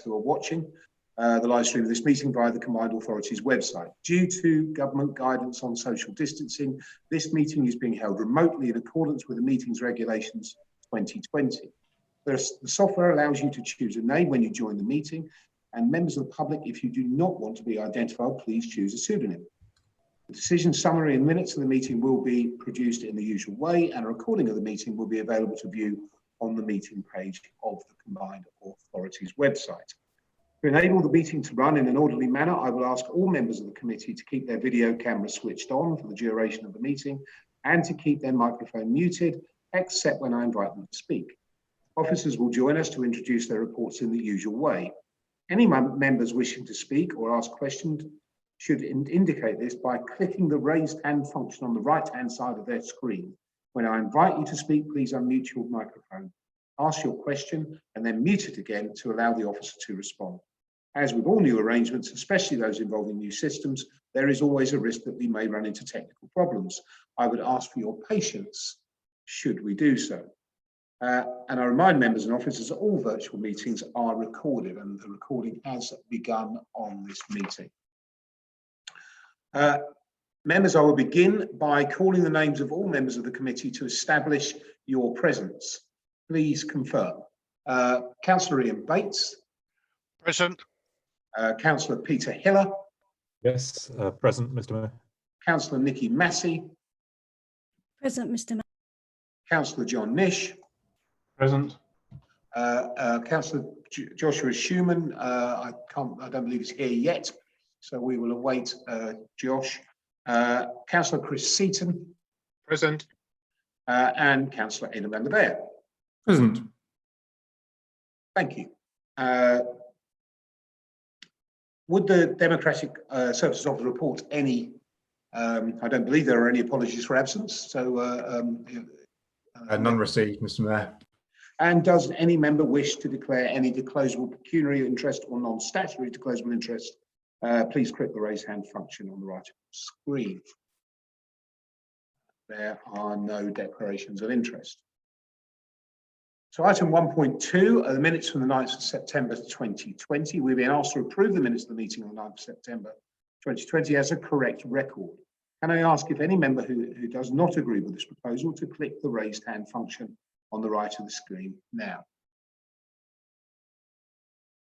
who are watching the live stream of this meeting via the Combined Authorities website. Due to government guidance on social distancing, this meeting is being held remotely in accordance with the meeting's regulations 2020. The software allows you to choose a name when you join the meeting, and members of the public, if you do not want to be identified, please choose a pseudonym. The decision summary and minutes of the meeting will be produced in the usual way, and a recording of the meeting will be available to view on the meeting page of the Combined Authorities website. To enable the meeting to run in an orderly manner, I will ask all members of the committee to keep their video cameras switched on for the duration of the meeting and to keep their microphone muted, except when I invite them to speak. Officers will join us to introduce their reports in the usual way. Any members wishing to speak or ask questions should indicate this by clicking the raised hand function on the right-hand side of their screen. When I invite you to speak, please unmute your microphone, ask your question, and then mute it again to allow the officer to respond. As with all new arrangements, especially those involving new systems, there is always a risk that we may run into technical problems. I would ask for your patience should we do so. And I remind members and officers that all virtual meetings are recorded, and the recording has begun on this meeting. Members, I will begin by calling the names of all members of the committee to establish your presence. Please confirm. Councillor Ian Bates. Present. Councillor Peter Hiller. Yes, present, Mr. Mayor. Councillor Nikki Massey. Present, Mr. Mayor. Councillor John Nish. Present. Councillor Joshua Schumann. I don't believe he's here yet, so we will await Josh. Councillor Chris Seaton. Present. And Councillor Aidan van der Beer. Present. Thank you. Would the Democratic Services Officer report any, I don't believe there are any apologies for absence, so none received, Mr. Mayor. And does any member wish to declare any declosable pecuniary interest or non-statutory declosable interest? Please click the raise hand function on the right of the screen. There are no declarations of interest. So item 1.2 are the minutes from the 9th of September 2020. We've been asked to approve the minutes of the meeting on the 9th of September 2020 as a correct record. Can I ask if any member who does not agree with this proposal to click the raised hand function on the right of the screen now?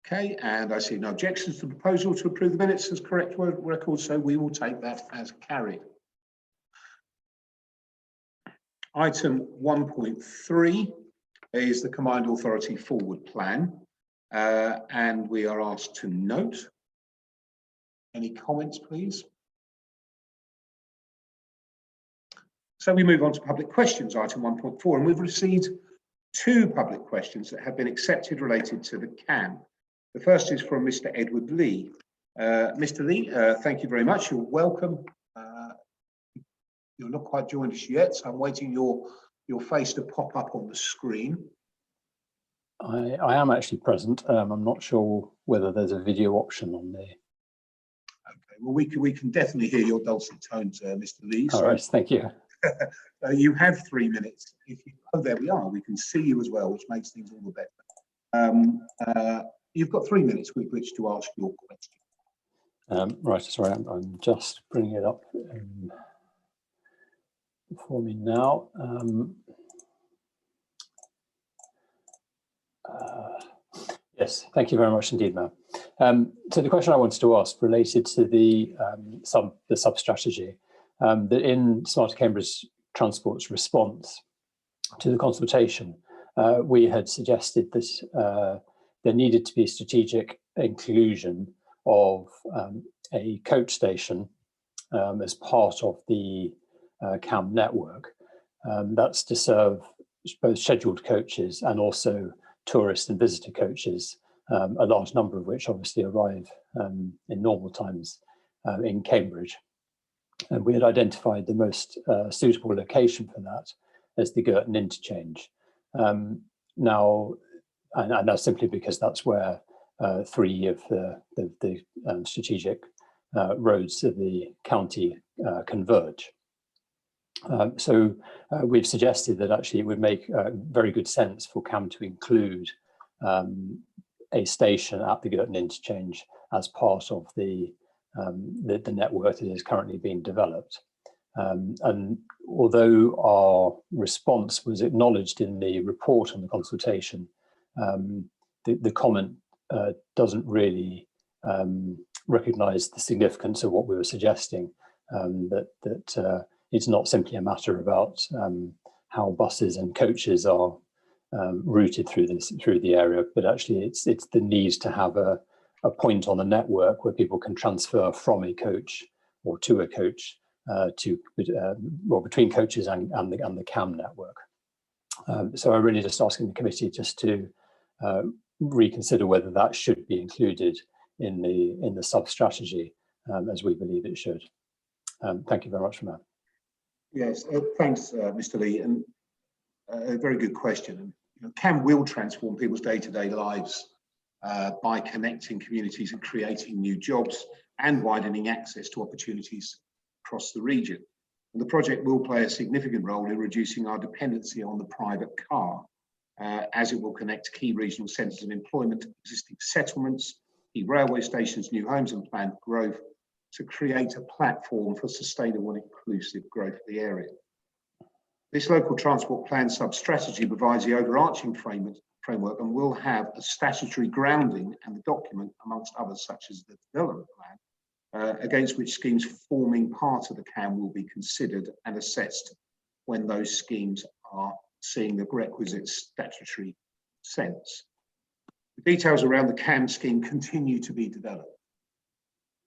Okay, and I see no objections to the proposal to approve the minutes as correct record, so we will take that as carried. Item 1.3 is the Combined Authority Forward Plan, and we are asked to note. Any comments, please? So we move on to public questions, item 1.4, and we've received 2 public questions that have been accepted related to the CAN. The first is from Mr. Edward Lee. Mr. Lee, thank you very much. You're welcome. You're not quite joined us yet, so I'm waiting your face to pop up on the screen. I am actually present. I'm not sure whether there's a video option on there. Okay, well, we can definitely hear your dulcet tones, Mr. Lee. All right, thank you. You have 3 minutes. Oh, there we are. We can see you as well, which makes things all the better. You've got 3 minutes with which to ask your question. Right, sorry, I'm just bringing it up for me now. Yes, thank you very much indeed, ma'am. So the question I wanted to ask related to the sub-strategy, that in Smarter Cambridge Transport's response to the consultation, we had suggested that there needed to be strategic inclusion of a coach station as part of the CAM network. That's to serve both scheduled coaches and also tourist and visitor coaches, a large number of which obviously arrive in normal times in Cambridge. And we had identified the most suitable location for that as the Girton interchange. Now, and that's simply because that's where 3 of the strategic roads of the county converge. So we've suggested that actually it would make very good sense for CAM to include a station at the Girton interchange as part of the network that is currently being developed. And although our response was acknowledged in the report on the consultation, the comment doesn't really recognise the significance of what we were suggesting, that it's not simply a matter about how buses and coaches are routed through the area, but actually it's the need to have a point on the network where people can transfer from a coach or to a coach between coaches and the CAM network. So I'm really just asking the committee just to reconsider whether that should be included in the sub-strategy, as we believe it should. Thank you very much for that. Yes, thanks, Mr. Lee, and a very good question. CAM will transform people's day-to-day lives by connecting communities and creating new jobs and widening access to opportunities across the region. And the project will play a significant role in reducing our dependency on the private car, as it will connect key regional centres of employment, existing settlements, key railway stations, new homes and planned growth to create a platform for sustainable and inclusive growth of the area. This local transport plan sub-strategy provides the overarching framework and will have a statutory grounding and the document, amongst others, such as the development plan, against which schemes forming part of the CAM will be considered and assessed when those schemes are seeing the requisite statutory sense. The details around the CAM scheme continue to be developed.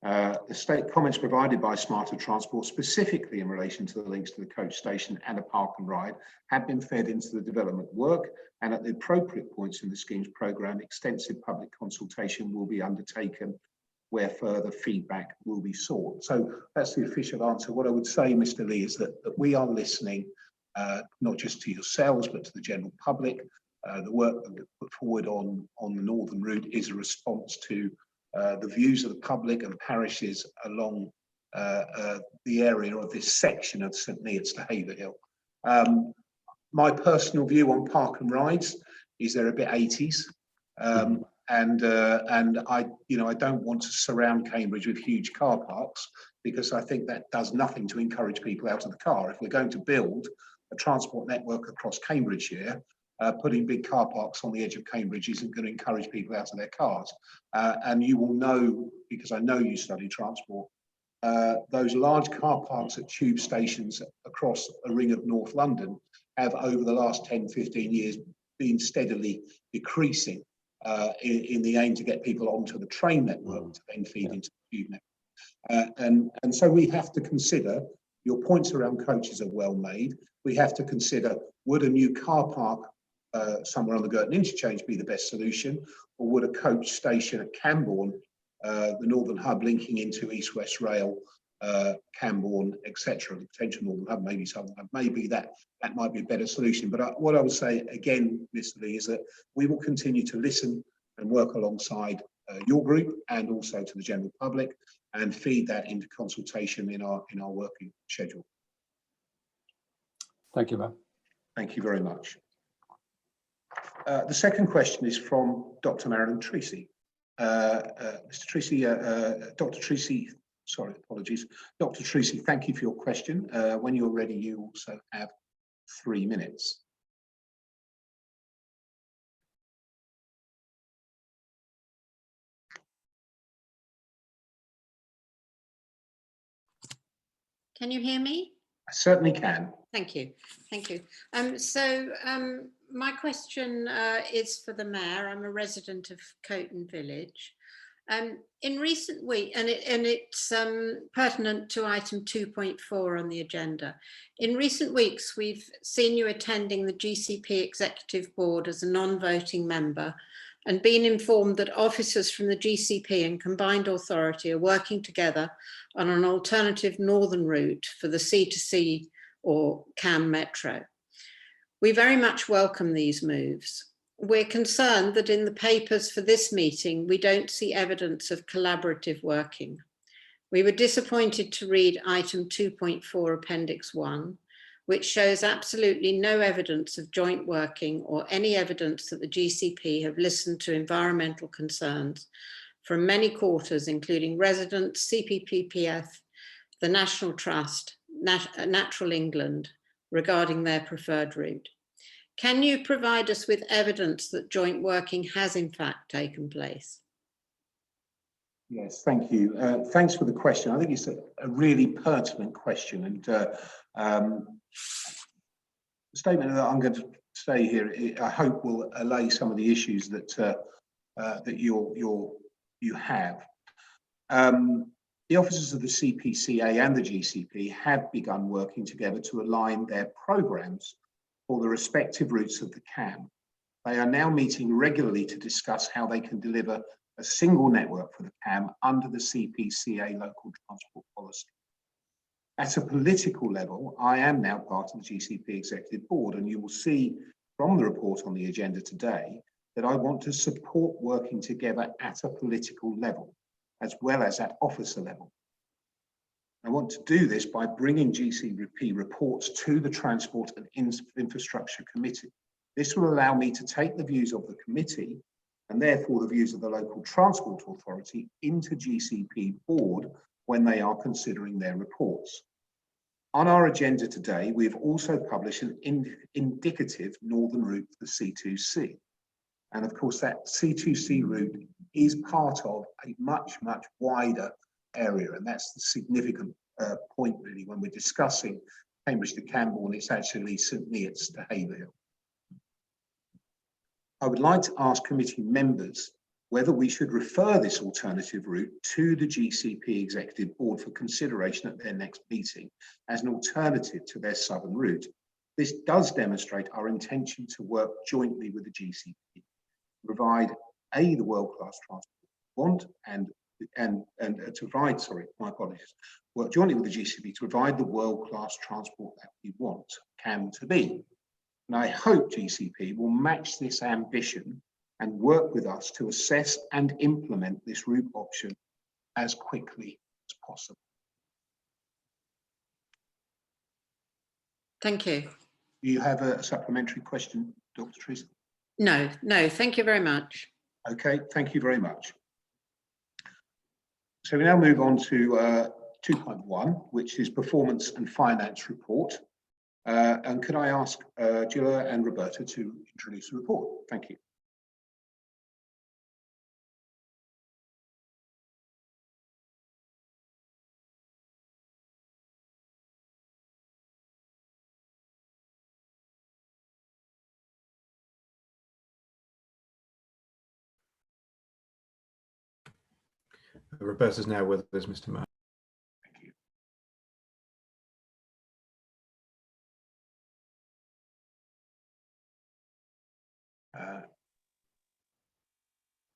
The state comments provided by Smarter Transport, specifically in relation to the links to the coach station and a park and ride, have been fed into the development work, and at the appropriate points in the scheme's programme, extensive public consultation will be undertaken where further feedback will be sought. So that's the official answer. What I would say, Mr. Lee, is that we are listening not just to yourselves, but to the general public. The work that we put forward on the Northern Route is a response to the views of the public and parishes along the area of this section of St Neots to Haverhill. My personal view on park and rides is they're a bit 80s, and I don't want to surround Cambridge with huge car parks, because I think that does nothing to encourage people out of the car. If we're going to build a transport network across Cambridgeshire, putting big car parks on the edge of Cambridge isn't going to encourage people out of their cars. And you will know, because I know you study transport, those large car parks at tube stations across a ring of North London have over the last 10, 15 years been steadily decreasing in the aim to get people onto the train network to then feed into the tube network. And so we have to consider, your points around coaches are well made. We have to consider, would a new car park somewhere on the Girton interchange be the best solution, or would a coach station at Cambourne, the northern hub linking into East West Rail, Cambourne, etc., the potential northern hub, maybe something, maybe that might be a better solution. But what I would say again, Mr. Lee, is that we will continue to listen and work alongside your group and also to the general public, and feed that into consultation in our working schedule. Thank you, ma'am. Thank you very much. The second question is from Dr. Marilyn Treacy. Mr. Treacy, Dr. Treacy, sorry, apologies. Dr. Treacy, thank you for your question. When you're ready, you also have 3 minutes. Can you hear me? I certainly can. Thank you. Thank you. My question is for the Mayor. I'm a resident of Coton Village. In recent weeks, and it's pertinent to item 2.4 on the agenda. In recent weeks, we've seen you attending the GCP Executive Board as a non-voting member, and been informed that officers from the GCP and Combined Authority are working together on an alternative northern route for the C2C or CAM Metro. We very much welcome these moves. We're concerned that in the papers for this meeting, we don't see evidence of collaborative working. We were disappointed to read item 2.4 Appendix 1, which shows absolutely no evidence of joint working or any evidence that the GCP have listened to environmental concerns from many quarters, including residents, CPPPF, the National Trust, Natural England, regarding their preferred route. Can you provide us with evidence that joint working has in fact taken place? Yes, thank you. Thanks for the question. I think it's a really pertinent question, and the statement that I'm going to say here, I hope will allay some of the issues that that you have. The officers of the CPCA and the GCP have begun working together to align their programs for the respective routes of the CAM. They are now meeting regularly to discuss how they can deliver a single network for the CAM under the CPCA local transport policy. At a political level, I am now part of the GCP Executive Board, and you will see from the report on the agenda today that I want to support working together at a political level, as well as at officer level. I want to do this by bringing GCP reports to the Transport and Infrastructure Committee. This will allow me to take the views of the committee, and therefore the views of the local transport authority, into GCP board when they are considering their reports. On our agenda today, we have also published an indicative northern route for the C2C. And of course, that C2C route is part of a much, much wider area. And that's the significant point, really, when we're discussing Cambridge to Camborne. It's actually St Neots to Haverhill. I would like to ask committee members whether we should refer this alternative route to the GCP Executive Board for consideration at their next meeting as an alternative to their southern route. This does demonstrate our intention to work jointly with the GCP, provide the world-class transport we want, and to provide, my apologies, work jointly with the GCP to provide the world-class transport that we want CAM to be. And I hope GCP will match this ambition and work with us to assess and implement this route option as quickly as possible. Thank you. Do you have a supplementary question, Dr. Teresa? No, thank you very much. Okay, thank you very much. So we now move on to 2.1, which is performance and finance report. And could I ask Gilla and Roberta to introduce the report? Thank you. Roberta's now with us, Mr. Mayor. Thank you.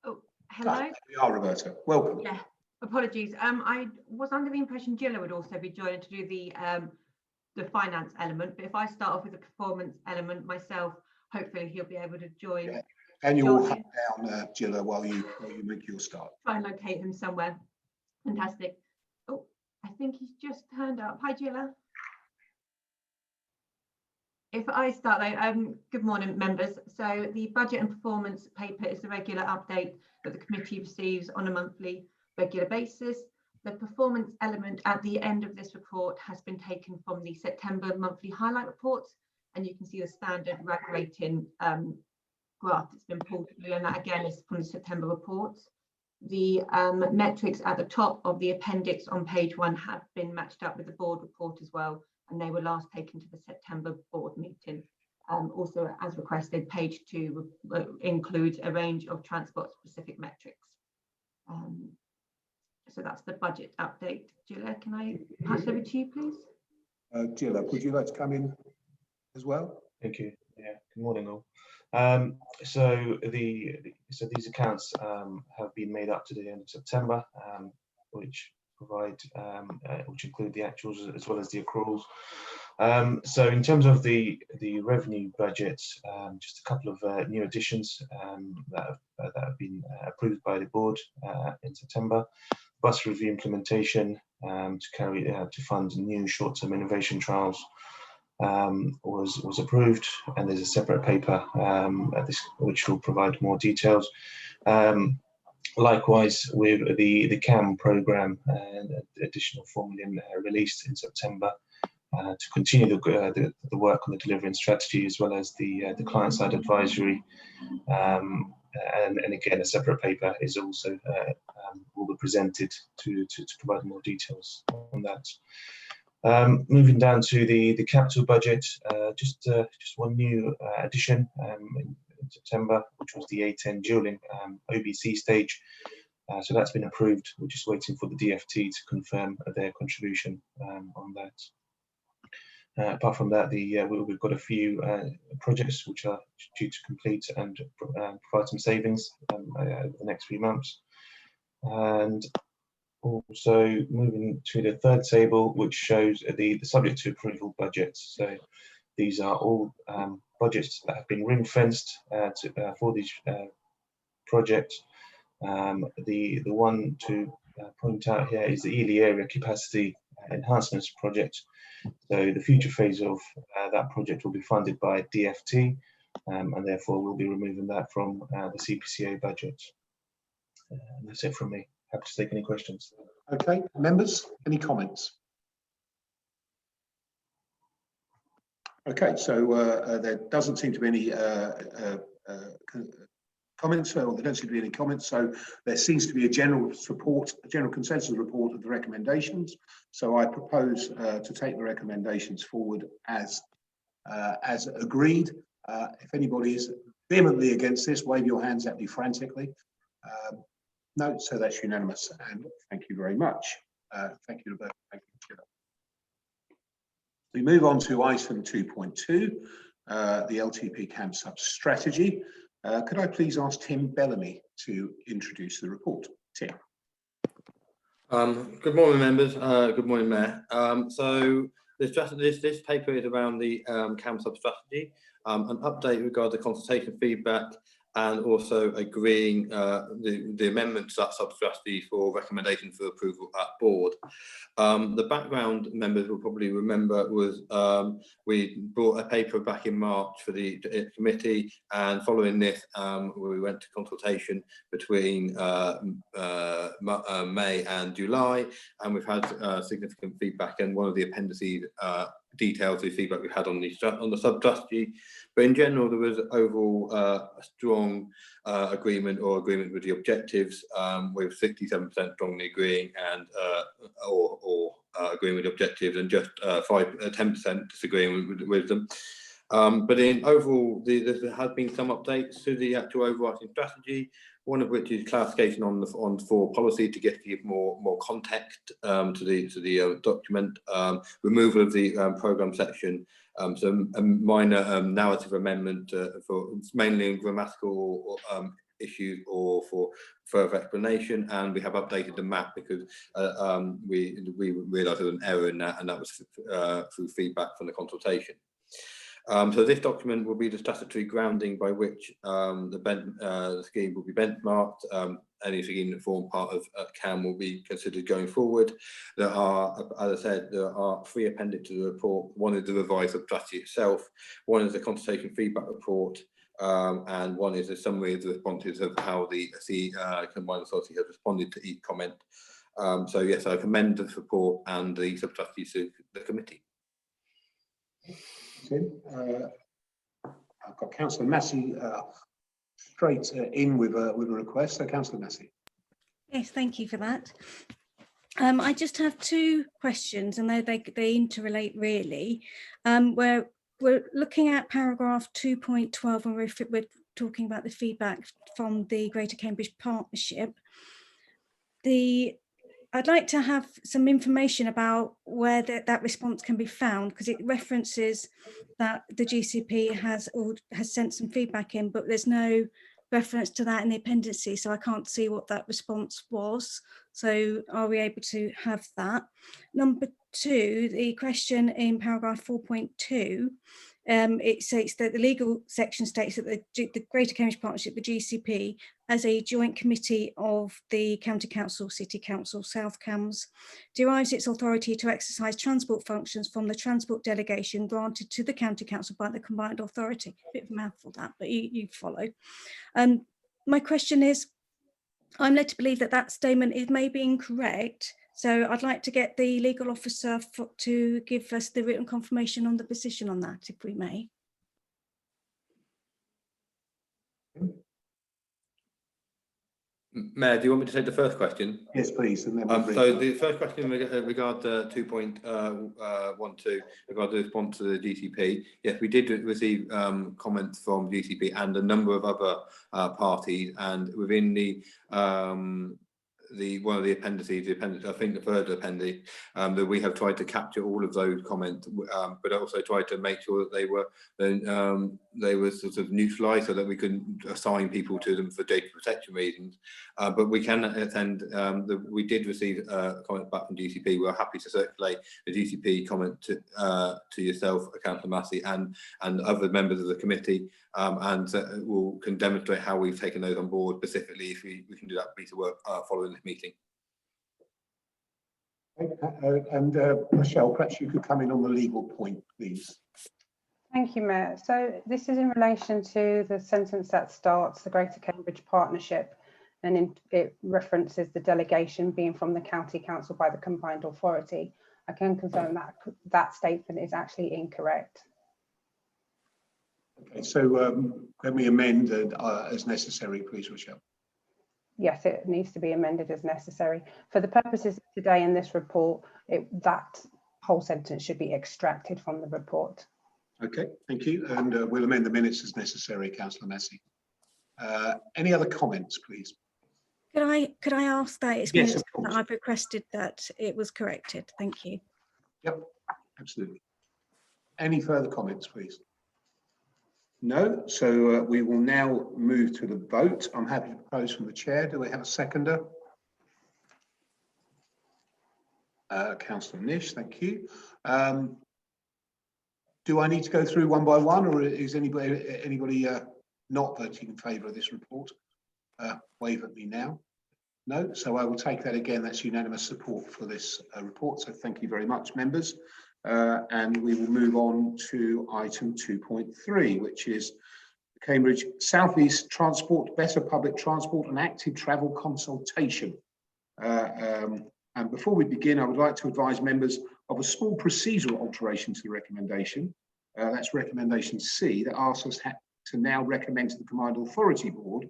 Oh, hello. We are, Roberta. Welcome. Yeah, apologies. I was under the impression Gilla would also be joining to do the finance element, but if I start off with the performance element myself, hopefully he'll be able to join. Yeah. And you'll hunt down Gilla while you make your start. Try and locate him somewhere. Fantastic. Oh, I think he's just turned up. Hi, Gilla. If I start though, good morning, members. So the budget and performance paper is the regular update that the committee receives on a regular basis. The performance element at the end of this report has been taken from the September monthly highlight reports, and you can see the standard RAG rating graph that's been pulled through, and that again is from the September reports. The metrics at the top of the appendix on page 1 have been matched up with the board report as well, and they were last taken to the September board meeting. Also, as requested, page 2 includes a range of transport specific metrics. So that's the budget update. Gilla, can I pass over to you, please? Gilla, would you like to come in as well? Thank you. Yeah, good morning all. So these accounts have been made up to the end of September, which include the actuals as well as the accruals. So in terms of the revenue budget, just a couple of new additions that have been approved by the board in September. Bus review implementation to fund new short-term innovation trials. was approved, and there's a separate paper which will provide more details. Likewise, with the CAM programme, additional 4 million released in September to continue the work on the delivery and strategy, as well as the client-side advisory. And again, a separate paper is also will be presented to provide more details on that. Moving down to the capital budget, just one new addition in September, which was the A10 dualling OBC stage. So that's been approved. We're just waiting for the DFT to confirm their contribution on that. Apart from that, we've got a few projects which are due to complete and provide some savings over the next few months. And also moving to the third table, which shows the subject to approval budgets. So these are all budgets that have been ring-fenced for these projects. The one to point out here is the Ely Area Capacity Enhancements Project. So the future phase of that project will be funded by DFT, and therefore we'll be removing that from the CPCA budget. And that's it from me. Happy to take any questions. Okay, members, any comments? Okay, so there doesn't seem to be any comments, or there don't seem to be any comments. So there seems to be a general support, a general consensus report of the recommendations. So I propose to take the recommendations forward as agreed. If anybody is vehemently against this, wave your hands at me frantically. No, so that's unanimous, and thank you very much. Thank you, Roberta. Thank you. We move on to item 2.2, the LTP CAM sub-strategy. Could I please ask Tim Bellamy to introduce the report? Tim. Good morning, members. Good morning, Mayor. So this paper is around the CAM sub-strategy, an update regarding the consultation feedback, and also agreeing the amendment to that sub-strategy for recommendation for approval at board. The background, members will probably remember, was we brought a paper back in March for the committee, and following this we went to consultation between May and July, and we've had significant feedback, and one of the appendices details the feedback we had on the sub-strategy. But in general, there was overall a strong agreement with the objectives, with 67% strongly agreeing and or agreeing with the objectives, and just 10% disagreeing with them. But in overall, there has been some updates to the actual overarching strategy, one of which is clarification on for policy to give more context to the document, removal of the programme section, some minor narrative amendment for mainly grammatical issues or for further explanation, and we have updated the map because we realised there was an error in that, and that was through feedback from the consultation. So this document will be the statutory grounding by which the scheme will be benchmarked. Any scheme that form part of CAM will be considered going forward. There are, as I said, there are 3 appended to the report. One is the revised strategy itself, one is the consultation feedback report, and one is a summary of the responses of how the combined authority has responded to each comment. So yes, I commend the report and the sub-strategy to the committee. Tim, I've got Councillor Massey straight in with a request. So, Councillor Massey. Yes, thank you for that. I just have 2 questions, and they interrelate really. We're looking at paragraph 2.12, and we're talking about the feedback from the Greater Cambridge Partnership. I'd like to have some information about where that response can be found, because it references that the GCP has sent some feedback in, but there's no reference to that in the appendices, so I can't see what that response was. So are we able to have that? Number 2, the question in paragraph 4.2 it states that the legal section states that the Greater Cambridge Partnership, the GCP, as a joint committee of the County Council, City Council, South Cambs, derives its authority to exercise transport functions from the transport delegation granted to the County Council by the combined authority. A bit of a mouthful that, but you follow. My question is, I'm led to believe that that statement may be incorrect. So I'd like to get the legal officer to give us the written confirmation on the position on that, if we may. Mayor, do you want me to take the first question? Yes, please. And then so the first question in regard to 2.12, regard to the response to the GCP. Yes, we did receive comments from GCP and a number of other parties, and within one of the appendices, I think the third appendix, that we have tried to capture all of those comments, but also tried to make sure that they were sort of neutralised so that we couldn't assign people to them for data protection reasons. But we can attend. We did receive a comment back from GCP. We're happy to circulate the GCP comment to yourself, Councillor Massey, and other members of the committee, and can demonstrate how we've taken those on board specifically. If we can do that piece of work following this meeting. And Michelle, perhaps you could come in on the legal point, please. Thank you, Mayor. So this is in relation to the sentence that starts the Greater Cambridge Partnership, and it references the delegation being from the County Council by the combined authority. I can confirm that that statement is actually incorrect. Okay, so can we amend as necessary, please, Michelle? Yes, it needs to be amended as necessary. For the purposes of today in this report, that whole sentence should be extracted from the report. Okay, thank you. And we'll amend the minutes as necessary, Councillor Massey. Any other comments, please? Could I ask that it's yes, that I've requested that it was corrected? Thank you. Yep, absolutely. Any further comments, please? No, so we will now move to the vote. I'm happy to propose from the chair. Do we have a seconder? Councillor Nish, thank you. Do I need to go through one by one, or is anybody not voting in favour of this report? Wave at me now. No, so I will take that again. That's unanimous support for this report. So thank you very much, members. And we will move on to item 2.3, which is Cambridge South East Transport, Better Public Transport and Active Travel Consultation. And before we begin, I would like to advise members of a small procedural alteration to the recommendation. That's recommendation C, that asks us to now recommend to the Combined Authority Board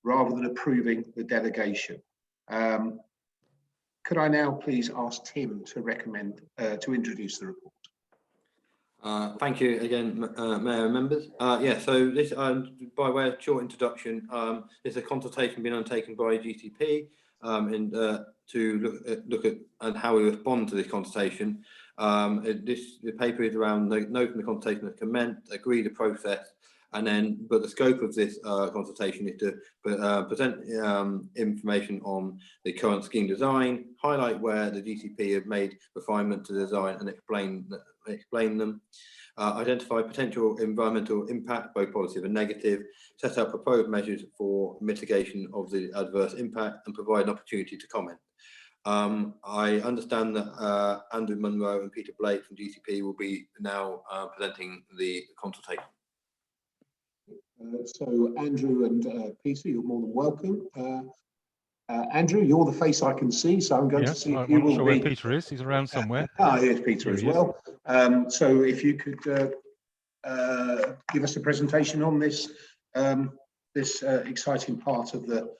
rather than approving the delegation. Could I now please ask Tim to recommend, to introduce the report? Thank you again, Mayor and members. Yeah, so this, by way of short introduction, is a consultation being undertaken by GCP to look at how we respond to this consultation. The paper is around noting the consultation has commenced, agree the process, and then, but the scope of this consultation is to present information on the current scheme design, highlight where the GCP have made refinement to the design and explain them, identify potential environmental impact, both positive and negative, set out proposed measures for mitigation of the adverse impact, and provide an opportunity to comment. I understand that Andrew Munro and Peter Blake from GCP will be now presenting the consultation. So Andrew and Peter, you're more than welcome. Andrew, you're the face I can see, so I'm going to see if you will be. Where Peter is. He's around somewhere. Yes, Peter as well. So if you could give us a presentation on this this exciting part of the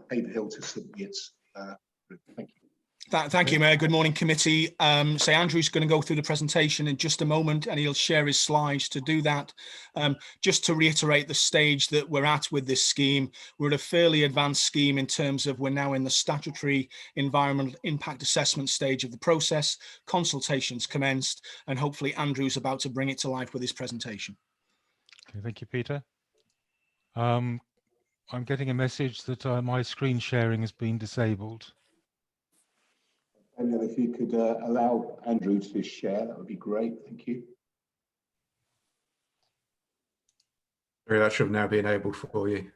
paper hill to submit. Thank you. Thank you, Mayor. Good morning, committee. So Andrew's going to go through the presentation in just a moment, and he'll share his slides to do that. Just to reiterate the stage that we're at with this scheme, we're at a fairly advanced scheme in terms of we're now in the statutory environmental impact assessment stage of the process. Consultations commenced, and hopefully Andrew's about to bring it to life with his presentation. Okay, thank you, Peter. I'm getting a message that my screen sharing has been disabled. And if you could allow Andrew to share, that would be great. Thank you. That should have now be enabled for you.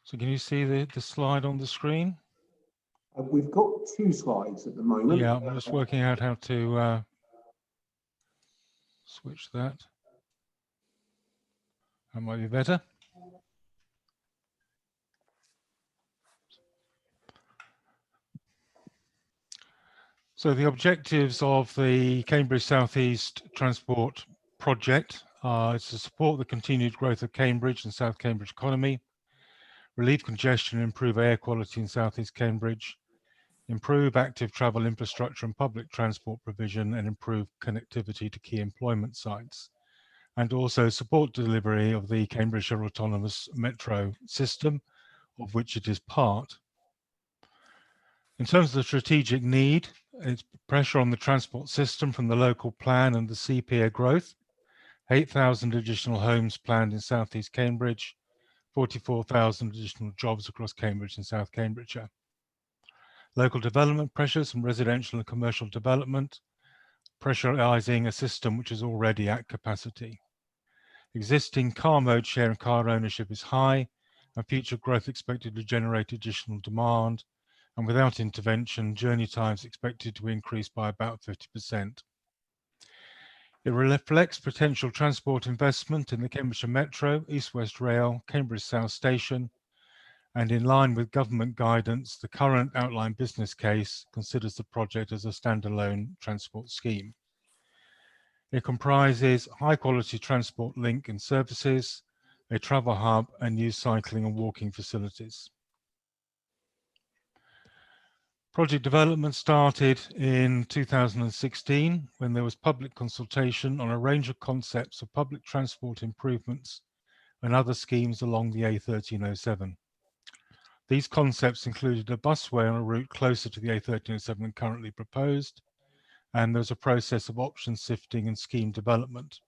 So can you see the slide on the screen? We've got 2 slides at the moment. Yeah, I'm just working out how to switch that. That might be better. So the objectives of the Cambridge South East Transport Project is to support the continued growth of Cambridge and South Cambridge economy, relieve congestion and improve air quality in South East Cambridge, improve active travel infrastructure and public transport provision, and improve connectivity to key employment sites, and also support delivery of the Cambridgeshire Autonomous Metro system, of which it is part. In terms of the strategic need, it's pressure on the transport system from the local plan and the CPA growth, 8,000 additional homes planned in South East Cambridge, 44,000 additional jobs across Cambridge and South Cambridgeshire. Local development pressures from residential and commercial development, pressurising a system which is already at capacity. Existing car mode share and car ownership is high, and future growth expected to generate additional demand, and without intervention, journey times expected to increase by about 50%. It reflects potential transport investment in the Cambridgeshire Metro, East West Rail, Cambridge South Station, and in line with government guidance, the current outline business case considers the project as a standalone transport scheme. It comprises high-quality transport link and services, a travel hub, and new cycling and walking facilities. Project development started in 2016 when there was public consultation on a range of concepts of public transport improvements and other schemes along the A1307. These concepts included a busway on a route closer to the A1307 than currently proposed, and there was a process of option sifting and scheme development.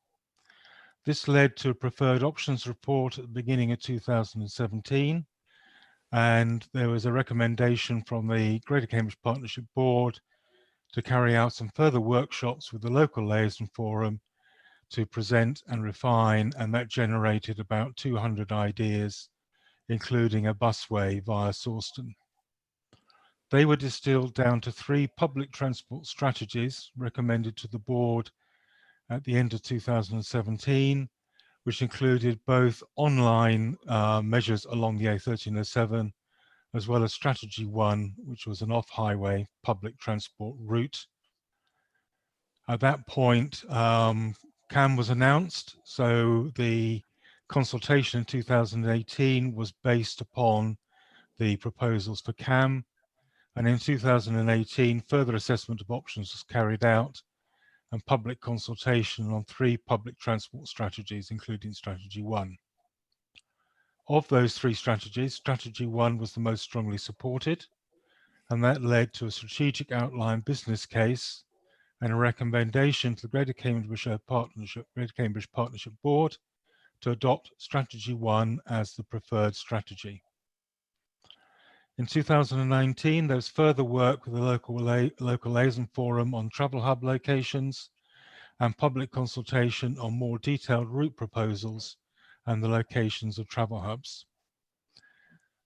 This led to a preferred options report at the beginning of 2017, and there was a recommendation from the Greater Cambridge Partnership Board to carry out some further workshops with the local liaison forum to present and refine, and that generated about 200 ideas, including a busway via Sawston. They were distilled down to 3 public transport strategies recommended to the board at the end of 2017, which included both online measures along the A1307, as well as Strategy 1, which was an off-highway public transport route. At that point, CAM was announced, so the consultation in 2018 was based upon the proposals for CAM, and in 2018, further assessment of options was carried out, and public consultation on 3 public transport strategies, including Strategy 1. Of those 3 strategies, Strategy 1 was the most strongly supported, and that led to a strategic outline business case and a recommendation to the Greater Cambridge Partnership Board to adopt Strategy 1 as the preferred strategy. In 2019, there was further work with the local liaison forum on travel hub locations and public consultation on more detailed route proposals and the locations of travel hubs.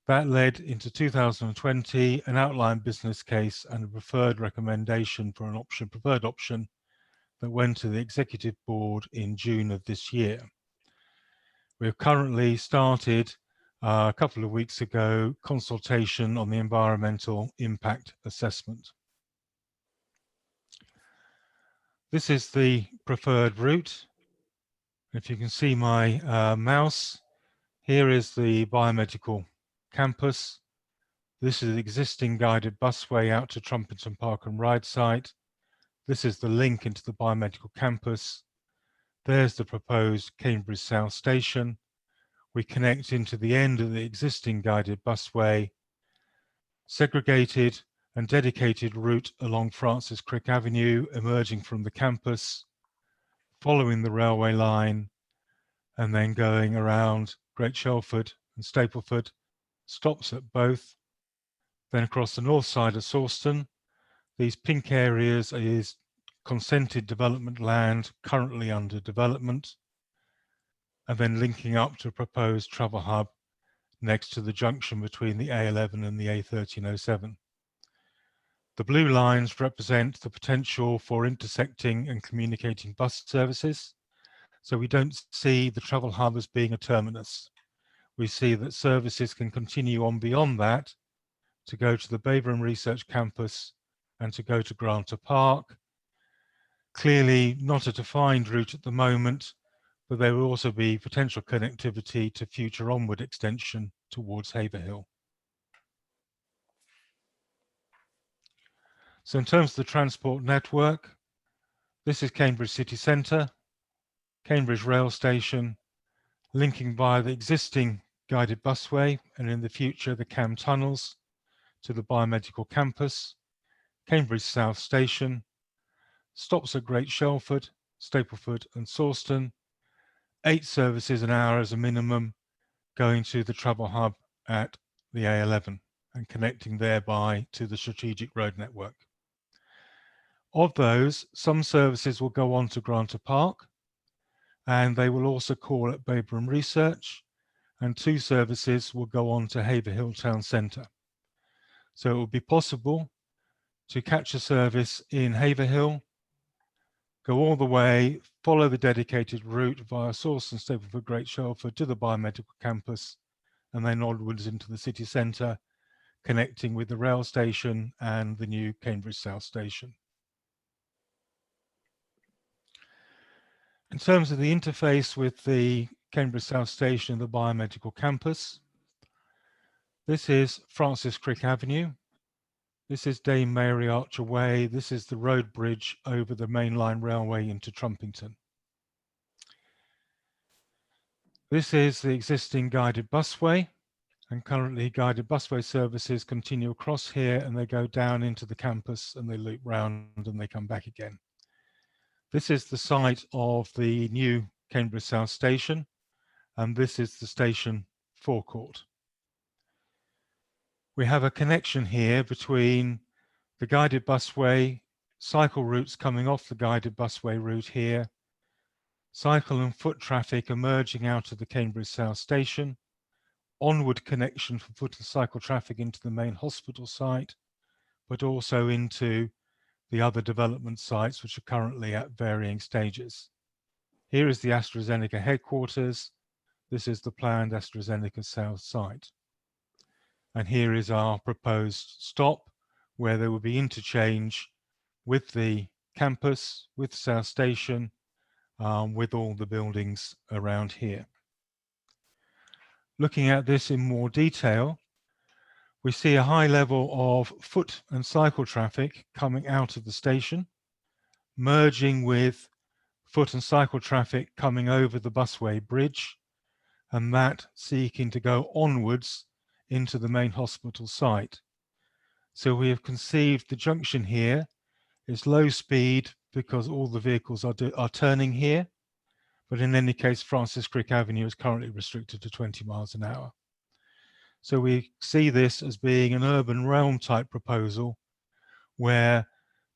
That led into 2020, an outline business case and a preferred recommendation for an preferred option that went to the Executive Board in June of this year. We have currently started a couple of weeks ago consultation on the environmental impact assessment. This is the preferred route. If you can see my mouse, here is the biomedical campus. This is the existing guided busway out to Trumpington Park and Ride site. This is the link into the biomedical campus. There's the proposed Cambridge South Station. We connect into the end of the existing guided busway. Segregated and dedicated route along Francis Crick Avenue, emerging from the campus, following the railway line, and then going around Great Shelford and Stapleford, stops at both, then across the north side of Sawston. These pink areas is consented development land currently under development, and then linking up to a proposed travel hub next to the junction between the A11 and the A1307. The blue lines represent the potential for intersecting and communicating bus services. So we don't see the travel hub as being a terminus. We see that services can continue on beyond that to go to the Baberham Research Campus and to go to Granta Park. Clearly not a defined route at the moment, but there will also be potential connectivity to future onward extension towards Haverhill. So in terms of the transport network, this is Cambridge City Centre, Cambridge Rail Station, linking via the existing guided busway and in the future the CAM tunnels to the Biomedical Campus, Cambridge South Station, stops at Great Shelford, Stapleford and Sawston, 8 services an hour as a minimum, going to the travel hub at the A11 and connecting thereby to the strategic road network. Of those, some services will go on to Granta Park, and they will also call at Baberham Research, and 2 services will go on to Haverhill Town Centre. So it will be possible to catch a service in Haverhill, go all the way, follow the dedicated route via Sawston, Stapleford, Great Shelford to the Biomedical Campus, and then onwards into the city centre, connecting with the rail station and the new Cambridge South Station. In terms of the interface with the Cambridge South Station and the Biomedical Campus, this is Francis Crick Avenue. This is Dame Mary Archer Way. This is the road bridge over the mainline railway into Trumpington. This is the existing guided busway, and currently guided busway services continue across here and they go down into the campus and they loop round and they come back again. This is the site of the new Cambridge South Station, and this is the station forecourt. We have a connection here between the guided busway, cycle routes coming off the guided busway route here, cycle and foot traffic emerging out of the Cambridge South Station, onward connection for foot and cycle traffic into the main hospital site, but also into the other development sites which are currently at varying stages. Here is the AstraZeneca headquarters. This is the planned AstraZeneca South site. And here is our proposed stop where there will be interchange with the campus, with South Station, with all the buildings around here. Looking at this in more detail, we see a high level of foot and cycle traffic coming out of the station, merging with foot and cycle traffic coming over the busway bridge, and that seeking to go onwards into the main hospital site. So we have conceived the junction here is low speed because all the vehicles are turning here, but in any case, Francis Crick Avenue is currently restricted to 20 miles an hour. So we see this as being an urban realm type proposal where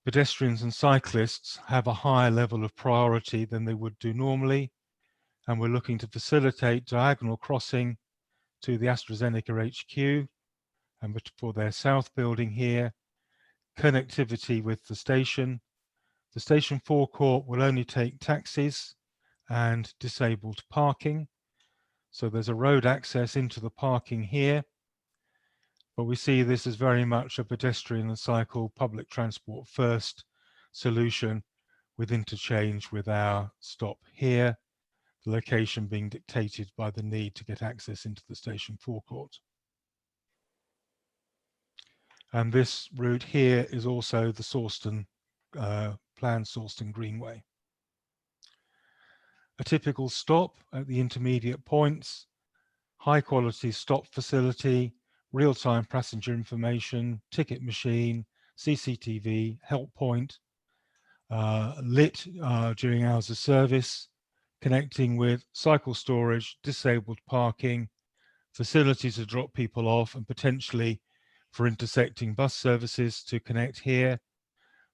pedestrians and cyclists have a higher level of priority than they would do normally. And we're looking to facilitate diagonal crossing to the AstraZeneca HQ and for their south building here, connectivity with the station. The station forecourt will only take taxis and disabled parking. So there's a road access into the parking here, but we see this as very much a pedestrian and cycle public transport first solution with interchange with our stop here, the location being dictated by the need to get access into the station forecourt. And this route here is also the Sawston, planned Sawston Greenway. A typical stop at the intermediate points, high quality stop facility real-time passenger information, ticket machine, CCTV, help point, lit during hours of service, connecting with cycle storage, disabled parking, facilities to drop people off, and potentially for intersecting bus services to connect here,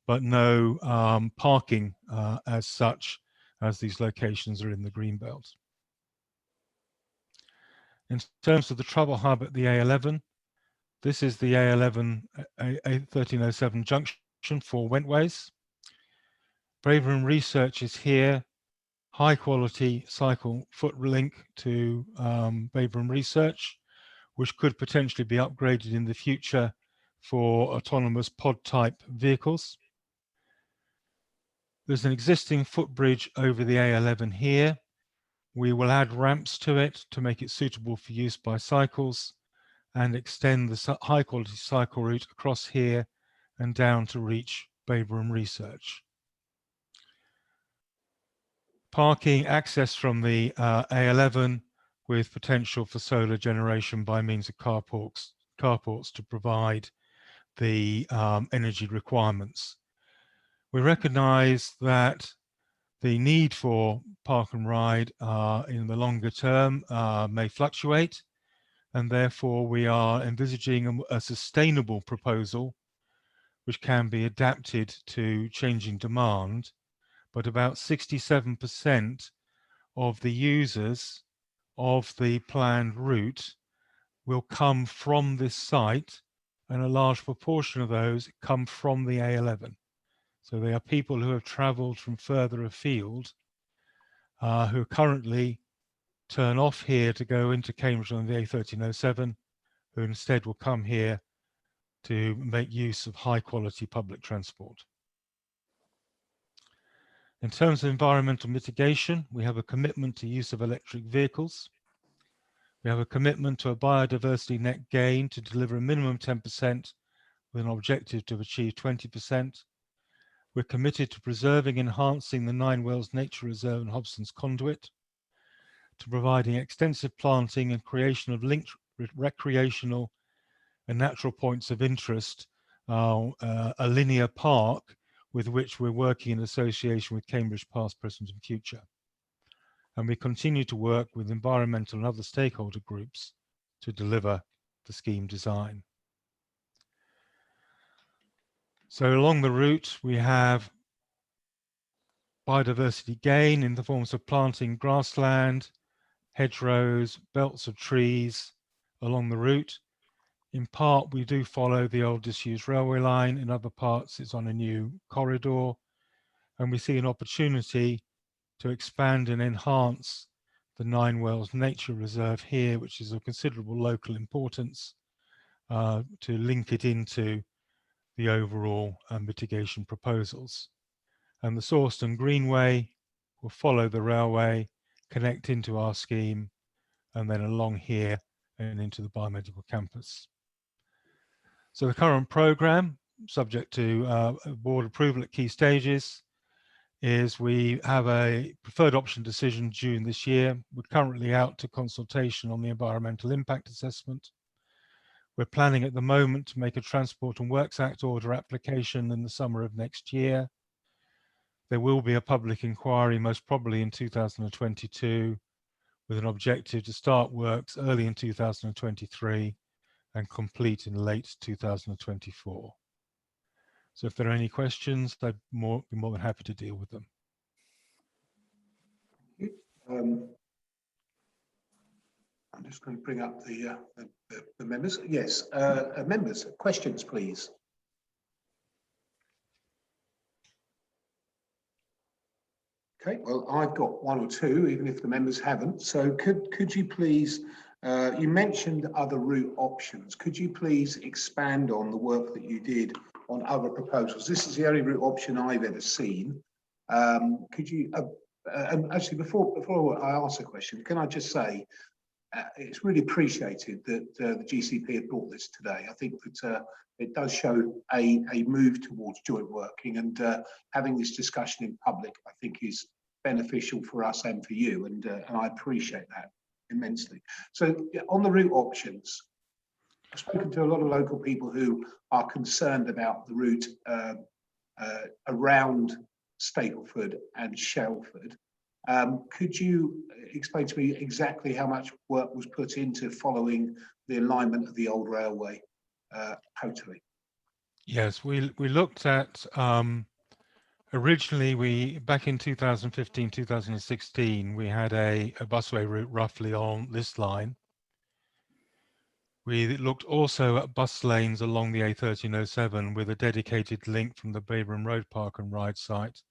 but no parking as such, as these locations are in the green belt. In terms of the travel hub at the A11, this is the A11 A1307 junction for Wentways. Braveham Research is here, high quality cycle foot link to Braveham Research, which could potentially be upgraded in the future for autonomous pod type vehicles. There's an existing footbridge over the A11 here. We will add ramps to it to make it suitable for use by cycles and extend the high quality cycle route across here and down to reach Braveham Research. Parking access from the A11 with potential for solar generation by means of carports to provide the energy requirements. We recognise that the need for park and ride in the longer term may fluctuate, and therefore we are envisaging a sustainable proposal which can be adapted to changing demand, but about 67% of the users of the planned route will come from this site, and a large proportion of those come from the A11. So they are people who have travelled from further afield, who currently turn off here to go into Cambridge on the A1307, who instead will come here to make use of high quality public transport. In terms of environmental mitigation, we have a commitment to use of electric vehicles. We have a commitment to a biodiversity net gain to deliver a minimum 10% with an objective to achieve 20%. We're committed to preserving and enhancing the Nine Wells Nature Reserve and Hobson's Conduit, to providing extensive planting and creation of linked recreational and natural points of interest, a linear park with which we're working in association with Cambridge Past, Present and Future. And we continue to work with environmental and other stakeholder groups to deliver the scheme design. So along the route, we have biodiversity gain in the forms of planting grassland, hedgerows, belts of trees along the route. In part, we do follow the old disused railway line. In other parts, it's on a new corridor. And we see an opportunity to expand and enhance the Nine Wells Nature Reserve here, which is of considerable local importance, to link it into the overall mitigation proposals. And the Sawston Greenway will follow the railway, connect into our scheme, and then along here and into the biomedical campus. So the current programme, subject to board approval at key stages, is we have a preferred option decision due this year. We're currently out to consultation on the environmental impact assessment. We're planning at the moment to make a Transport and Works Act order application in the summer of next year. There will be a public inquiry, most probably in 2022, with an objective to start works early in 2023 and complete in late 2024. So if there are any questions, I'd be more than happy to deal with them. I'm just going to bring up the members. Yes, members, questions, please. Okay, well, I've got one or two, even if the members haven't. So could you please, you mentioned other route options. Could you please expand on the work that you did on other proposals? This is the only route option I've ever seen. Could you, and actually before I ask a question, can I just say, it's really appreciated that the GCP have brought this today. I think that it does show a move towards joint working, and having this discussion in public, I think, is beneficial for us and for you, and I appreciate that immensely. So on the route options, I've spoken to a lot of local people who are concerned about the route around Stapleford and Shelford. Could you explain to me exactly how much work was put into following the alignment of the old railway totally? Yes, we looked at originally back in 2015, 2016, we had a busway route roughly on this line. We looked also at bus lanes along the A1307 with a dedicated link from the Bayburn Road Park and Ride site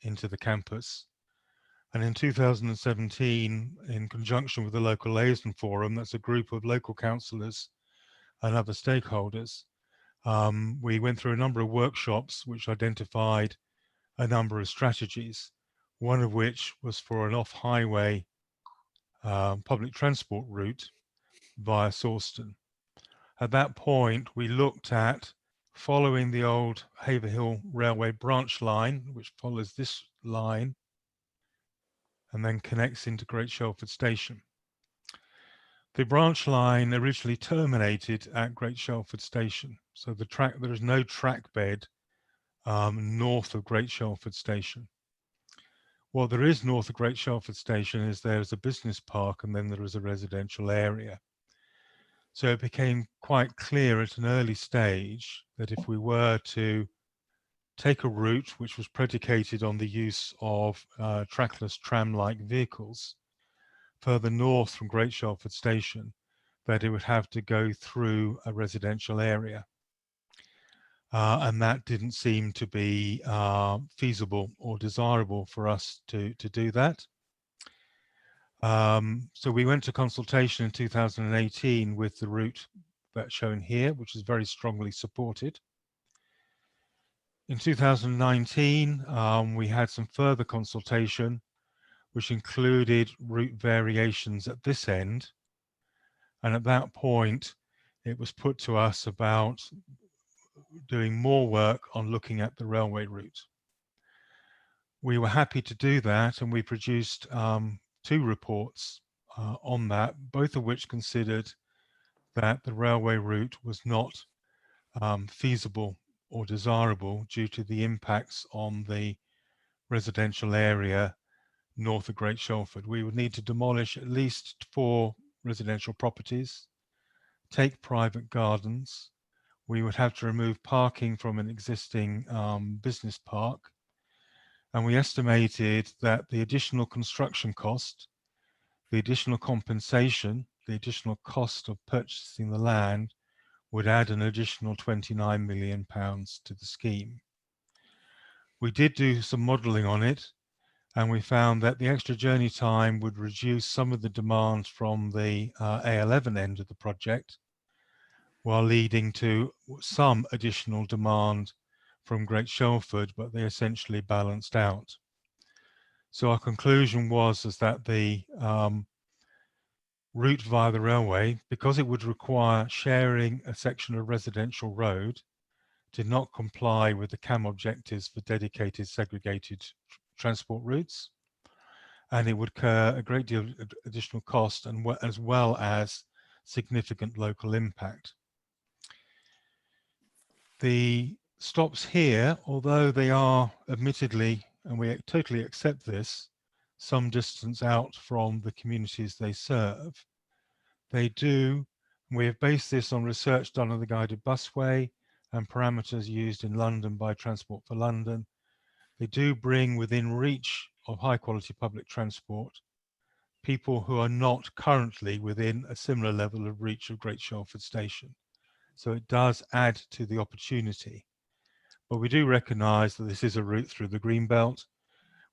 into the campus. And in 2017, in conjunction with the local liaison forum, that's a group of local councillors and other stakeholders, we went through a number of workshops which identified a number of strategies, one of which was for an off-highway public transport route via Sawston. At that point, we looked at following the old Haverhill Railway branch line, which follows this line and then connects into Great Shelford Station. The branch line originally terminated at Great Shelford Station. So there is no track bed north of Great Shelford Station. What there is north of Great Shelford Station is there's a business park and then there is a residential area. So it became quite clear at an early stage that if we were to take a route which was predicated on the use of trackless tram-like vehicles further north from Great Shelford Station, that it would have to go through a residential area. And that didn't seem to be feasible or desirable for us to do that. So we went to consultation in 2018 with the route that's shown here, which is very strongly supported. In 2019, we had some further consultation, which included route variations at this end. And at that point, it was put to us about doing more work on looking at the railway route. We were happy to do that, and we produced 2 reports on that, both of which considered that the railway route was not feasible or desirable due to the impacts on the residential area north of Great Shelford. We would need to demolish at least 4 residential properties, take private gardens. We would have to remove parking from an existing business park. And we estimated that the additional construction cost, the additional compensation, the additional cost of purchasing the land would add an additional £29 million to the scheme. We did do some modelling on it, and we found that the extra journey time would reduce some of the demand from the A11 end of the project, while leading to some additional demand from Great Shelford, but they essentially balanced out. So our conclusion was that the route via the railway, because it would require sharing a section of residential road, did not comply with the CAM objectives for dedicated segregated transport routes, and it would incur a great deal of additional cost and as well as significant local impact. The stops here, although they are admittedly, and we totally accept this, some distance out from the communities they serve, they do, we have based this on research done on the guided busway and parameters used in London by Transport for London. They do bring within reach of high quality public transport people who are not currently within a similar level of reach of Great Shelford Station. So it does add to the opportunity. But we do recognise that this is a route through the Greenbelt.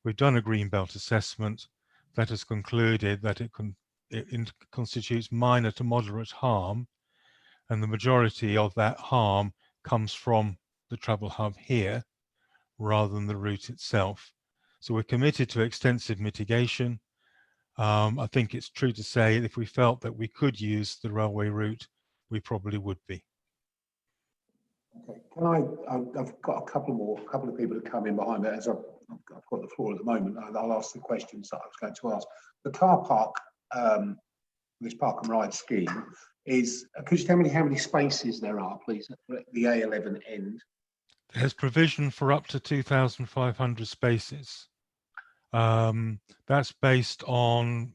We've done a Greenbelt assessment that has concluded that it constitutes minor to moderate harm, and the majority of that harm comes from the travel hub here rather than the route itself. So we're committed to extensive mitigation. I think it's true to say that if we felt that we could use the railway route, we probably would be. Okay, I've got a couple of people to come in behind me as I've got the floor at the moment. I'll ask the questions that I was going to ask. The car park this park and ride scheme is, could you tell me how many spaces there are, please, at the A11 end? There's provision for up to 2,500 spaces. That's based on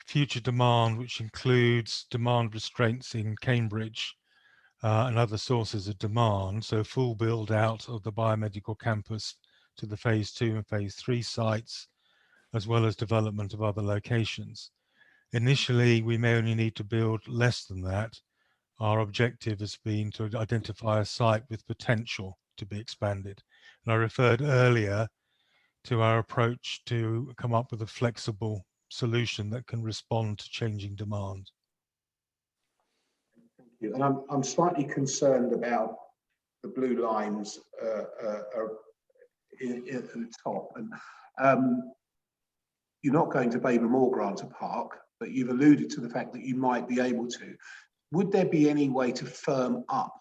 future demand, which includes demand restraints in Cambridge and other sources of demand. So full build out of the biomedical campus to the phase 2 and phase 3 sites, as well as development of other locations. Initially, we may only need to build less than that. Our objective has been to identify a site with potential to be expanded. And I referred earlier to our approach to come up with a flexible solution that can respond to changing demand. Thank you. And I'm slightly concerned about the blue lines at the top. And you're not going to Baber or Granta Park, but you've alluded to the fact that you might be able to. Would there be any way to firm up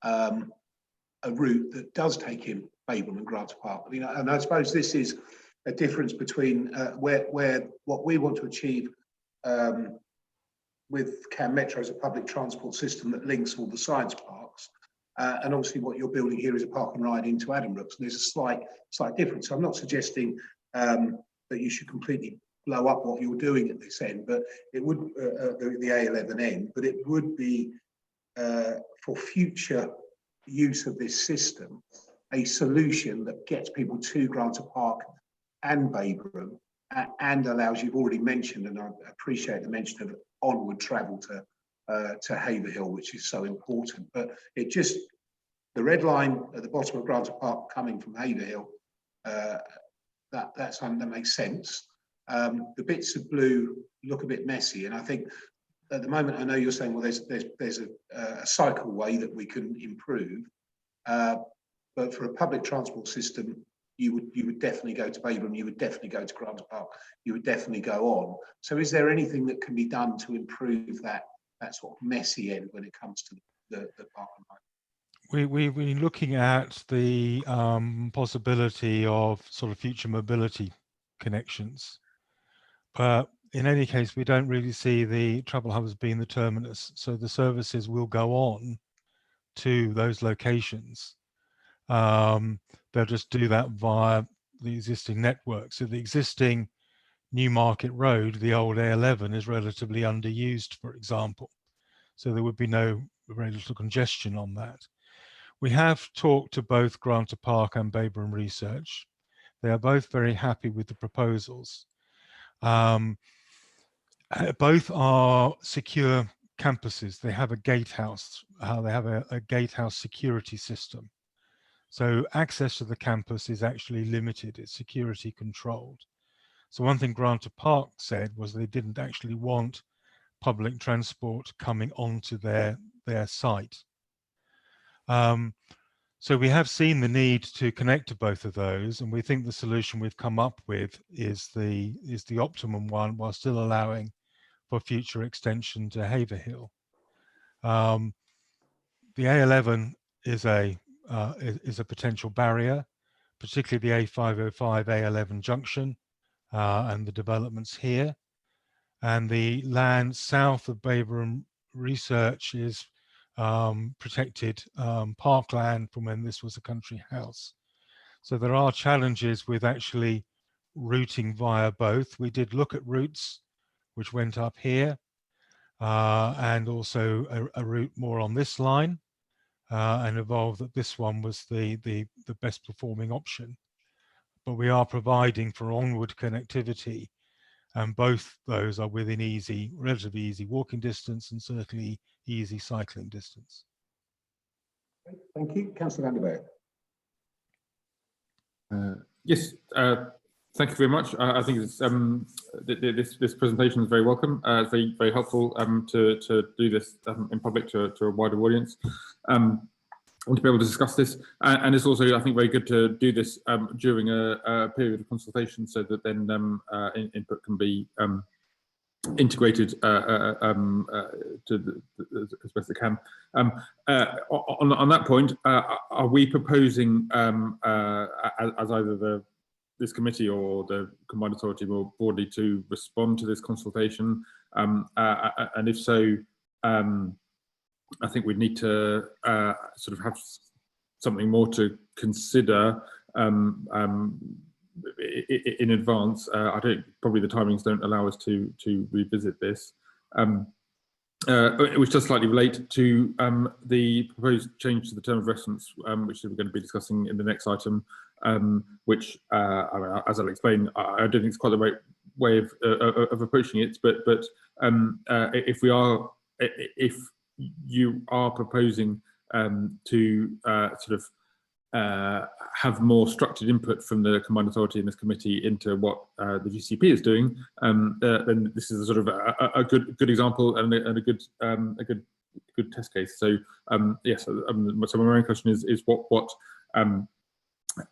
a route that does take in Baber and Granta Park? You know, and I suppose this is a difference between where what we want to achieve with Cam Metro as a public transport system that links all the science parks, and obviously what you're building here is a park and ride into Addenbrooke. So there's a slight difference. So I'm not suggesting that you should completely blow up what you're doing at this end, but it would the A11 end, but it would be for future use of this system a solution that gets people to Granta Park and Baberham and allows, you've already mentioned, and I appreciate the mention of onward travel to Haverhill, which is so important. But it just, the red line at the bottom of Granta Park coming from Haverhill, that makes sense. The bits of blue look a bit messy, and I think at the moment, I know you're saying, well, there's a cycleway that we can improve, but for a public transport system, you would definitely go to Baberham, you would definitely go to Granta Park, you would definitely go on. So is there anything that can be done to improve that sort of messy end when it comes to the park and ride? We've been looking at the possibility of sort of future mobility connections. But in any case, we don't really see the travel hubs being the terminus. So the services will go on to those locations. They'll just do that via the existing network. So the existing Newmarket Road, the old A11, is relatively underused, for example. So there would be very little congestion on that. We have talked to both Granta Park and Baberham Research. They are both very happy with the proposals. Both are secure campuses. They have a gatehouse. They have a gatehouse security system. So access to the campus is actually limited. It's security controlled. So one thing Granta Park said was they didn't actually want public transport coming onto their site. So we have seen the need to connect to both of those, and we think the solution we've come up with is the optimum one, while still allowing for future extension to Haverhill. The A11 is a potential barrier, particularly the A505 A11 junction and the developments here. And the land south of Baberham Research is protected parkland from when this was a country house. So there are challenges with actually routing via both. We did look at routes which went up here and also a route more on this line and evolved that this one was the best performing option. But we are providing for onward connectivity, and both those are within relatively easy walking distance and certainly easy cycling distance. Thank you. Councillor van der Berg. Yes, thank you very much. I think it's, this presentation is very welcome. It's very helpful to do this in public to a wider audience. And to be able to discuss this, and it's also, I think, very good to do this during a period of consultation, so that then input can be integrated as best it can. On that point, are we proposing as either this committee or the combined authority more broadly to respond to this consultation? And if so, I think we'd need to sort of have something more to consider in advance. Probably the timings don't allow us to revisit this. Which does slightly relate to the proposed change to the term of reference, which we're going to be discussing in the next item, which, as I'll explain, I don't think it's quite the right way of approaching it. But if you are proposing to sort of have more structured input from the combined authority in this committee into what the GCP is doing, then this is a sort of a good example and a good test case. So yes, so my main question is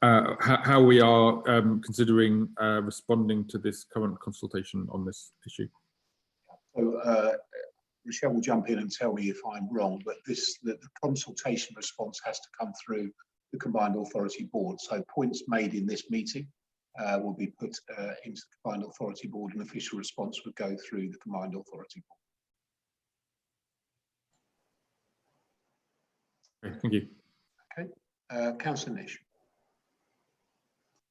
how we are considering responding to this current consultation on this issue. So Rochelle will jump in and tell me if I'm wrong, but the consultation response has to come through the combined authority board. So points made in this meeting will be put into the combined authority board, and official response would go through the combined authority board. Okay, thank you. Okay, Councillor Nish.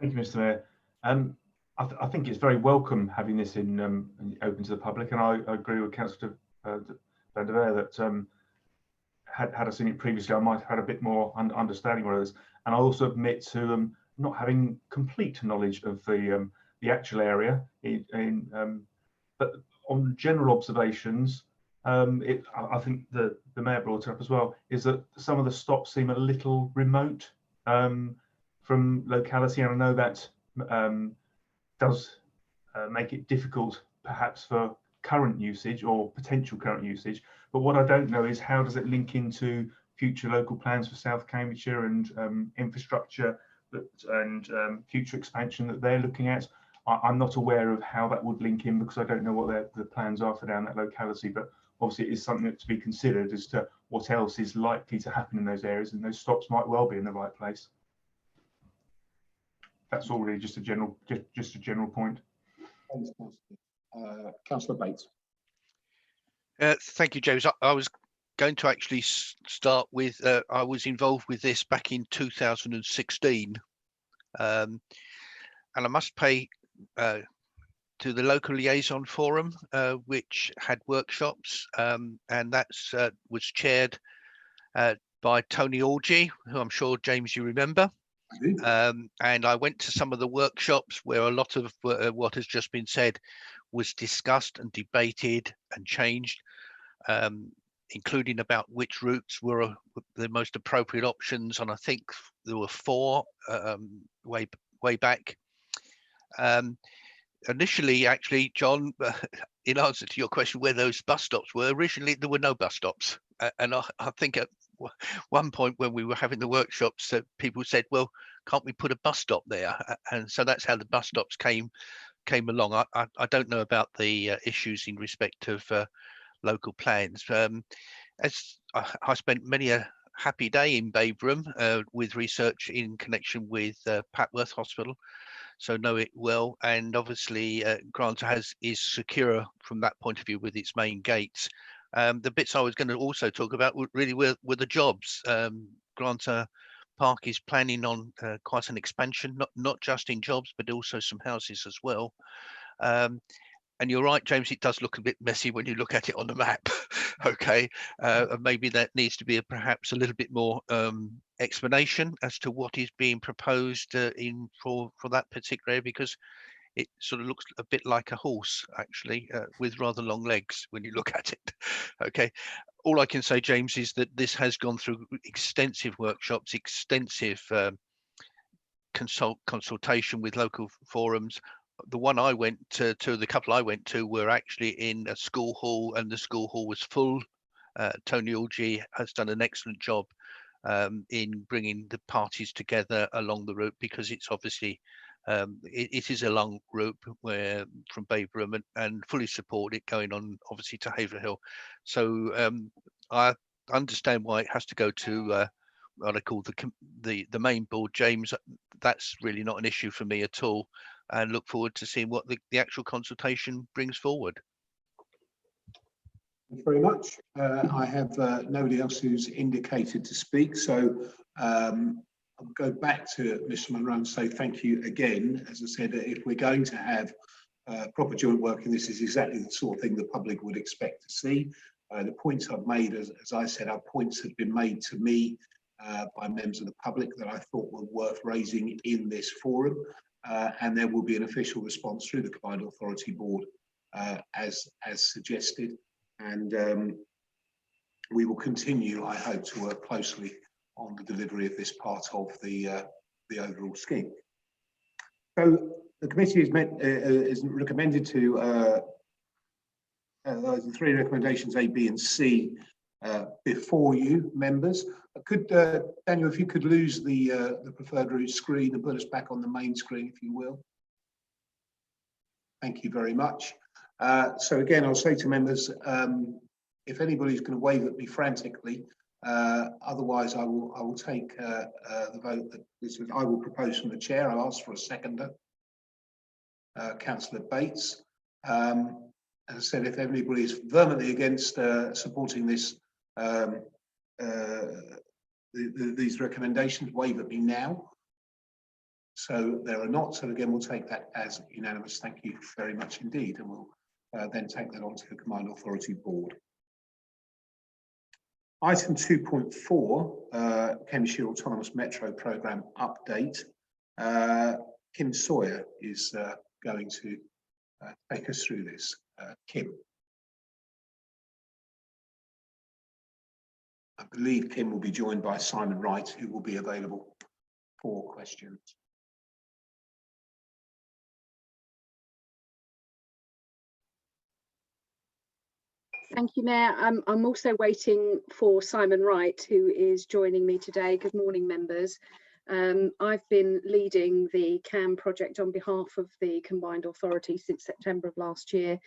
Thank you, Mr. Mayor. I think it's very welcome having this in open to the public, and I agree with Councillor van der Veer that had I seen it previously, I might have had a bit more understanding of this. And I also admit to not having complete knowledge of the actual area. But on general observations, I think the Mayor brought it up as well, is that some of the stops seem a little remote from locality, and I know that does make it difficult perhaps for current usage or potential current usage. But what I don't know is how does it link into future local plans for South Cambridgeshire and infrastructure and future expansion that they're looking at. I'm not aware of how that would link in because I don't know what the plans are for down that locality, but obviously it is something to be considered as to what else is likely to happen in those areas, and those stops might well be in the right place. That's all really just a general point. Thanks, Councillor Bates. Thank you, James. I was going to actually start with, I was involved with this back in 2016. And I must pay to the local liaison forum, which had workshops, and that was chaired by Tony Orgy, who I'm sure, James, you remember. And I went to some of the workshops where a lot of what has just been said was discussed and debated and changed, including about which routes were the most appropriate options. And I think there were 4 way back. Initially, actually, John, in answer to your question where those bus stops were, originally there were no bus stops. And I think at one point when we were having the workshops, people said, well, can't we put a bus stop there? And so that's how the bus stops came along. I don't know about the issues in respect of local plans. As I spent many a happy day in Babraham with research in connection with Papworth Hospital, so know it well. And obviously Granta is secure from that point of view with its main gates. The bits I was going to also talk about really were the jobs. Granta Park is planning on quite an expansion, not just in jobs, but also some houses as well. And you're right, James, it does look a bit messy when you look at it on the map. Okay, maybe that needs to be perhaps a little bit more explanation as to what is being proposed for that particular area, because it sort of looks a bit like a horse, actually, with rather long legs when you look at it. Okay, all I can say, James, is that this has gone through extensive workshops, extensive consultation with local forums. The one I went to, the couple I went to were actually in a school hall, and the school hall was full. Tony Orgy has done an excellent job in bringing the parties together along the route, because it's obviously it is a long route where from Babraham, and fully support it going on obviously to Haverhill. So I understand why it has to go to what I call the main board, James, that's really not an issue for me at all, and look forward to seeing what the actual consultation brings forward. Thank you very much. I have nobody else who's indicated to speak, so I'll go back to Mr. Munro and say thank you again. As I said, if we're going to have proper joint working, this is exactly the sort of thing the public would expect to see. The points I've made, as I said, are points that have been made to me by members of the public that I thought were worth raising in this forum, and there will be an official response through the Combined Authority Board as suggested, and we will continue, I hope, to work closely on the delivery of this part of the overall scheme. So the committee is recommended to the 3 recommendations A, B and C before you, members. Could Daniel, if you could lose the preferred route screen and put us back on the main screen, if you will. Thank you very much. So again, I'll say to members, if anybody's going to wave at me frantically, otherwise I will take the vote that I will propose from the chair. I'll ask for a seconder, Councillor Bates. As I said, if anybody is vehemently against supporting this, these recommendations, wave at me now. So there are not. So again, we'll take that as unanimous. Thank you very much indeed, and we'll then take that on to the Combined Authority Board. Item 2.4, Cambridgeshire Autonomous Metro Programme update. Kim Sawyer is going to take us through this. Kim. I believe Kim will be joined by Simon Wright, who will be available for questions. Thank you, Mayor. I'm also waiting for Simon Wright, who is joining me today. Good morning, members. I've been leading the CAM project on behalf of the Combined Authority since September of last year,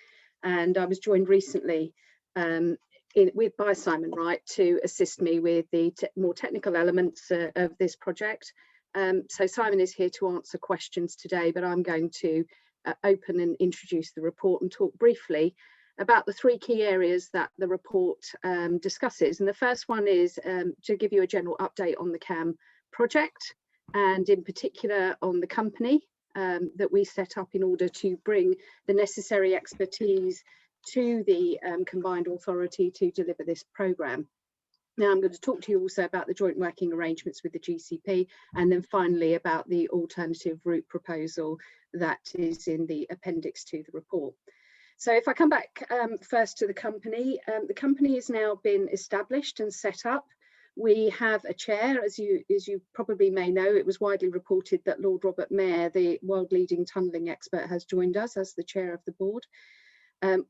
and I was joined recently by Simon Wright to assist me with the more technical elements of this project. So Simon is here to answer questions today, but I'm going to open and introduce the report and talk briefly about the 3 key areas that the report discusses. And the first one is to give you a general update on the CAM project, and in particular on the company that we set up in order to bring the necessary expertise to the Combined Authority to deliver this programme. Now I'm going to talk to you also about the joint working arrangements with the GCP, and then finally about the alternative route proposal that is in the appendix to the report. So if I come back first to the company has now been established and set up. We have a chair, as you probably may know. It was widely reported that Lord Robert Mair, the world-leading tunnelling expert, has joined us as the chair of the board.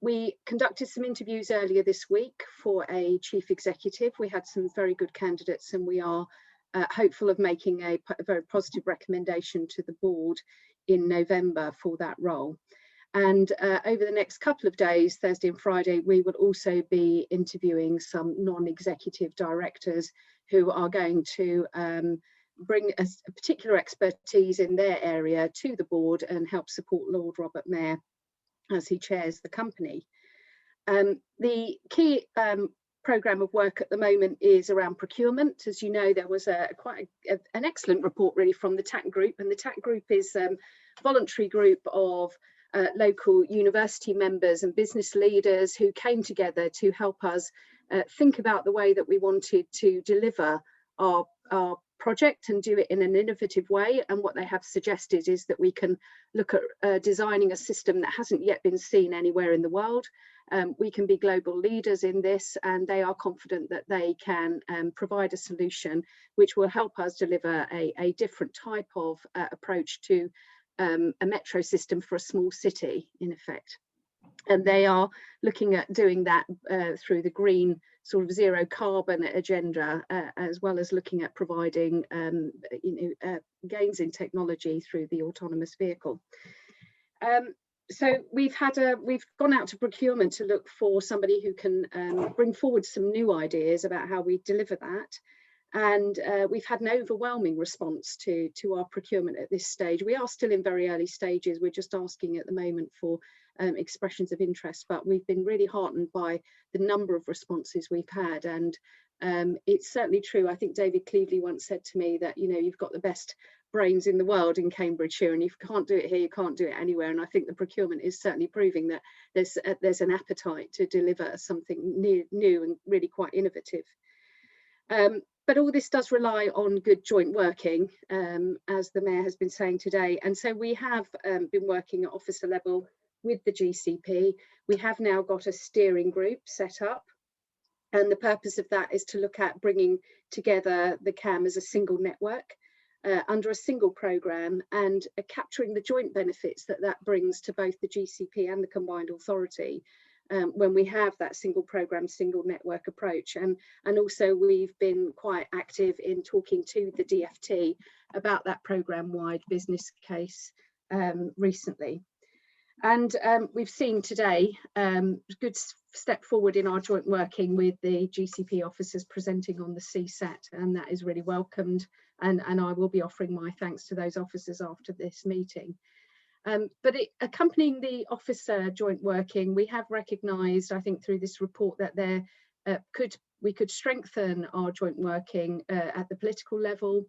We conducted some interviews earlier this week for a chief executive. We had some very good candidates, and we are hopeful of making a very positive recommendation to the board in November for that role. And over the next couple of days, Thursday and Friday, we will also be interviewing some non-executive directors who are going to bring a particular expertise in their area to the board and help support Lord Robert Mair as he chairs the company. The key programme of work at the moment is around procurement. As you know, there was quite an excellent report really from the TAC Group, and the TAC Group is a voluntary group of local university members and business leaders who came together to help us think about the way that we wanted to deliver our project and do it in an innovative way. And what they have suggested is that we can look at designing a system that hasn't yet been seen anywhere in the world. We can be global leaders in this, and they are confident that they can provide a solution which will help us deliver a different type of approach to a metro system for a small city, in effect. And they are looking at doing that through the green sort of zero carbon agenda, as well as looking at providing gains in technology through the autonomous vehicle. So we've gone out to procurement to look for somebody who can bring forward some new ideas about how we deliver that. And we've had an overwhelming response to our procurement at this stage. We are still in very early stages. We're just asking at the moment for expressions of interest, but we've been really heartened by the number of responses we've had. And it's certainly true. I think David Cleveley once said to me that, you know, you've got the best brains in the world in Cambridgeshire, and if you can't do it here, you can't do it anywhere. And I think the procurement is certainly proving that there's an appetite to deliver something new and really quite innovative. But all this does rely on good joint working, as the Mayor has been saying today. And so we have been working at officer level with the GCP. We have now got a steering group set up. And the purpose of that is to look at bringing together the CAM as a single network under a single programme, and capturing the joint benefits that that brings to both the GCP and the combined authority. When we have that single programme, single network approach. And also we've been quite active in talking to the DFT about that programme-wide business case recently. And we've seen today a good step forward in our joint working with the GCP officers presenting on the CSAT, and that is really welcomed. And I will be offering my thanks to those officers after this meeting. But accompanying the officer joint working, we have recognised, I think, through this report that we could strengthen our joint working at the political level.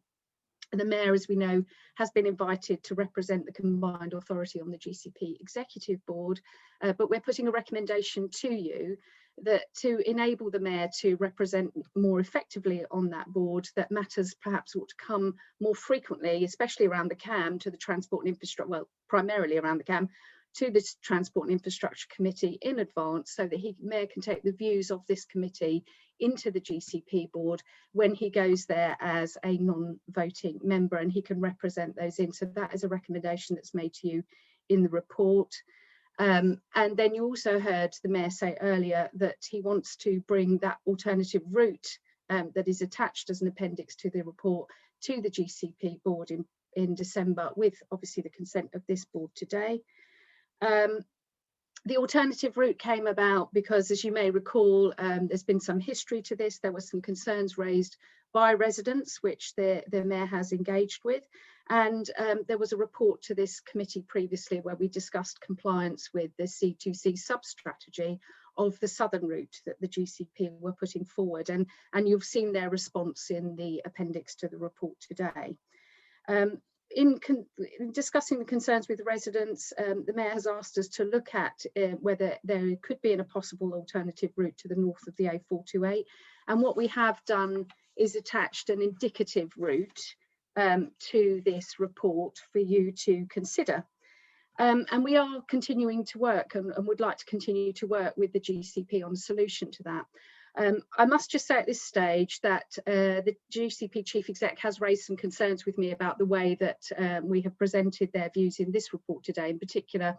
The Mayor, as we know, has been invited to represent the combined authority on the GCP Executive Board, but we're putting a recommendation to you that to enable the Mayor to represent more effectively on that board, that matters perhaps ought to come more frequently, especially around the CAM, to the Transport and Infrastructure, well, primarily around the CAM, to the Transport and Infrastructure Committee in advance, so that Mayor can take the views of this committee into the GCP board when he goes there as a non-voting member, and he can represent those in. So that is a recommendation that's made to you in the report. And then you also heard the Mayor say earlier that he wants to bring that alternative route that is attached as an appendix to the report to the GCP board in December, with obviously the consent of this board today. The alternative route came about because, as you may recall, there's been some history to this. There were some concerns raised by residents, which the Mayor has engaged with. And there was a report to this committee previously where we discussed compliance with the C2C sub-strategy of the southern route that the GCP were putting forward. And you've seen their response in the appendix to the report today. In discussing the concerns with the residents, the Mayor has asked us to look at whether there could be a possible alternative route to the north of the A428. And what we have done is attached an indicative route to this report for you to consider. And we are continuing to work and would like to continue to work with the GCP on a solution to that. I must just say at this stage that the GCP Chief Exec has raised some concerns with me about the way that we have presented their views in this report today, in particular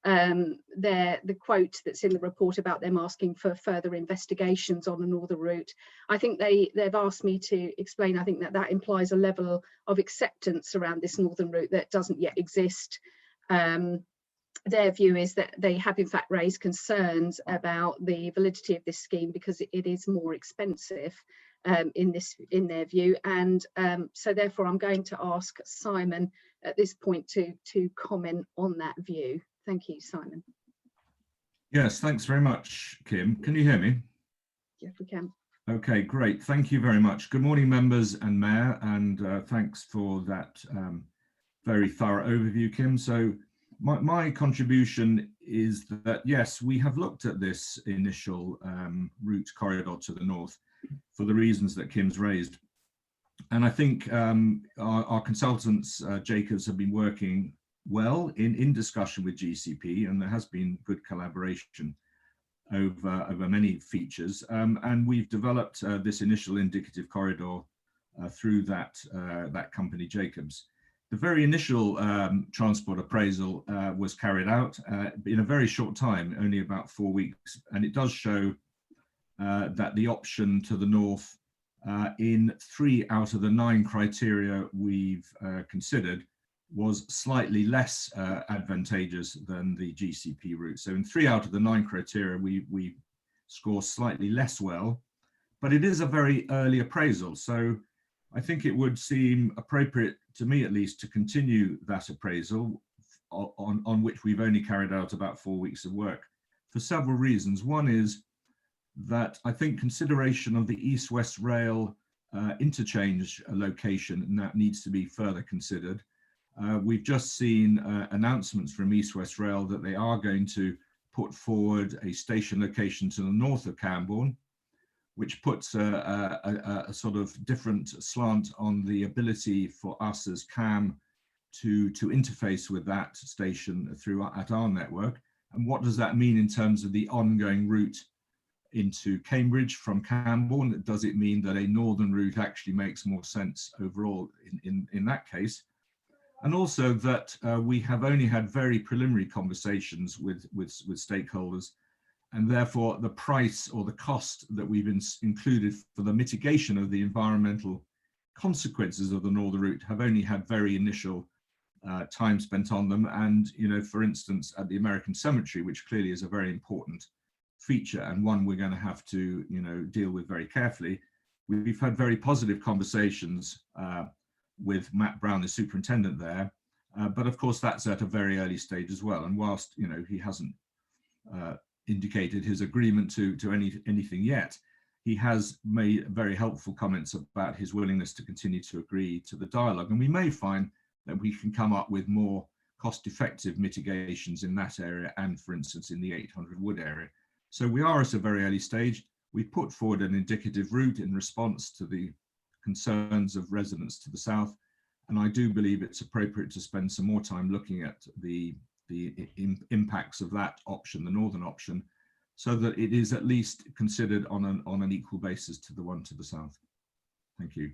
the quote that's in the report about them asking for further investigations on a northern route. I think they've asked me to explain, I think that implies a level of acceptance around this northern route that doesn't yet exist. Their view is that they have in fact raised concerns about the validity of this scheme because it is more expensive in their view, and so therefore I'm going to ask Simon at this point to comment on that view. Thank you, Simon. Yes, thanks very much, Kim. Can you hear me? Yes, we can. Okay, great. Thank you very much. Good morning, members and Mayor, and thanks for that very thorough overview, Kim. So my contribution is that, yes, we have looked at this initial route corridor to the north for the reasons that Kim's raised. And I think our consultants, Jacobs, have been working well in discussion with GCP, and there has been good collaboration over many features. And we've developed this initial indicative corridor through that company, Jacobs. The very initial transport appraisal was carried out in a very short time, only about 4 weeks, and it does show that the option to the north in 3 out of the 9 criteria we've considered was slightly less advantageous than the GCP route. So in 3 out of the 9 criteria, we score slightly less well, but it is a very early appraisal. So I think it would seem appropriate, to me at least, to continue that appraisal on which we've only carried out about 4 weeks of work, for several reasons. One is that I think consideration of the East-West Rail interchange location that needs to be further considered. We've just seen announcements from East-West Rail that they are going to put forward a station location to the north of Camborne, which puts a sort of different slant on the ability for us as CAM to interface with that station at our network. And what does that mean in terms of the ongoing route into Cambridge from Camborne? Does it mean that a northern route actually makes more sense overall in that case? And also that we have only had very preliminary conversations with stakeholders, and therefore the price or the cost that we've included for the mitigation of the environmental consequences of the northern route have only had very initial time spent on them. And, you know, for instance, at the American Cemetery, which clearly is a very important feature and one we're going to have to, you know, deal with very carefully, we've had very positive conversations with Matt Brown, the superintendent there, but of course that's at a very early stage as well. And whilst, you know, he hasn't indicated his agreement to anything yet, he has made very helpful comments about his willingness to continue to agree to the dialogue. And we may find that we can come up with more cost-effective mitigations in that area and, for instance, in the 800 Wood area. So we are at a very early stage. We've put forward an indicative route in response to the concerns of residents to the south, and I do believe it's appropriate to spend some more time looking at the impacts of that option, the northern option, so that it is at least considered on an equal basis to the one to the south. Thank you.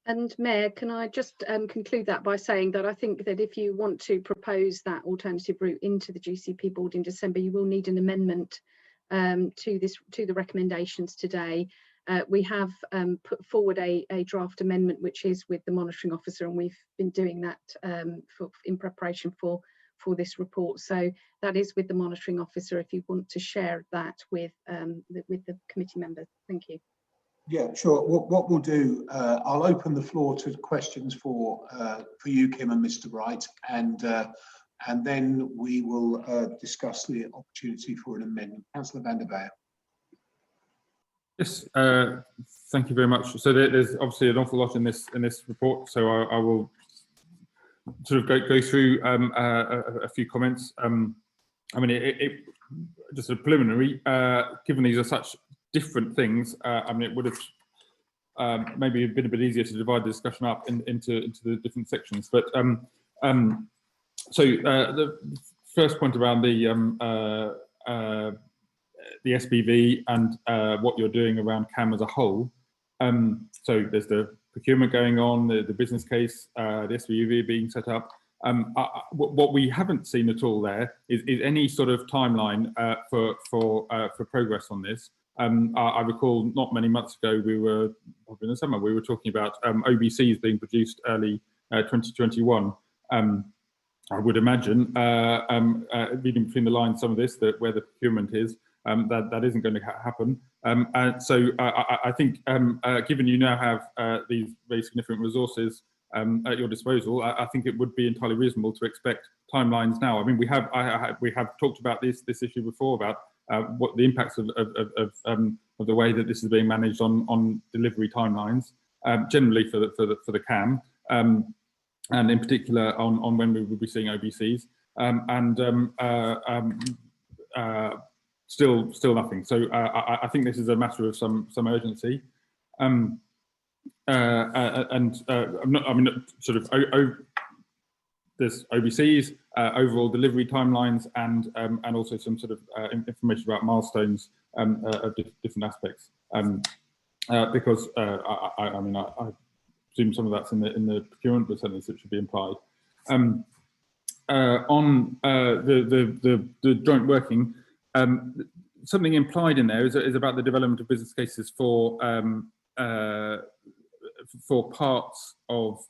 And Mayor, can I just conclude that by saying that I think that if you want to propose that alternative route into the GCP board in December, you will need an amendment to the recommendations today. We have put forward a draft amendment, which is with the monitoring officer, and we've been doing that in preparation for this report. So that is with the monitoring officer, if you want to share that with the committee members. Thank you. Yeah, sure. What we'll do, I'll open the floor to questions for you, Kim, and Mr. Wright, and then we will discuss the opportunity for an amendment. Councillor van der Beyer. Yes, thank you very much. So there's obviously an awful lot in this report, so I will sort of go through a few comments. I mean, just a preliminary, given these are such different things, I mean, it would have maybe been a bit easier to divide the discussion up into the different sections. But so the first point around the SPV and what you're doing around CAM as a whole. So there's the procurement going on, the business case, the SPV being set up. What we haven't seen at all there is any sort of timeline for progress on this. I recall not many months ago, we were, in the summer, we were talking about OBCs being produced early 2021. I would imagine, reading between the lines, some of this, that where the procurement is, that isn't going to happen. So I think, given you now have these very significant resources at your disposal, I think it would be entirely reasonable to expect timelines now. I mean, we have talked about this issue before about what the impacts of the way that this is being managed on delivery timelines, generally for the CAM, and in particular on when we will be seeing OBCs, still nothing. So I think this is a matter of some urgency, and sort of there's OBCs, overall delivery timelines, and also some sort of information about milestones of different aspects. Because I mean, I assume some of that's in the procurement, but certainly it should be implied. On the joint working, something implied in there is about the development of business cases for parts of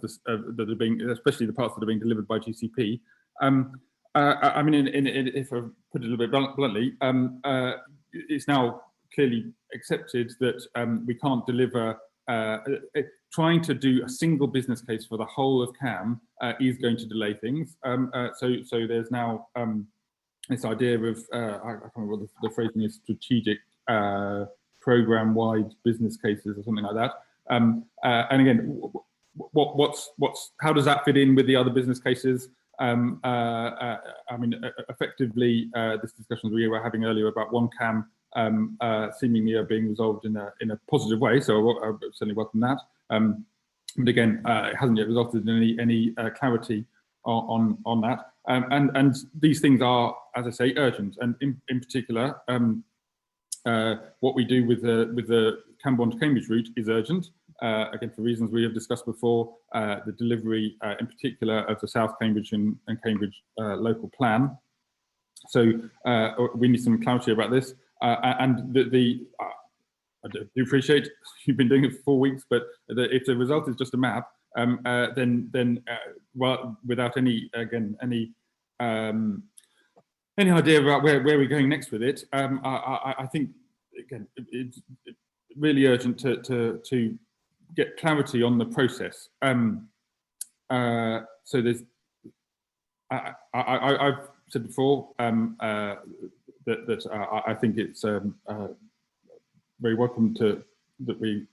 this that are being, especially the parts that are being delivered by GCP. I mean, if I put it a little bit bluntly, it's now clearly accepted that we can't deliver. Trying to do a single business case for the whole of CAM is going to delay things. So there's now this idea of I can't remember what the phrasing is, strategic program-wide business cases or something like that. And again, how does that fit in with the other business cases? I mean, effectively, this discussion we were having earlier about one CAM seemingly are being resolved in a positive way, so I certainly welcome that. But again, it hasn't yet resulted in any clarity on that. And these things are, as I say, urgent. And in particular, what we do with the Camborne to Cambridge route is urgent. Again, for reasons we have discussed before, the delivery, in particular, of the South Cambridge and Cambridge local plan. So we need some clarity about this. And I do appreciate you've been doing it for 4 weeks, but if the result is just a map, then well, without any idea about where we're going next with it, I think again it's really urgent to get clarity on the process. So there's, I've said before that I think it's very welcome that we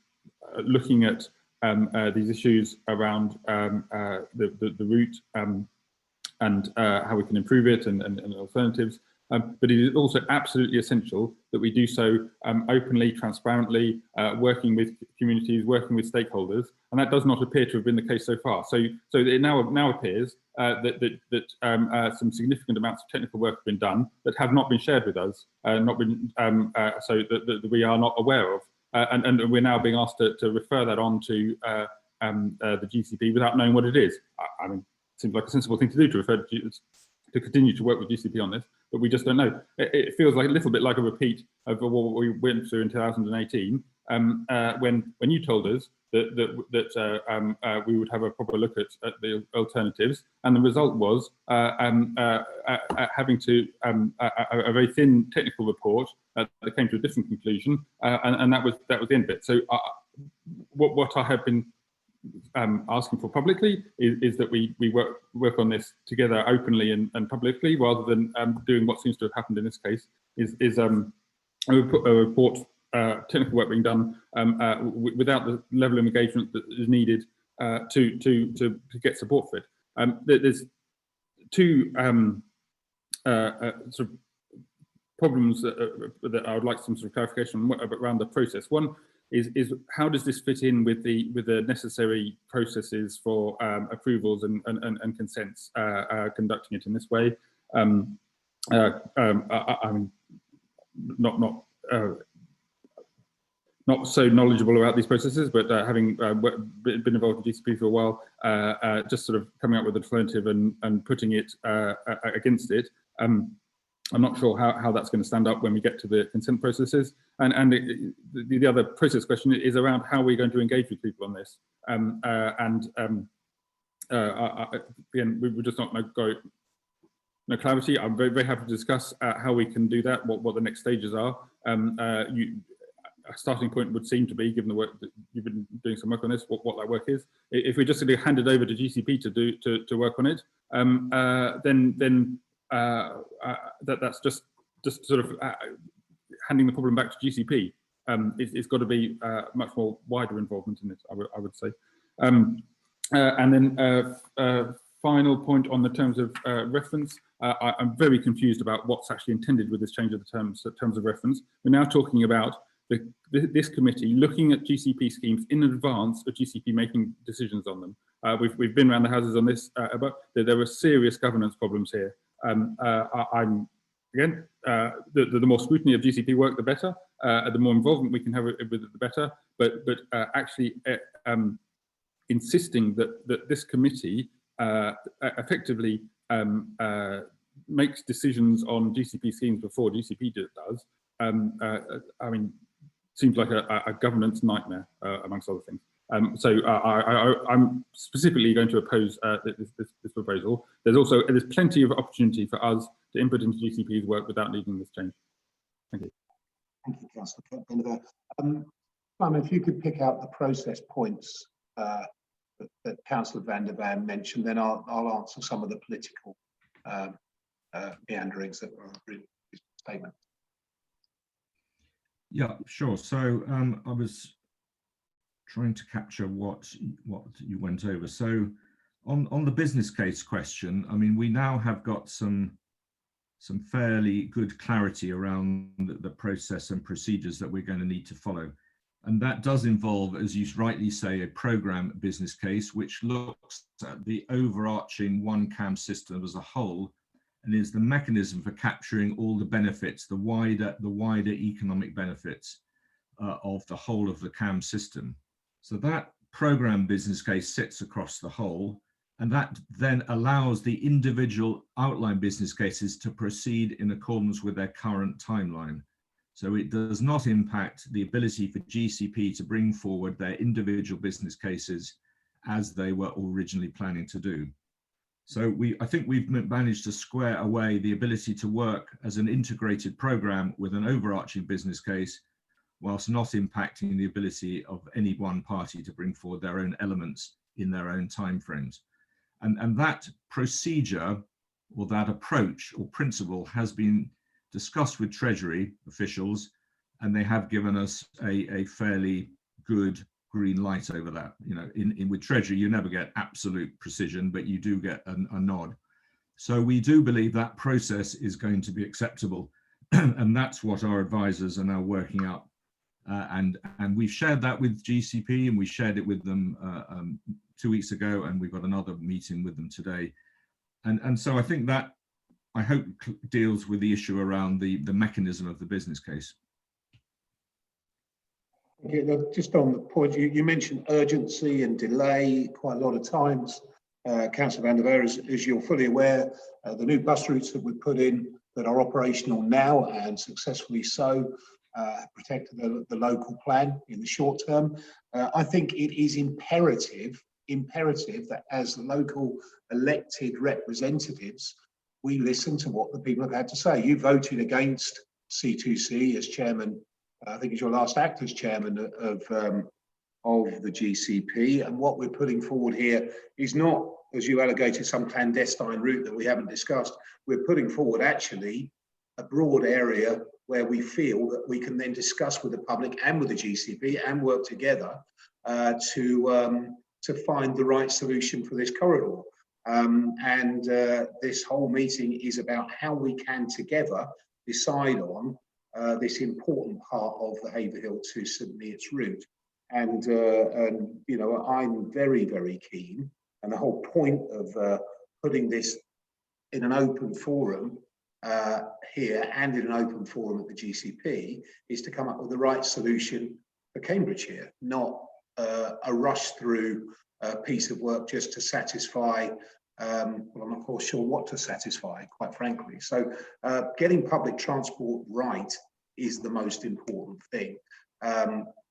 are looking at these issues around the route and how we can improve it and alternatives. But it is also absolutely essential that we do so openly, transparently, working with communities, working with stakeholders, and that does not appear to have been the case so far. So it now appears that some significant amounts of technical work have been done that have not been shared with us, so that we are not aware of, and we're now being asked to refer that on to the GCP without knowing what it is. I mean, it seems like a sensible thing to do, to continue to work with GCP on this, but we just don't know. It feels like a little bit like a repeat of what we went through in 2018, when you told us that we would have a proper look at the alternatives, and the result was having to a very thin technical report that came to a different conclusion, and that was the end of it. So what I have been asking for publicly is that we work on this together openly and publicly, rather than doing what seems to have happened in this case, is a report, technical work being done without the level of engagement that is needed to get support for it. There's two sort of problems that I would like some sort of clarification around the process. One is how does this fit in with the necessary processes for approvals and consents, conducting it in this way? I'm not so knowledgeable about these processes, but having been involved in GCP for a while, just sort of coming up with an alternative and putting it against it. I'm not sure how that's going to stand up when we get to the consent processes. And the other process question is around how we're going to engage with people on this. Again, we just not no clarity. I'm very, very happy to discuss how we can do that, what the next stages are. A starting point would seem to be, given the work that you've been doing some work on this, what that work is. If we just simply hand it over to GCP to work on it, then that's just sort of handing the problem back to GCP. It's got to be much more wider involvement in it, I would say. And then final point on the terms of reference. I'm very confused about what's actually intended with this change of the terms of reference. We're now talking about this committee looking at GCP schemes in advance of GCP making decisions on them. We've been around the houses on this, but there are serious governance problems here. I'm again, the more scrutiny of GCP work, the better. The more involvement we can have with it, the better. But actually insisting that this committee effectively makes decisions on GCP schemes before GCP does, I mean, seems like a governance nightmare, amongst other things. So I'm specifically going to oppose this proposal. There's plenty of opportunity for us to input into GCP's work without needing this change. Thank you. Thank you, Councillor Bendiver. Simon, if you could pick out the process points that Councillor van der Van mentioned, then I'll answer some of the political meanderings that were in his statement. Yeah, sure. So I was trying to capture what you went over. So on the business case question, I mean, we now have got some fairly good clarity around the process and procedures that we're going to need to follow. And that does involve, as you rightly say, a program business case, which looks at the overarching one CAM system as a whole, and is the mechanism for capturing all the benefits, the wider economic benefits of the whole of the CAM system. So that program business case sits across the whole, and that then allows the individual outline business cases to proceed in accordance with their current timeline. So it does not impact the ability for GCP to bring forward their individual business cases as they were originally planning to do. So I think we've managed to square away the ability to work as an integrated program with an overarching business case, whilst not impacting the ability of any one party to bring forward their own elements in their own timeframes. And that procedure, or that approach or principle, has been discussed with Treasury officials, and they have given us a fairly good green light over that. You know, with Treasury, you never get absolute precision, but you do get a nod. So we do believe that process is going to be acceptable, and that's what our advisors are now working out. And we've shared that with GCP, and we shared it with them 2 weeks ago, and we've got another meeting with them today. And so I think that, I hope, deals with the issue around the mechanism of the business case. Okay, just on the point, you mentioned urgency and delay quite a lot of times. Councillor van der Veer, as you're fully aware, the new bus routes that we've put in that are operational now, and successfully so, protected the local plan in the short term. I think it is imperative that as local elected representatives, we listen to what the people have had to say. You voted against C2C as chairman. I think it's your last act as chairman of the GCP, and what we're putting forward here is not, as you allocated, some clandestine route that we haven't discussed. We're putting forward actually a broad area where we feel that we can then discuss with the public and with the GCP and work together to find the right solution for this corridor. This whole meeting is about how we can together decide on this important part of the Haverhill to St Neots route. And you know, I'm very, very keen, and the whole point of putting this in an open forum here and in an open forum at the GCP is to come up with the right solution for Cambridgeshire, not a rush through piece of work just to satisfy, well, I'm not quite sure what to satisfy, quite frankly. So getting public transport right is the most important thing.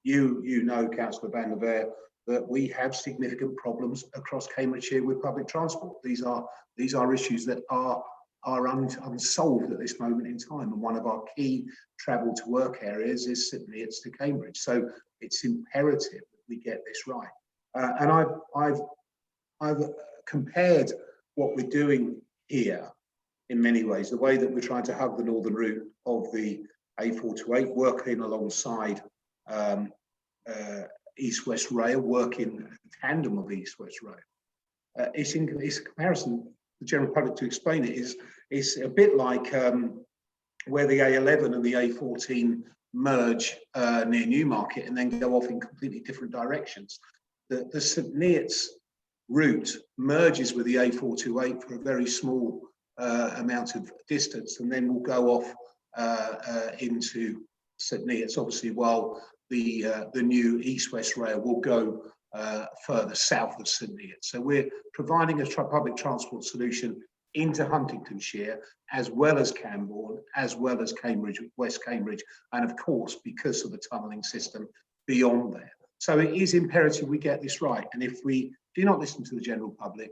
You know, Councillor van der Veer, that we have significant problems across Cambridgeshire with public transport. These are issues that are unsolved at this moment in time, and one of our key travel to work areas is St Neots to Cambridge. So it's imperative that we get this right. And I've compared what we're doing here in many ways, the way that we're trying to hug the northern route of the A428, working alongside East West Rail, working tandem with East West Rail. It's a comparison, the general public to explain it, is a bit like where the A11 and the A14 merge near Newmarket and then go off in completely different directions. The St Neots route merges with the A428 for a very small amount of distance, and then will go off into St Neots, obviously, while the new East-West Rail will go further south of St Neots. So we're providing a public transport solution into Huntingdonshire, as well as Camborne, as well as Cambridge, West Cambridge, and of course, because of the tunnelling system beyond there. So it is imperative we get this right. And if we do not listen to the general public,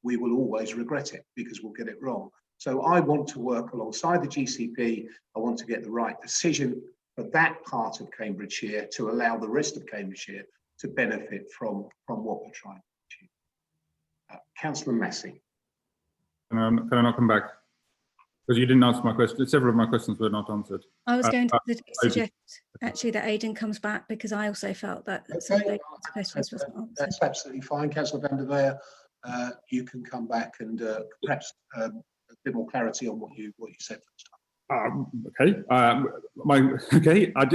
we will always regret it because we'll get it wrong. So I want to work alongside the GCP. I want to get the right decision for that part of Cambridgeshire to allow the rest of Cambridgeshire to benefit from what we're trying to achieve. Councillor Massey. Can I not come back? Because you didn't answer my question. Several of my questions were not answered. I was going to suggest actually that Aidan comes back, because I also felt that some of those questions wasn't answered. That's absolutely fine. Councillor van der Veer, you can come back and perhaps a bit more clarity on what you said first time. Okay.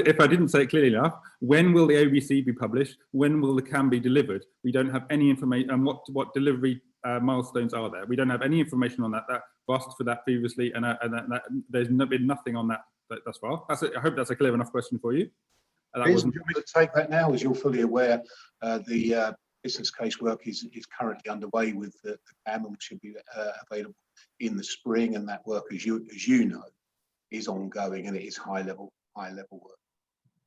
If I didn't say it clearly enough, when will the OBC be published? When will the CAM be delivered? We don't have any information. And what delivery milestones are there? We don't have any information on that. That asked for that previously, and there's been nothing on that thus far. I hope that's a clear enough question for you. Do you want me to take that now? As you're fully aware, the business case work is currently underway with the CAM, and should be available in the spring. And that work, as you know, is ongoing, and it is high level work.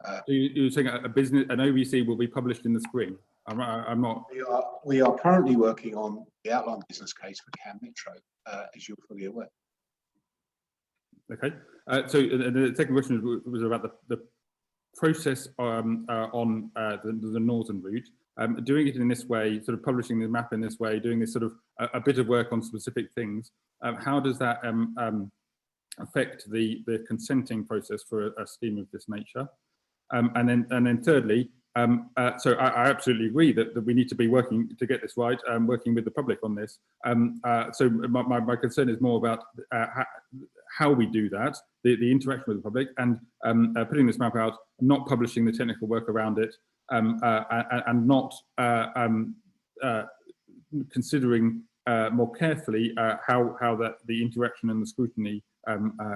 So you're saying an OBC will be published in the spring? I'm not. We are currently working on the outline business case for CAM Metro, as you're fully aware. Okay. So the second question was about the process on the northern route. Doing it in this way, sort of publishing the map in this way, doing this sort of a bit of work on specific things. How does that affect the consenting process for a scheme of this nature? And then thirdly, so I absolutely agree that we need to be working to get this right, working with the public on this. So my concern is more about how we do that, the interaction with the public, and putting this map out, not publishing the technical work around it, and not considering more carefully how the interaction and the scrutiny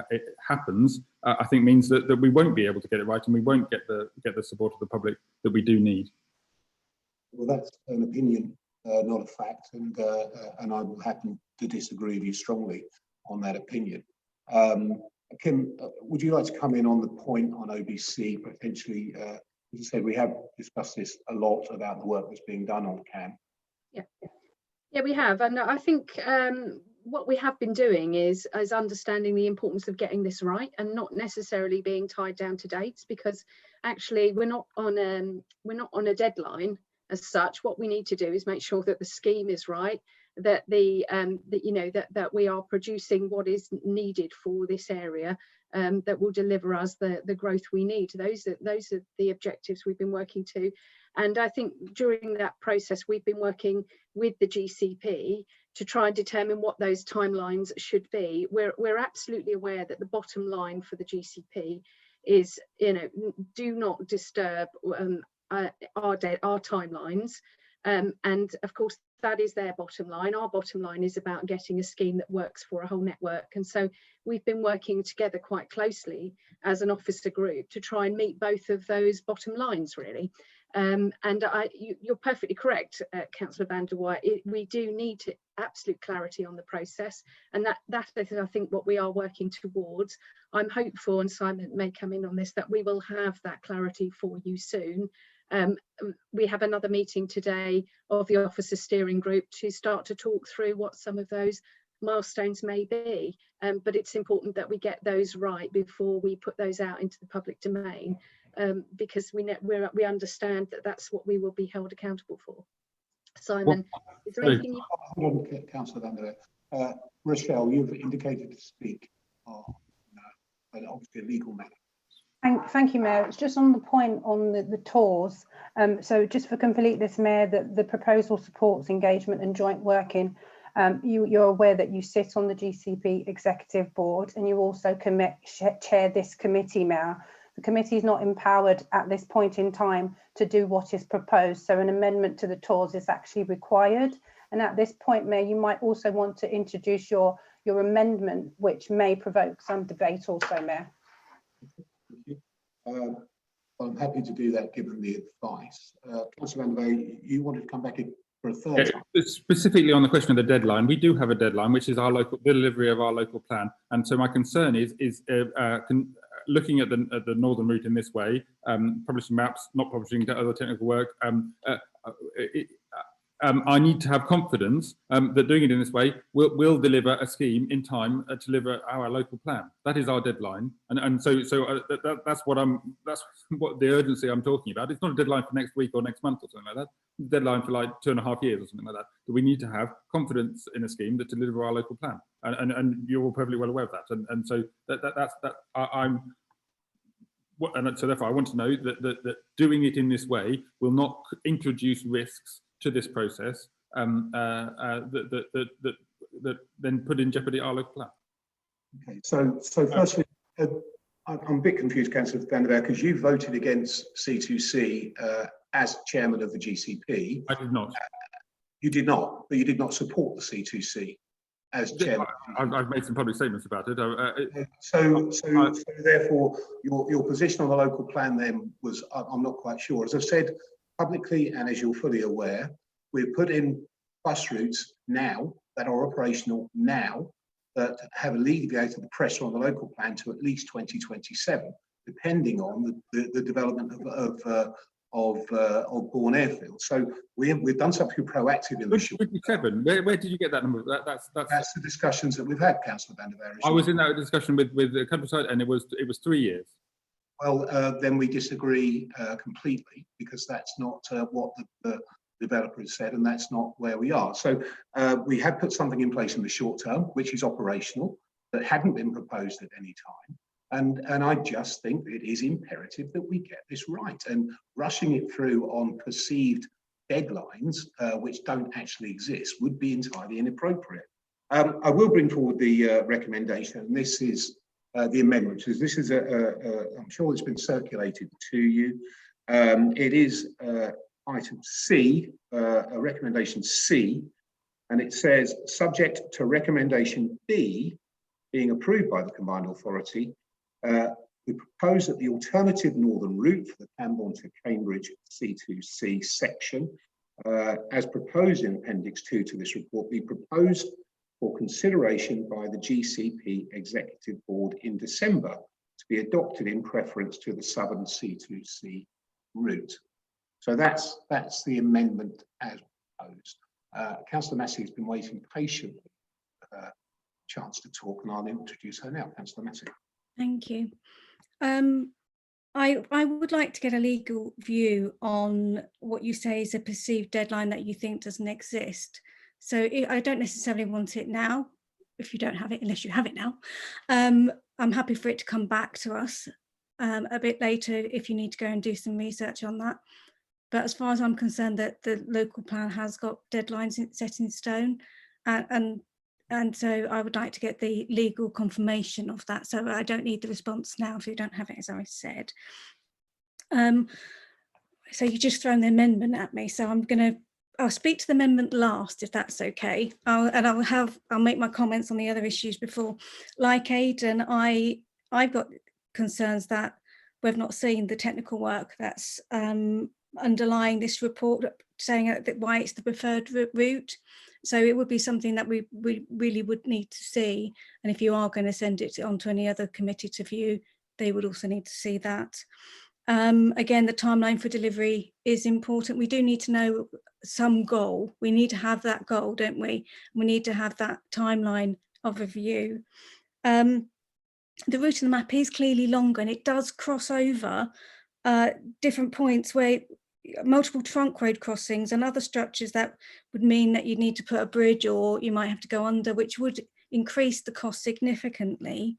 it happens. I think means that we won't be able to get it right, and we won't get the support of the public that we do need. Well, that's an opinion, not a fact, and I will happen to disagree with you strongly on that opinion. Kim, would you like to come in on the point on OBC potentially? As I said, we have discussed this a lot about the work that's being done on CAM. Yeah, we have, and I think what we have been doing is understanding the importance of getting this right, and not necessarily being tied down to dates, because actually we're not on a deadline as such. What we need to do is make sure that the scheme is right, that that we are producing what is needed for this area, that will deliver us the growth we need. Those are the objectives we've been working to. And I think during that process, we've been working with the GCP to try and determine what those timelines should be. We're absolutely aware that the bottom line for the GCP is, do not disturb our timelines. And of course, that is their bottom line. Our bottom line is about getting a scheme that works for a whole network. And so we've been working together quite closely as an officer group to try and meet both of those bottom lines, really. And you're perfectly correct, Councillor van der Waal. We do need absolute clarity on the process, and that is, I think, what we are working towards. I'm hopeful, and Simon may come in on this, that we will have that clarity for you soon. We have another meeting today of the Officer Steering Group to start to talk through what some of those milestones may be, but it's important that we get those right before we put those out into the public domain, because we understand that that's what we will be held accountable for. Simon, is there anything you... Hold on, Councillor van der Veer. Rochelle, you've indicated to speak on obviously a legal matter. Thank you, Mayor. It's just on the point on the tours. So just for completeness, Mayor, that the proposal supports engagement and joint working. You're aware that you sit on the GCP Executive Board, and you also chair this committee, Mayor. The committee is not empowered at this point in time to do what is proposed, so an amendment to the tours is actually required. And at this point, Mayor, you might also want to introduce your amendment, which may provoke some debate also, Mayor. Well, I'm happy to do that given the advice. Councillor van der Veer, you wanted to come back in for a third time. Specifically on the question of the deadline, we do have a deadline, which is our delivery of our local plan. And so my concern is looking at the northern route in this way, publishing maps, not publishing other technical work, I need to have confidence that doing it in this way will deliver a scheme in time to deliver our local plan. That is our deadline, and so that's what the urgency I'm talking about. It's not a deadline for next week or next month or something like that. It's a deadline for like 2.5 years or something like that. That we need to have confidence in a scheme that deliver our local plan, and you're all perfectly well aware of that. And so so therefore, I want to know that doing it in this way will not introduce risks to this process that then put in jeopardy our local plan. Okay, so firstly, I'm a bit confused, Councillor van der Berg, because you voted against C2C as chairman of the GCP. I did not. You did not, but you did not support the C2C as chairman. I've made some public statements about it. So therefore, your position on the local plan then was, I'm not quite sure. As I've said publicly, and as you're fully aware, we've put in bus routes now that are operational now that have alleviated the pressure on the local plan to at least 2027, depending on the development of Bourne Airfield. So we've done something proactive in the short. 27. Where did you get that number? That's the discussions that we've had, Councillor van der Berg. I was in that discussion with the countryside, and it was 3 years. Well, then we disagree completely, because that's not what the developer has said, and that's not where we are. So we have put something in place in the short term, which is operational, that hadn't been proposed at any time. And I just think it is imperative that we get this right. And rushing it through on perceived deadlines, which don't actually exist, would be entirely inappropriate. I will bring forward the recommendation, and this is the amendment. This is I'm sure it's been circulated to you. It is item C, a recommendation C, and it says, subject to recommendation B being approved by the combined authority, we propose that the alternative northern route for the Camborne to Cambridge C2C section, as proposed in Appendix 2 to this report, be proposed for consideration by the GCP Executive Board in December to be adopted in preference to the southern C2C route. So that's the amendment as proposed. Councillor Massey has been waiting patiently for her chance to talk, and I'll introduce her now. Councillor Massey. Thank you. I would like to get a legal view on what you say is a perceived deadline that you think doesn't exist. So I don't necessarily want it now, if you don't have it, unless you have it now. I'm happy for it to come back to us a bit later if you need to go and do some research on that. But as far as I'm concerned, that the local plan has got deadlines set in stone, and so I would like to get the legal confirmation of that. So I don't need the response now if you don't have it, as I said. So you just thrown the amendment at me. So I'll speak to the amendment last, if that's okay. I'll make my comments on the other issues before. Like Aidan, I've got concerns that we've not seen the technical work that's underlying this report, saying that why it's the preferred route. So it would be something that we really would need to see. And if you are going to send it on to any other committee to view, they would also need to see that. Again, the timeline for delivery is important. We do need to know some goal. We need to have that goal, don't we? We need to have that timeline of review. The route on the map is clearly longer, and it does cross over different points where multiple trunk road crossings and other structures that would mean that you'd need to put a bridge, or you might have to go under, which would increase the cost significantly.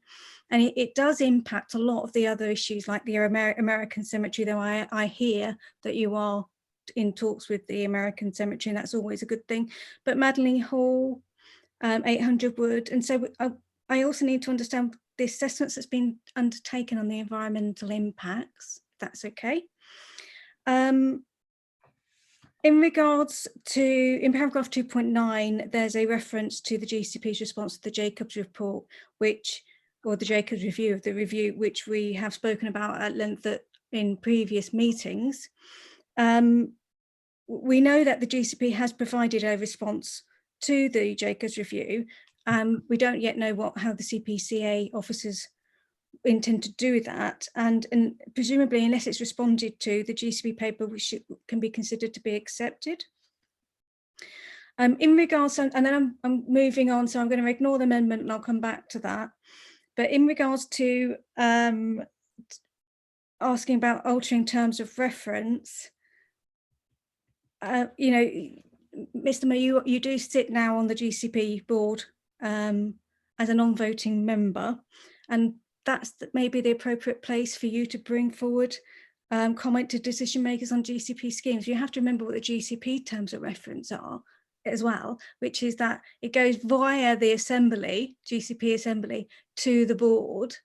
And it does impact a lot of the other issues, like the American Cemetery, though I hear that you are in talks with the American Cemetery, and that's always a good thing. But Madeline Hall, 800 Wood, and so I also need to understand the assessments that's been undertaken on the environmental impacts, if that's okay. In regards to, in paragraph 2.9, there's a reference to the GCP's response to the Jacobs report, or the Jacobs review of the review, which we have spoken about at length in previous meetings. We know that the GCP has provided a response to the Jacobs review. We don't yet know how the CPCA officers intend to do that, and presumably, unless it's responded to, the GCP paper can be considered to be accepted. In regards, and then I'm moving on, so I'm going to ignore the amendment and I'll come back to that. But in regards to asking about altering terms of reference, you know, Mr. Mayor, you do sit now on the GCP board as a non-voting member, and that's maybe the appropriate place for you to bring forward comment to decision makers on GCP schemes. You have to remember what the GCP terms of reference are as well, which is that it goes via the assembly, GCP assembly, to the board.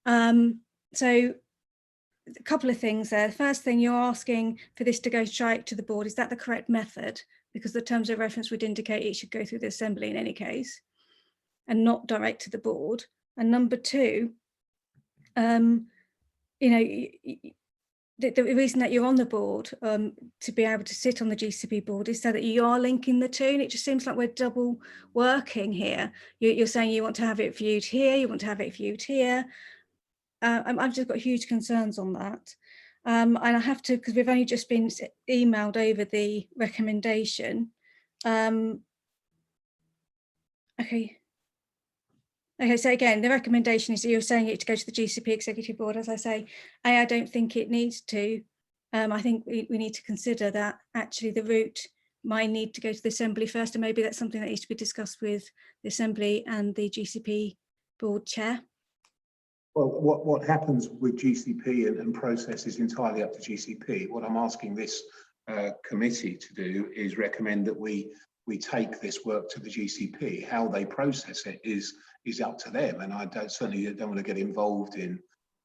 So a couple of things there. The first thing, you're asking for this to go straight to the board. Is that the correct method? Because the terms of reference would indicate it should go through the assembly in any case and not direct to the board. And number two, you know, the reason that you're on the board to be able to sit on the GCP board is so that you are linking the two. And it just seems like we're double working here. You're saying you want to have it viewed here, you want to have it viewed here. I've just got huge concerns on that. And I have to, because we've only just been emailed over the recommendation. Okay, so again, the recommendation is you're saying it to go to the GCP Executive Board. As I say, I don't think it needs to. I think we need to consider that actually the route might need to go to the Assembly first, and maybe that's something that needs to be discussed with the Assembly and the GCP Board Chair. Well, what happens with GCP and process is entirely up to GCP. What I'm asking this committee to do is recommend that we take this work to the GCP. How they process it is up to them, and I certainly don't want to get involved in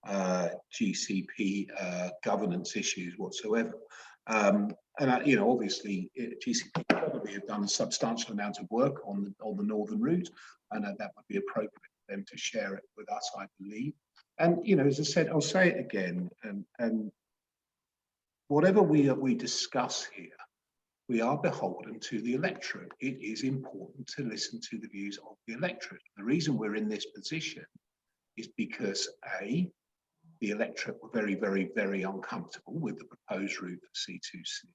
GCP governance issues whatsoever. You know, obviously, GCP probably have done a substantial amount of work on the northern route, and that would be appropriate for them to share it with us, I believe. And you know, as I said, I'll say it again, and whatever we discuss here, we are beholden to the electorate. It is important to listen to the views of the electorate. The reason we're in this position is because A, the electorate were very, very, very uncomfortable with the proposed route for C2C,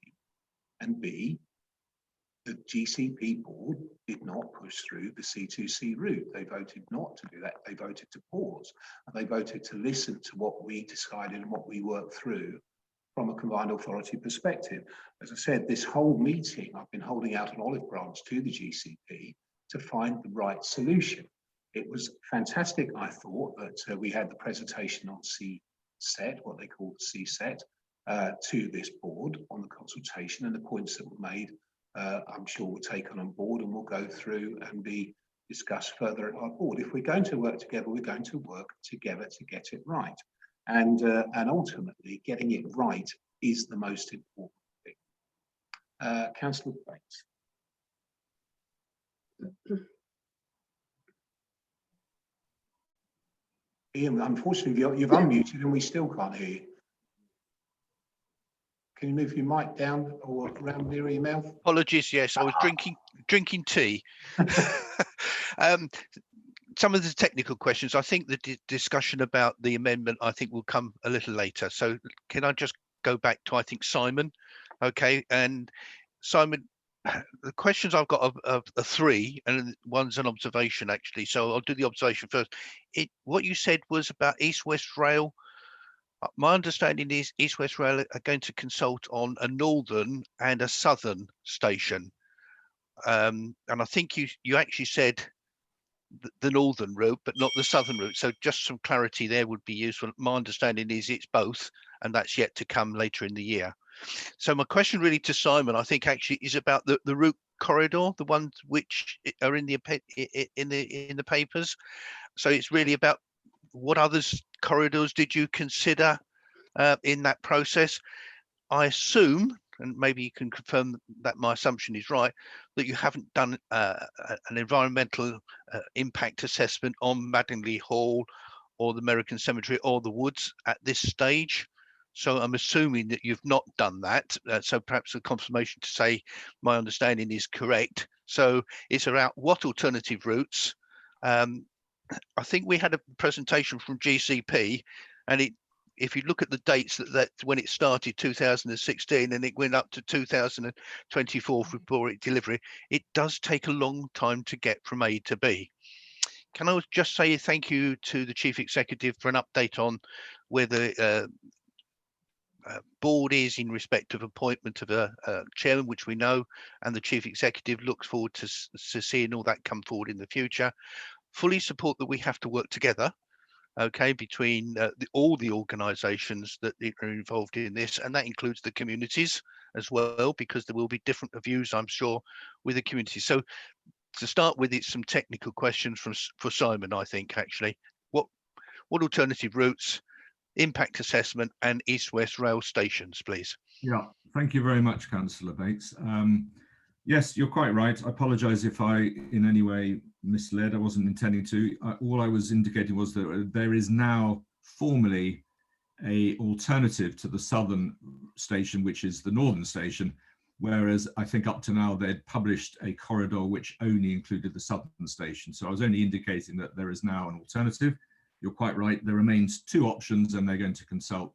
and B, the GCP board did not push through the C2C route. They voted not to do that. They voted to pause, and they voted to listen to what we decided and what we worked through from a combined authority perspective. As I said, this whole meeting, I've been holding out an olive branch to the GCP to find the right solution. It was fantastic, I thought, that we had the presentation on CSET, what they call the CSET, to this board on the consultation, and the points that were made, I'm sure we'll take on board and we'll go through and be discussed further at our board. If we're going to work together, we're going to work together to get it right. And ultimately, getting it right is the most important thing. Councillor Bates. Ian, unfortunately, you've unmuted and we still can't hear you. Can you move your mic down or around near your mouth? Apologies, yes, I was drinking tea. Some of the technical questions, I think the discussion about the amendment, I think will come a little later. So can I just go back to, I think, Simon? Okay, and Simon, the questions I've got are three, and one's an observation actually. So I'll do the observation first. What you said was about East West Rail. My understanding is East West Rail are going to consult on a northern and a southern station. And I think you actually said the northern route, but not the southern route. So just some clarity there would be useful. My understanding is it's both, and that's yet to come later in the year. So my question really to Simon, I think actually is about the route corridor, the ones which are in the papers. So it's really about what other corridors did you consider in that process? I assume, and maybe you can confirm that my assumption is right, that you haven't done an environmental impact assessment on Madingley Hall or the American Cemetery or the Woods at this stage. So I'm assuming that you've not done that. So perhaps a confirmation to say my understanding is correct. So it's around what alternative routes. I think we had a presentation from GCP, and if you look at the dates that when it started, 2016, and it went up to 2024 for delivery, it does take a long time to get from A to B. Can I just say thank you to the Chief Executive for an update on where the board is in respect of appointment of a chairman, which we know, and the Chief Executive looks forward to seeing all that come forward in the future. Fully support that we have to work together, okay, between all the organisations that are involved in this, and that includes the communities as well, because there will be different views, I'm sure, with the community. So to start with, it's some technical questions for Simon, I think, actually. What alternative routes, impact assessment and east-west rail stations, please? Yeah, thank you very much, Councillor Bates. Yes, you're quite right. I apologise if I in any way misled. I wasn't intending to. All I was indicating was that there is now formally an alternative to the southern station, which is the northern station, whereas I think up to now they'd published a corridor which only included the southern station. So I was only indicating that there is now an alternative. You're quite right. There remains two options, and they're going to consult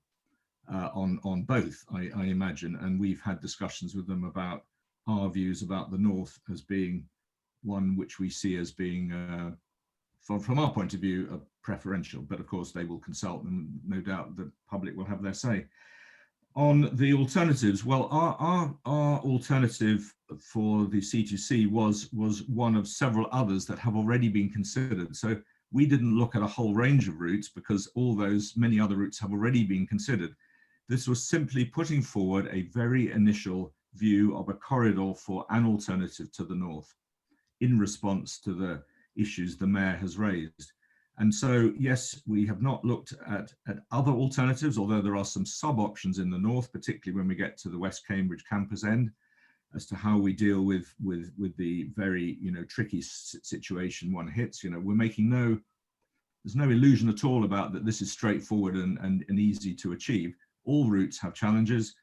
on both, I imagine. And we've had discussions with them about our views about the north as being one which we see as being, from our point of view, preferential. But of course, they will consult, and no doubt the public will have their say. On the alternatives, well, our alternative for the C2C was one of several others that have already been considered. So we didn't look at a whole range of routes because all those many other routes have already been considered. This was simply putting forward a very initial view of a corridor for an alternative to the north in response to the issues the Mayor has raised. And so, yes, we have not looked at other alternatives, although there are some sub-options in the north, particularly when we get to the West Cambridge campus end, as to how we deal with the very, tricky situation one hits. We're making there's no illusion at all about that this is straightforward and easy to achieve. All routes have challenges,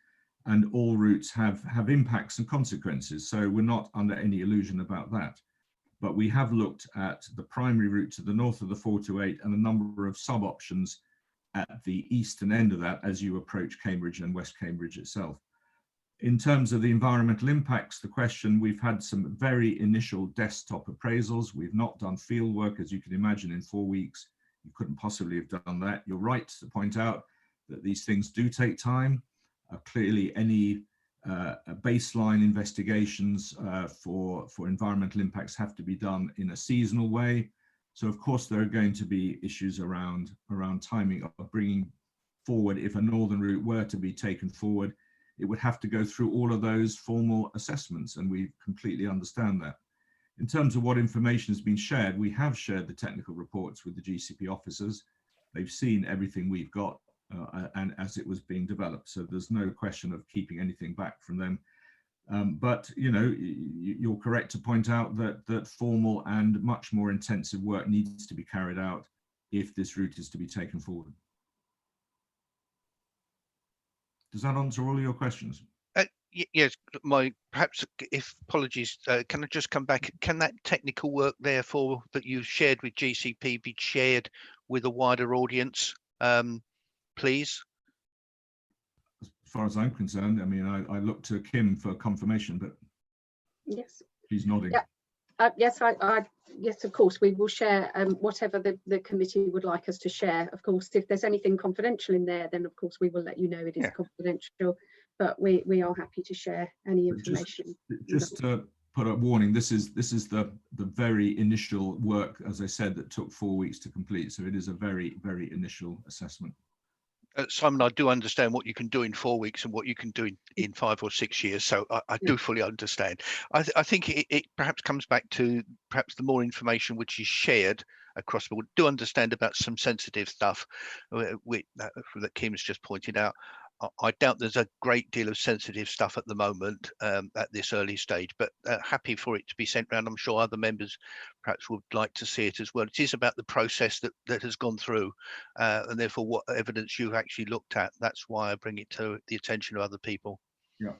and all routes have impacts and consequences. So we're not under any illusion about that. But we have looked at the primary route to the north of the 428 and a number of sub-options at the eastern end of that as you approach Cambridge and West Cambridge itself. In terms of the environmental impacts, the question, we've had some very initial desktop appraisals. We've not done field work, as you can imagine, in 4 weeks. You couldn't possibly have done that. You're right to point out that these things do take time. Clearly, any baseline investigations for environmental impacts have to be done in a seasonal way. So of course there are going to be issues around timing of bringing forward. If a northern route were to be taken forward, it would have to go through all of those formal assessments, and we completely understand that. In terms of what information has been shared, we have shared the technical reports with the GCP officers. They've seen everything we've got and as it was being developed. So there's no question of keeping anything back from them. But you're correct to point out that formal and much more intensive work needs to be carried out if this route is to be taken forward. Does that answer all of your questions? Yes, perhaps if apologies, can I just come back? Can that technical work therefore that you shared with GCP be shared with a wider audience, please? As far as I'm concerned, I mean, I look to Kim for confirmation, but yes, she's nodding. Yeah. Yes, yes, of course, we will share whatever the committee would like us to share. Of course, if there's anything confidential in there, then of course we will let you know it is confidential, but we are happy to share any information. Just to put a warning, this is the very initial work, as I said, that took 4 weeks to complete. So it is a very, very initial assessment. Simon, I do understand what you can do in 4 weeks and what you can do in 5 or 6 years. So I do fully understand. I think it perhaps comes back to perhaps the more information which is shared across the board. Do understand about some sensitive stuff that Kim's just pointed out. I doubt there's a great deal of sensitive stuff at the moment at this early stage, but happy for it to be sent around. I'm sure other members perhaps would like to see it as well. It is about the process that has gone through and therefore what evidence you've actually looked at. That's why I bring it to the attention of other people. Yeah.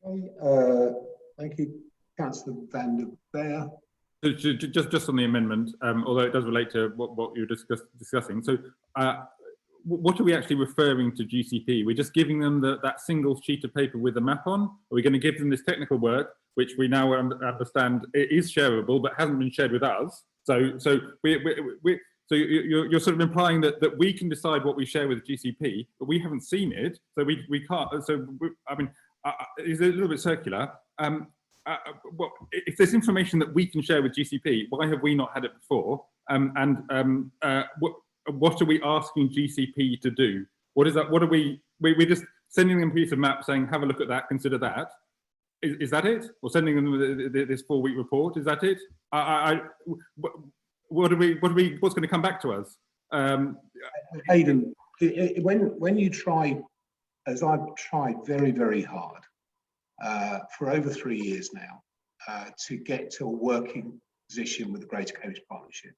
Okay, thank you, Councillor van der Beer. So just on the amendment, although it does relate to what you're discussing. So what are we actually referring to GCP? We're just giving them that single sheet of paper with the map on. Are we going to give them this technical work, which we now understand is shareable, but hasn't been shared with us? So you're sort of implying that we can decide what we share with GCP, but we haven't seen it, so we can't. So I mean, it's a little bit circular. Well, if there's information that we can share with GCP, why have we not had it before? What are we asking GCP to do? What is that? What are we're just sending them a piece of map saying, have a look at that, consider that. Is that it? Or sending them this 4-week report? Is that it? What's going to come back to us? Aidan, when you try, as I've tried very, very hard for over 3 years now, to get to a working position with the Greater Cambridge Partnership,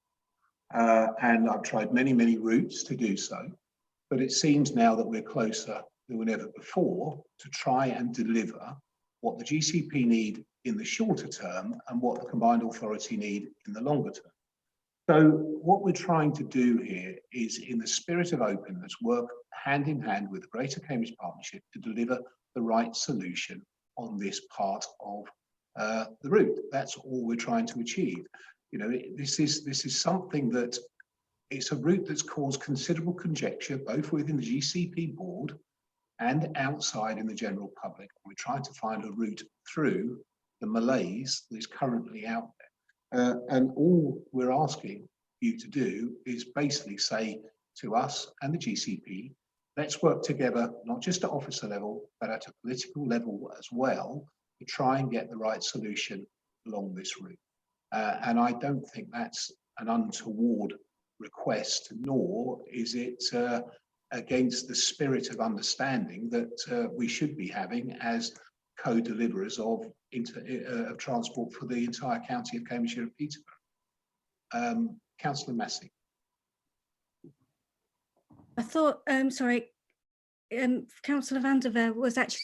and I've tried many, many routes to do so, but it seems now that we're closer than ever before to try and deliver what the GCP need in the shorter term and what the combined authority need in the longer term. So what we're trying to do here is, in the spirit of openness, work hand in hand with the Greater Cambridge Partnership to deliver the right solution on this part of the route. That's all we're trying to achieve. You know, this is something that it's a route that's caused considerable conjecture, both within the GCP board and outside in the general public. We're trying to find a route through the malaise that is currently out there. And all we're asking you to do is basically say to us and the GCP, let's work together, not just at officer level, but at a political level as well, to try and get the right solution along this route. And I don't think that's an untoward request, nor is it against the spirit of understanding that we should be having as co-deliverers of transport for the entire county of Cambridgeshire and Peterborough. Councillor Massey. I thought, sorry, Councillor van der Veer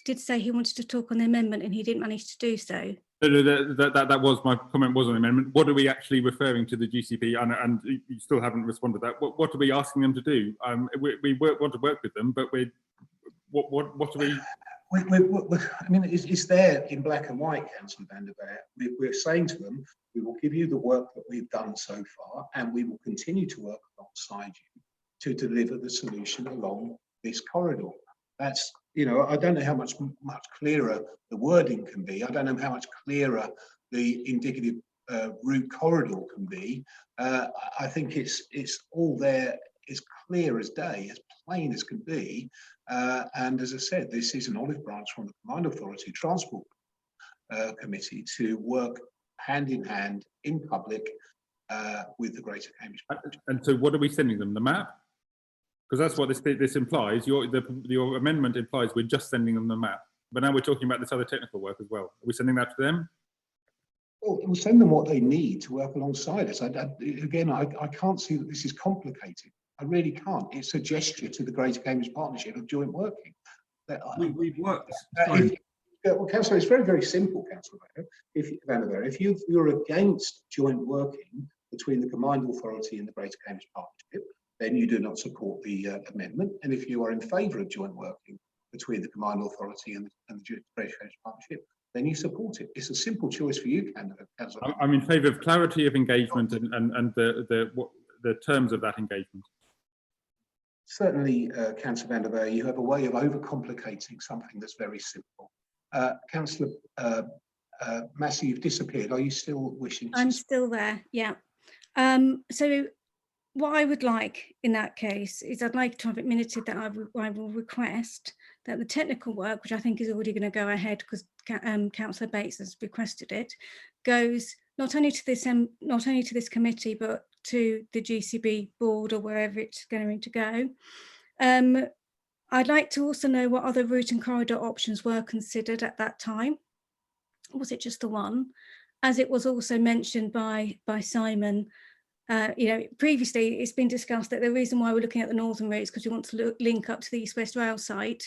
did say he wanted to talk on the amendment and he didn't manage to do so. That was my comment, was on the amendment. What are we actually referring to the GCP? And you still haven't responded to that. What are we asking them to do? We want to work with them, but what are we? I mean, it's there in black and white, Councillor van der Veer. We're saying to them, we will give you the work that we've done so far, and we will continue to work alongside you to deliver the solution along this corridor. That's, you know, I don't know how much clearer the wording can be. I don't know how much clearer the indicative route corridor can be. I think it's all there, as clear as day, as plain as can be. And as I said, this is an olive branch from the Combined Authority Transport Committee to work hand in hand in public with the Greater Cambridge. And so what are we sending them, the map? Because that's what this implies. Your amendment implies we're just sending them the map. But now we're talking about this other technical work as well. Are we sending that to them? Well, we'll send them what they need to work alongside us. Again, I can't see that this is complicated. I really can't. It's a gesture to the Greater Cambridge Partnership of joint working. We've worked. Well, Councillor, it's very, very simple, Councillor van der Veer. If you're against joint working between the Combined Authority and the Greater Cambridge Partnership, then you do not support the amendment. And if you are in favour of joint working between the Combined Authority and the Greater Cambridge Partnership, then you support it. It's a simple choice for you, Councillor. I'm in favour of clarity of engagement and the terms of that engagement. Certainly, Councillor van der Veer, you have a way of overcomplicating something that's very simple. Councillor Massey, you've disappeared. Are you still wishing to? I'm still there, yeah. So what I would like in that case is I'd like to have it minuted that I will request that the technical work, which I think is already going to go ahead because Councillor Bates has requested it, goes not only to this committee but to the GCB board or wherever it's going to go. I'd like to also know what other route and corridor options were considered at that time. Was it just the one? As it was also mentioned by Simon, you know, previously it's been discussed that the reason why we're looking at the northern route is because we want to link up to the East West Rail site.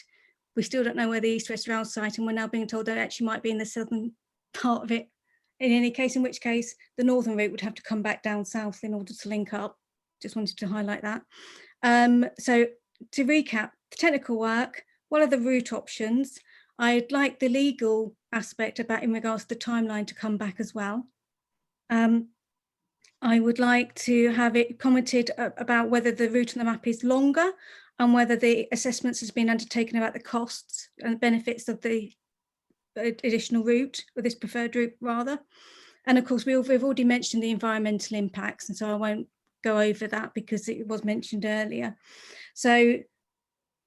We still don't know where the East West Rail site, and we're now being told that it actually might be in the southern part of it. In any case, in which case the northern route would have to come back down south in order to link up. Just wanted to highlight that. So to recap, the technical work, what are the route options? I'd like the legal aspect about in regards to the timeline to come back as well. I would like to have it commented about whether the route on the map is longer and whether the assessments has been undertaken about the costs and benefits of the additional route, or this preferred route rather. And of course, we've already mentioned the environmental impacts, and so I won't go over that because it was mentioned earlier. So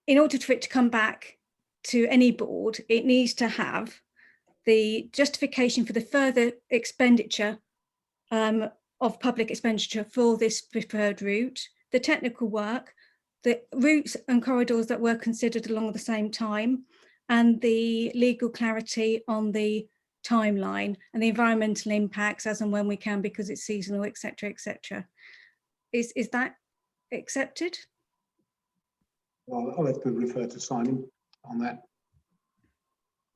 in order for it to come back to any board, it needs to have the justification for the further expenditure of public expenditure for this preferred route, the technical work, the routes and corridors that were considered along the same time, and the legal clarity on the timeline and the environmental impacts as and when we can, because it's seasonal, etc., etc. Is that accepted? Well, I'll have to refer to Simon on that.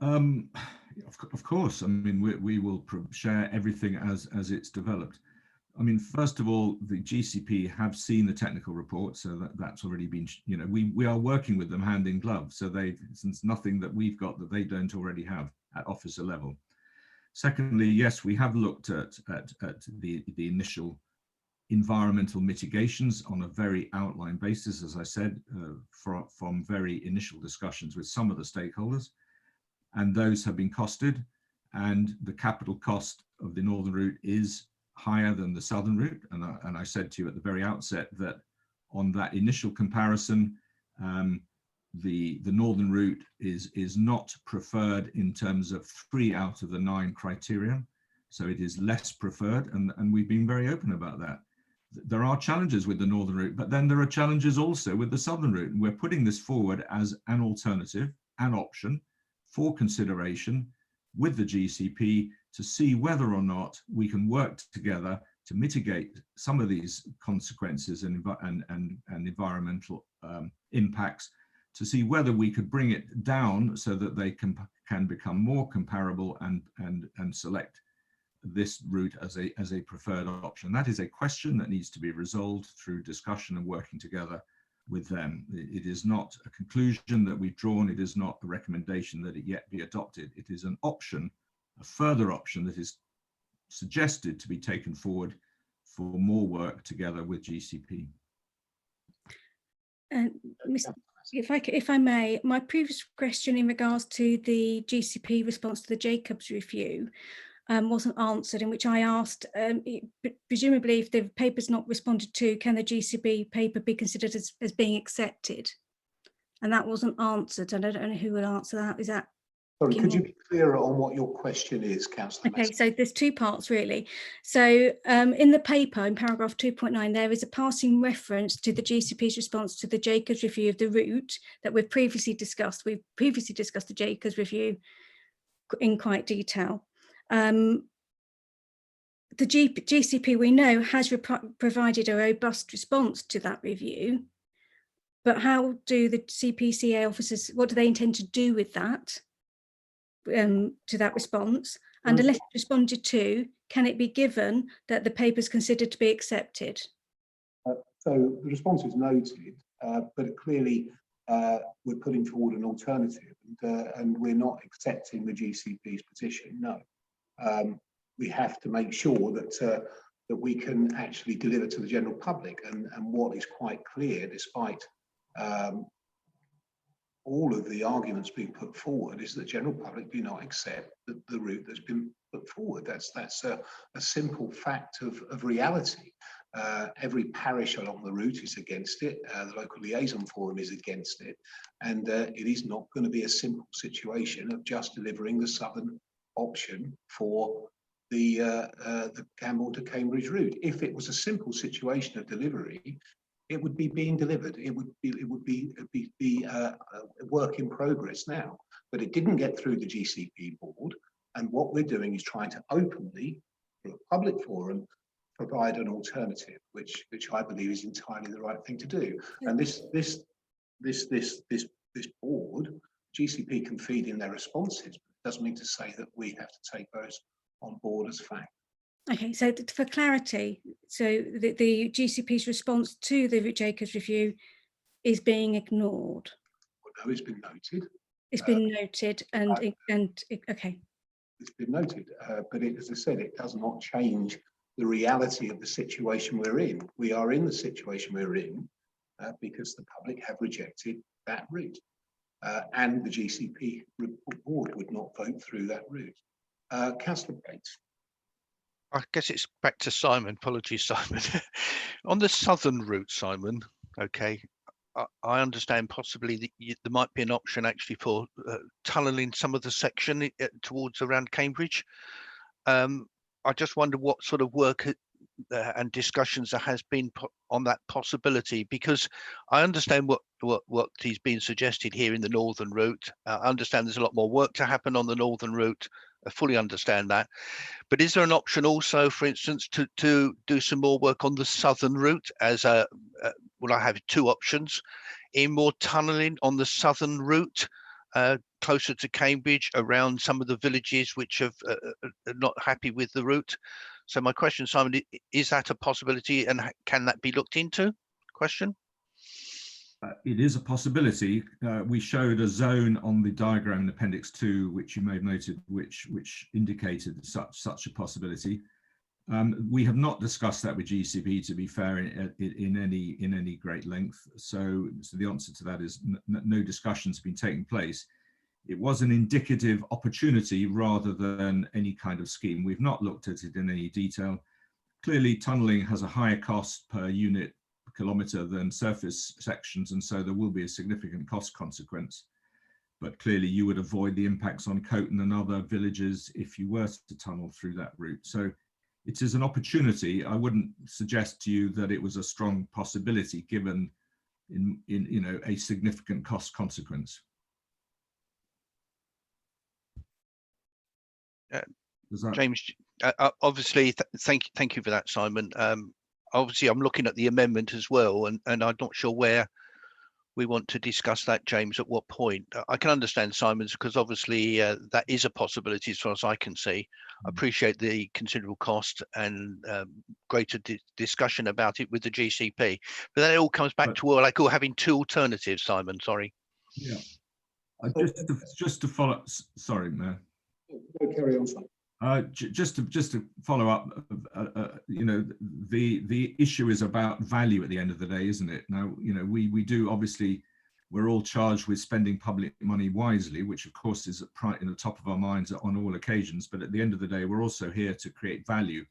Of course, I mean, we will share everything as it's developed. I mean, first of all, the GCP have seen the technical report, so that's already been, you know, we are working with them hand in glove. So since nothing that we've got that they don't already have at officer level. Secondly, yes, we have looked at the initial environmental mitigations on a very outline basis, as I said, from very initial discussions with some of the stakeholders, and those have been costed, and the capital cost of the northern route is higher than the southern route. And I said to you at the very outset that on that initial comparison, the northern route is not preferred in terms of 3 out of the 9 criteria. So it is less preferred, and we've been very open about that. There are challenges with the northern route, but then there are challenges also with the southern route. And we're putting this forward as an alternative, an option for consideration with the GCP to see whether or not we can work together to mitigate some of these consequences and environmental impacts, to see whether we could bring it down so that they can become more comparable and select this route as a preferred option. That is a question that needs to be resolved through discussion and working together with them. It is not a conclusion that we've drawn. It is not a recommendation that it yet be adopted. It is an option, a further option that is suggested to be taken forward for more work together with GCP. If I may, my previous question in regards to the GCP response to the Jacobs review wasn't answered, in which I asked, presumably if the paper's not responded to, can the GCP paper be considered as being accepted? And that wasn't answered, and I don't know who will answer that. Is that? Sorry, could you be clearer on what your question is, Councillor? Okay, so there's 2 parts really. So in the paper, in paragraph 2.9, there is a passing reference to the GCP's response to the Jacobs review of the route that we've previously discussed. We've previously discussed the Jacobs review in quite detail. The GCP, we know, has provided a robust response to that review, but how do the CPCA officers, what do they intend to do with that, to that response? And unless it's responded to, can it be given that the paper is considered to be accepted? So the response is noted, but clearly we're putting forward an alternative, and we're not accepting the GCP's position, no. We have to make sure that we can actually deliver to the general public, and what is quite clear, despite all of the arguments being put forward, is that the general public do not accept the route that's been put forward. That's a simple fact of reality. Every parish along the route is against it. The local liaison forum is against it, and it is not going to be a simple situation of just delivering the southern option for the Camborne to Cambridge route. If it was a simple situation of delivery, it would be being delivered. It would be a work in progress now. But it didn't get through the GCP board, and what we're doing is trying to openly, through a public forum, provide an alternative, which I believe is entirely the right thing to do. And this board, GCP can feed in their responses. Doesn't mean to say that we have to take those on board as fact. Okay, so for clarity, so the GCP's response to the Jacobs review is being ignored. Well, no, it's been noted. It's been noted okay. It's been noted, but as I said, it does not change the reality of the situation we're in. We are in the situation we're in because the public have rejected that route, and the GCP board would not vote through that route. Councillor Bates. I guess it's back to Simon. Apologies, Simon. On the southern route, Simon, okay, I understand possibly that there might be an option actually for tunnelling some of the section towards around Cambridge. I just wonder what sort of work and discussions there has been on that possibility, because I understand what is being suggested here in the northern route. I understand there's a lot more work to happen on the northern route. I fully understand that. But is there an option also, for instance, to do some more work on the southern route as a, well, I have two options, in more tunnelling on the southern route, closer to Cambridge, around some of the villages which are not happy with the route. So my question, Simon, is that a possibility, and can that be looked into? Question. It is a possibility. We showed a zone on the diagram in Appendix 2, which you may have noted, which indicated such a possibility. We have not discussed that with GCP, to be fair, in any great length. So the answer to that is no discussions have been taking place. It was an indicative opportunity rather than any kind of scheme. We've not looked at it in any detail. Clearly, tunnelling has a higher cost per unit kilometre than surface sections, and so there will be a significant cost consequence. But clearly you would avoid the impacts on Coton and other villages if you were to tunnel through that route. So it is an opportunity. I wouldn't suggest to you that it was a strong possibility given in you know, a significant cost consequence. James, obviously, thank you for that, Simon. Obviously, I'm looking at the amendment as well, and I'm not sure where we want to discuss that, James, at what point. I can understand Simon's, because obviously that is a possibility as far as I can see. I appreciate the considerable cost and greater discussion about it with the GCP. But then it all comes back to what I call having two alternatives, Simon, sorry. Yeah, just to follow, sorry, Mayor. Carry on, Simon. Just to follow up, you know, the issue is about value at the end of the day, isn't it? Now, you know, we do, obviously, we're all charged with spending public money wisely, which of course is in the top of our minds on all occasions. But at the end of the day, we're also here to create value.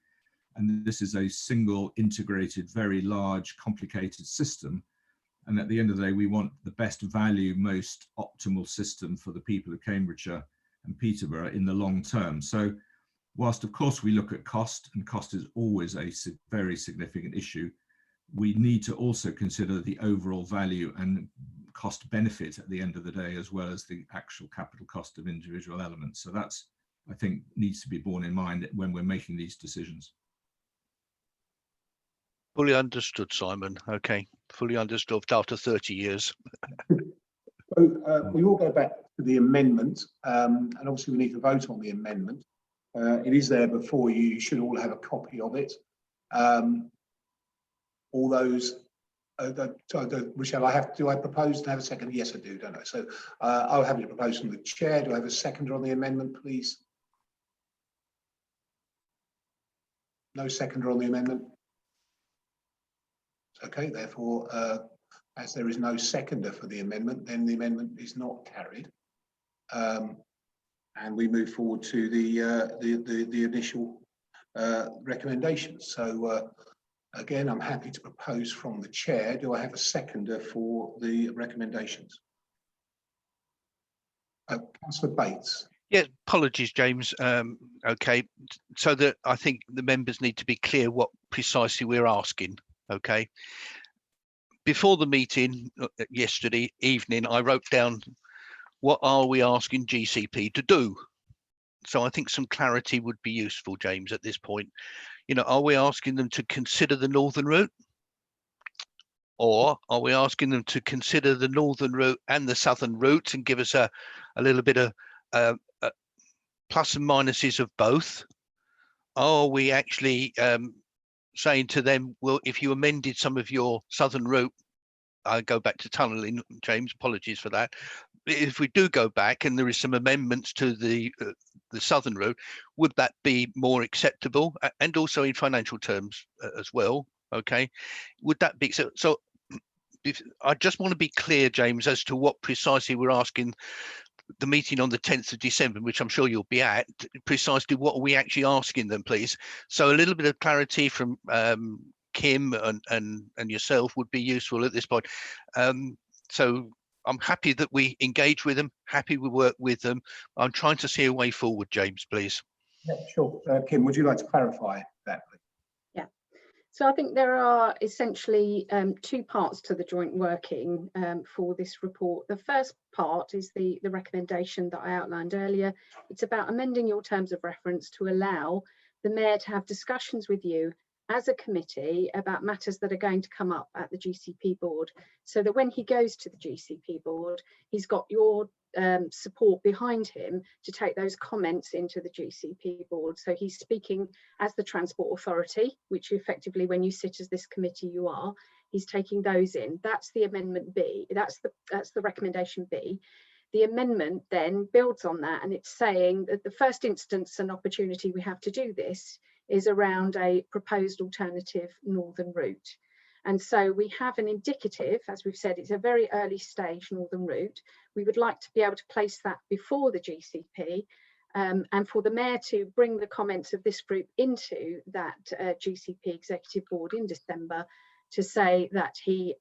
And this is a single, integrated, very large, complicated system. And at the end of the day, we want the best value, most optimal system for the people of Cambridgeshire and Peterborough in the long term. So whilst of course we look at cost, and cost is always a very significant issue, we need to also consider the overall value and cost benefit at the end of the day, as well as the actual capital cost of individual elements. So that's, I think, needs to be borne in mind when we're making these decisions. Fully understood, Simon. Okay, fully understood after 30 years. So we will go back to the amendment, and obviously we need to vote on the amendment. It is there before you. You should all have a copy of it. All those, Michelle, do I propose to have a second? Yes, I do, don't I? So I'll have it proposed from the chair. Do I have a seconder on the amendment, please? No seconder on the amendment? Okay, therefore, as there is no seconder for the amendment, then the amendment is not carried. And we move forward to the initial recommendations. So again, I'm happy to propose from the chair. Do I have a seconder for the recommendations? Councillor Bates. Yeah, apologies, James. Okay, so that I think the members need to be clear what precisely we're asking. Okay. Before the meeting yesterday evening, I wrote down, what are we asking GCP to do? So I think some clarity would be useful, James, at this point. You know, are we asking them to consider the northern route? Or are we asking them to consider the northern route and the southern route and give us a little bit of plus and minuses of both? Are we actually saying to them, well, if you amended some of your southern route, I go back to tunnelling, James, apologies for that. If we do go back and there is some amendments to the southern route, would that be more acceptable, and also in financial terms as well? Okay, would that be so? I just want to be clear, James, as to what precisely we're asking the meeting on the 10th of December, which I'm sure you'll be at. Precisely what are we actually asking them, please? So a little bit of clarity from Kim and yourself would be useful at this point. So I'm happy that we engage with them, happy we work with them. I'm trying to see a way forward, James, please. Yeah, sure. Kim, would you like to clarify that, please? Yeah. So I think there are essentially two parts to the joint working for this report. The first part is the recommendation that I outlined earlier. It's about amending your terms of reference to allow the Mayor to have discussions with you as a committee about matters that are going to come up at the GCP board, so that when he goes to the GCP board, he's got your support behind him to take those comments into the GCP board. So he's speaking as the Transport Authority, which effectively, when you sit as this committee, you are. He's taking those in. That's the amendment B. That's the recommendation B. The amendment then builds on that, and it's saying that the first instance and opportunity we have to do this is around a proposed alternative northern route. And so we have an indicative, as we've said, it's a very early stage northern route. We would like to be able to place that before the GCP and for the Mayor to bring the comments of this group into that GCP Executive Board in December to say that he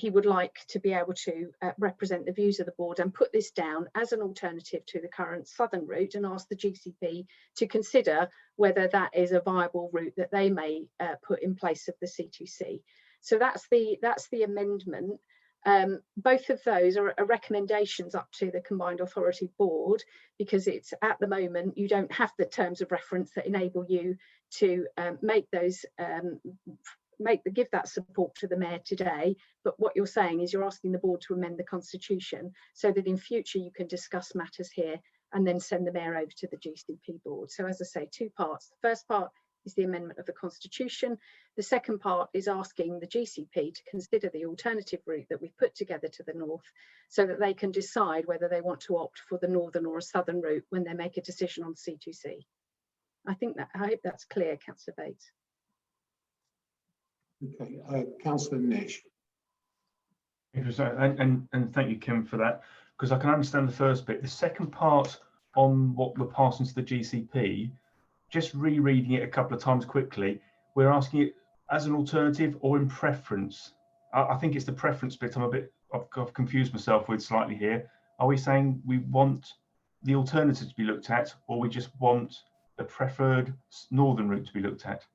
would like to be able to represent the views of the board and put this down as an alternative to the current southern route, and ask the GCP to consider whether that is a viable route that they may put in place of the C2C. So that's the amendment. Both of those are recommendations up to the Combined Authority Board, because it's at the moment you don't have the terms of reference that enable you to make those give that support to the Mayor today. But what you're saying is you're asking the board to amend the Constitution so that in future you can discuss matters here and then send the Mayor over to the GCP board. So as I say, two parts. The first part is the amendment of the Constitution. The second part is asking the GCP to consider the alternative route that we've put together to the north, so that they can decide whether they want to opt for the northern or a southern route when they make a decision on C2C. I hope that's clear, Councillor Bates. Okay, Councillor Nish. And thank you, Kim, for that, because I can understand the first bit. The second part on what we're passing to the GCP, just rereading it a couple of times quickly, we're asking it as an alternative or in preference. I think it's the preference bit I've confused myself with slightly here. Are we saying we want the alternative to be looked at, or we just want the preferred northern route to be looked at?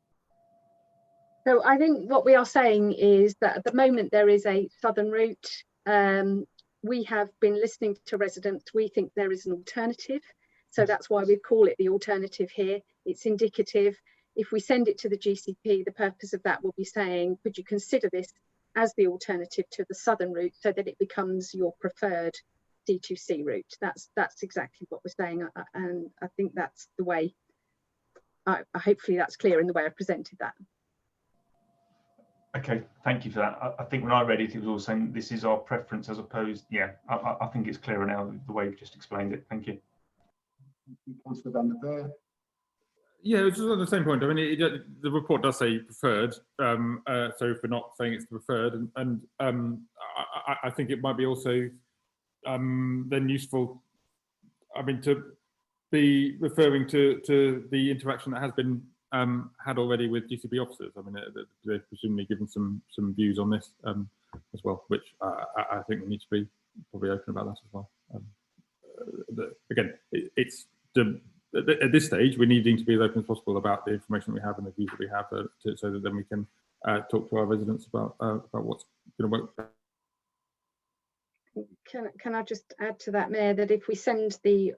So I think what we are saying is that at the moment there is a southern route. We have been listening to residents. We think there is an alternative. So that's why we call it the alternative here. It's indicative. If we send it to the GCP, the purpose of that will be saying, could you consider this as the alternative to the southern route so that it becomes your preferred C2C route? That's exactly what we're saying. And I think that's the way, hopefully that's clear in the way I presented that. Okay, thank you for that. I think when I read it, it was all saying this is our preference as opposed, yeah, I think it's clearer now the way you've just explained it. Thank you. Councillor Van der Beer. Yeah, it's just on the same point. I mean, the report does say preferred, so if we're not saying it's preferred, and I think it might be also then useful, I mean, to be referring to the interaction that has been had already with GCP officers. I mean, they've presumably given some views on this as well, which I think we need to be probably open about that as well. Again, it's at this stage we're needing to be as open as possible about the information we have and the views that we have, so that then we can talk to our residents about what's going to work. Can I just add to that, Mayor, that if we send the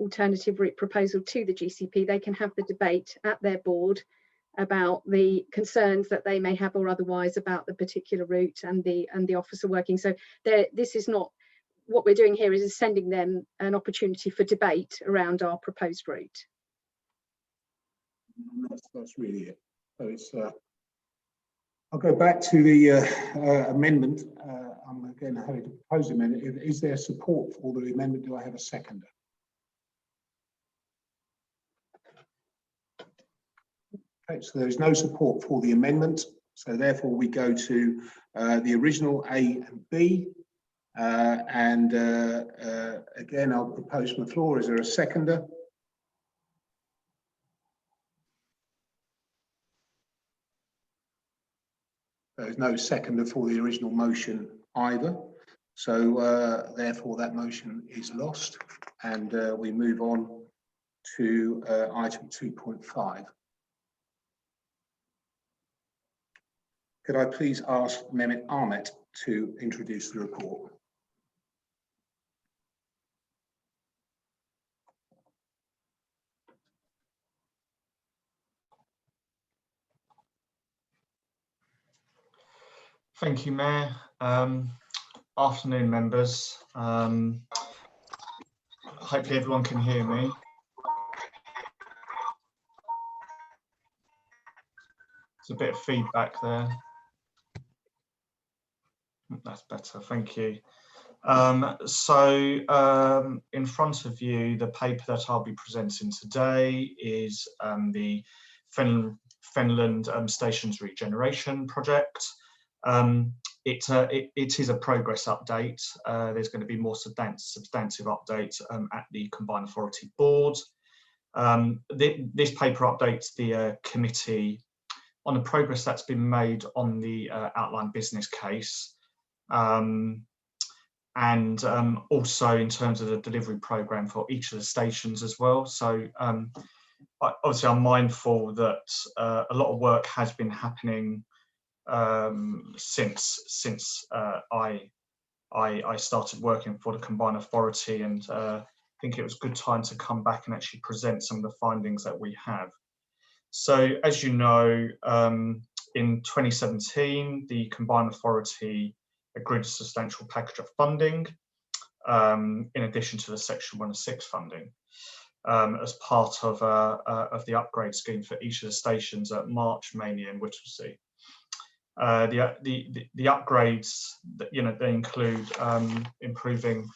alternative route proposal to the GCP, they can have the debate at their board about the concerns that they may have or otherwise about the particular route and the officer working. So this is not what we're doing here, is sending them an opportunity for debate around our proposed route. That's really it. So it's I'll go back to the amendment. I'm again having to propose an amendment. Is there support for the amendment? Do I have a seconder? Okay, so there is no support for the amendment. So therefore we go to the original A and B. Again, I'll propose from the floor. Is there a seconder? There's no seconder for the original motion either. So therefore that motion is lost, and we move on to item 2.5. Could I please ask Mehmet Ahmet to introduce the report? Thank you, Mayor. Afternoon, members. Hopefully everyone can hear me. There's a bit of feedback there. That's better, thank you. In front of you, the paper that I'll be presenting today is the Fenland Stations Regeneration Project. It is a progress update. There's going to be more substantive updates at the Combined Authority Board. This paper updates the committee on the progress that's been made on the outline business case, and also in terms of the delivery programme for each of the stations as well. So obviously I'm mindful that a lot of work has been happening since I started working for the Combined Authority, and I think it was a good time to come back and actually present some of the findings that we have. So as you know, in 2017, the Combined Authority agreed a substantial package of funding in addition to the Section 106 funding as part of the upgrade scheme for each of the stations at March, Mainey and Whittlesea. The upgrades, they include improving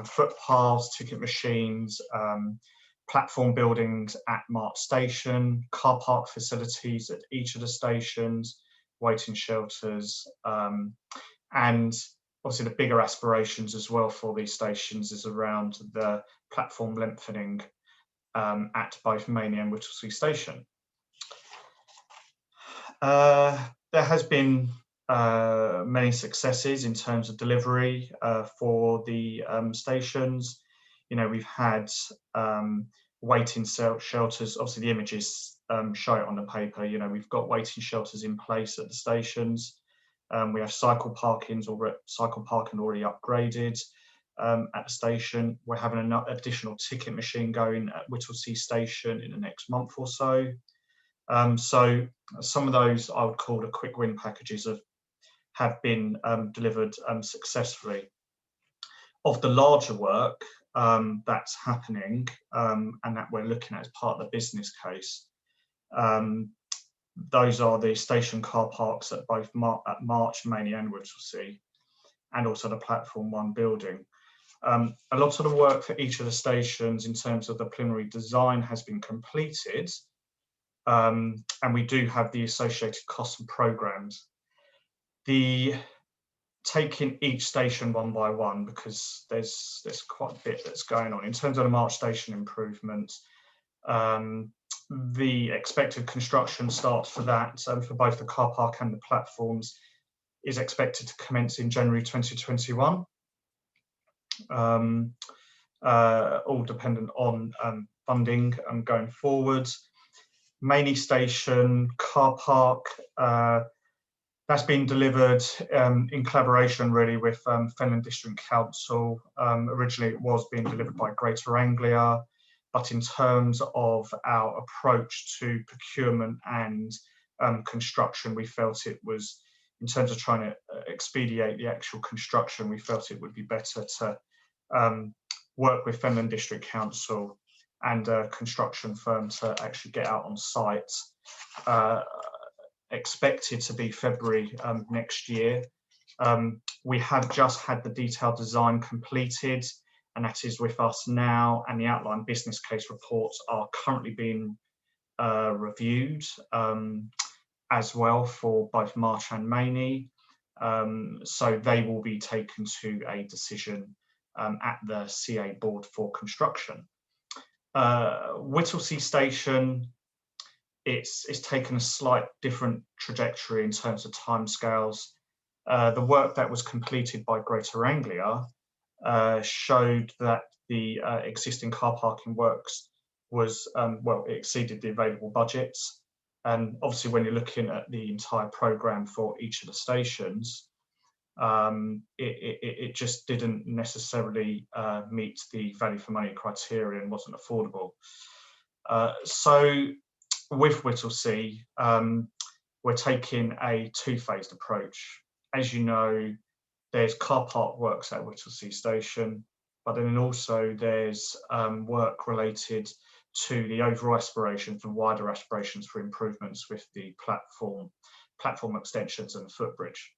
footpaths, ticket machines, platform buildings at March Station, car park facilities at each of the stations, waiting shelters, and obviously the bigger aspirations as well for these stations is around the platform lengthening at both Mainey and Whittlesea Station. There has been many successes in terms of delivery for the stations. We've had waiting shelters. Obviously, the images show it on the paper. We've got waiting shelters in place at the stations. We have cycle parking already upgraded at the station. We're having an additional ticket machine going at Whittlesea Station in the next month or so. So some of those I would call the quick win packages have been delivered successfully. Of the larger work that's happening and that we're looking at as part of the business case, those are the station car parks at both March, Mainey and Whittlesea, and also the Platform 1 building. A lot of the work for each of the stations in terms of the preliminary design has been completed, and we do have the associated costs and programmes. Taking each station one by one, because there's quite a bit that's going on. In terms of the March Station improvement, the expected construction start for that, for both the car park and the platforms, is expected to commence in January 2021. All dependent on funding going forward. Mainey Station car park, that's been delivered in collaboration really with Fenland District Council. Originally it was being delivered by Greater Anglia, but in terms of our approach to procurement and construction, we felt it was, in terms of trying to expedite the actual construction, we felt it would be better to work with Fenland District Council and a construction firm to actually get out on site expected to be February next year. We have just had the detailed design completed, and that is with us now, and the outline business case reports are currently being reviewed as well for both March and Maney. So they will be taken to a decision at the CA board for construction. Whittlesea Station, it's taken a slight different trajectory in terms of timescales. The work that was completed by Greater Anglia showed that the existing car parking works was, well, it exceeded the available budgets. And obviously when you're looking at the entire programme for each of the stations, it just didn't necessarily meet the value for money criteria and wasn't affordable. So with Whittlesea, we're taking a two-phased approach. As you know, there's car park works at Whittlesea Station, but then also there's work related to the overall aspirations and wider aspirations for improvements with the platform extensions and the footbridge.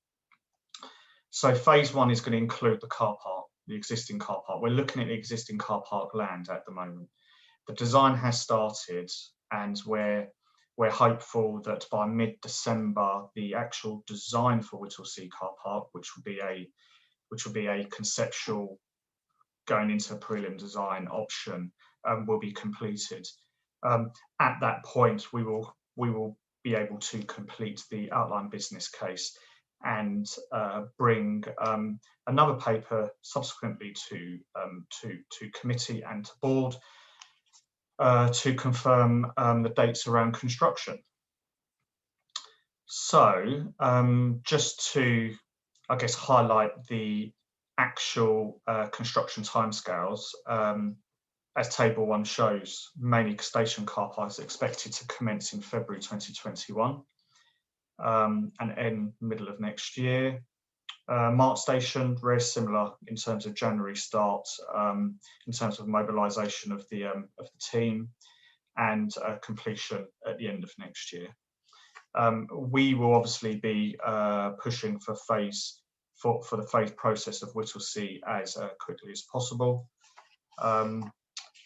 So phase one is going to include the car park, the existing car park. We're looking at the existing car park land at the moment. The design has started, and we're hopeful that by mid-December, the actual design for Whittlesea car park, which would be a conceptual going into a prelim design option, will be completed. At that point, we will be able to complete the outline business case and bring another paper subsequently to committee and to board to confirm the dates around construction. So just to, I guess, highlight the actual construction timescales, as table 1 shows, Maney Station car park is expected to commence in February 2021 and end middle of next year. Mart Station, very similar in terms of January start, in terms of mobilisation of the team, and completion at the end of next year. We will obviously be pushing for the phase process of Whittlesea as quickly as possible.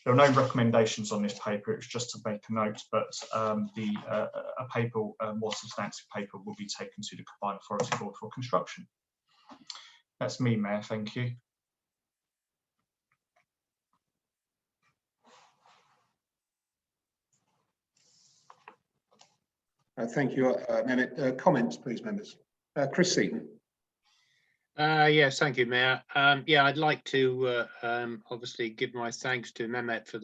There are no recommendations on this paper, it's just to make a note, but a paper, a more substantive paper, will be taken to the Combined Authority Board for construction. That's me, Mayor, thank you. Thank you, Mehmet. Comments, please, members. Chris Seaton. Yes, thank you, Mayor. Yeah, I'd like to obviously give my thanks to Mehmet for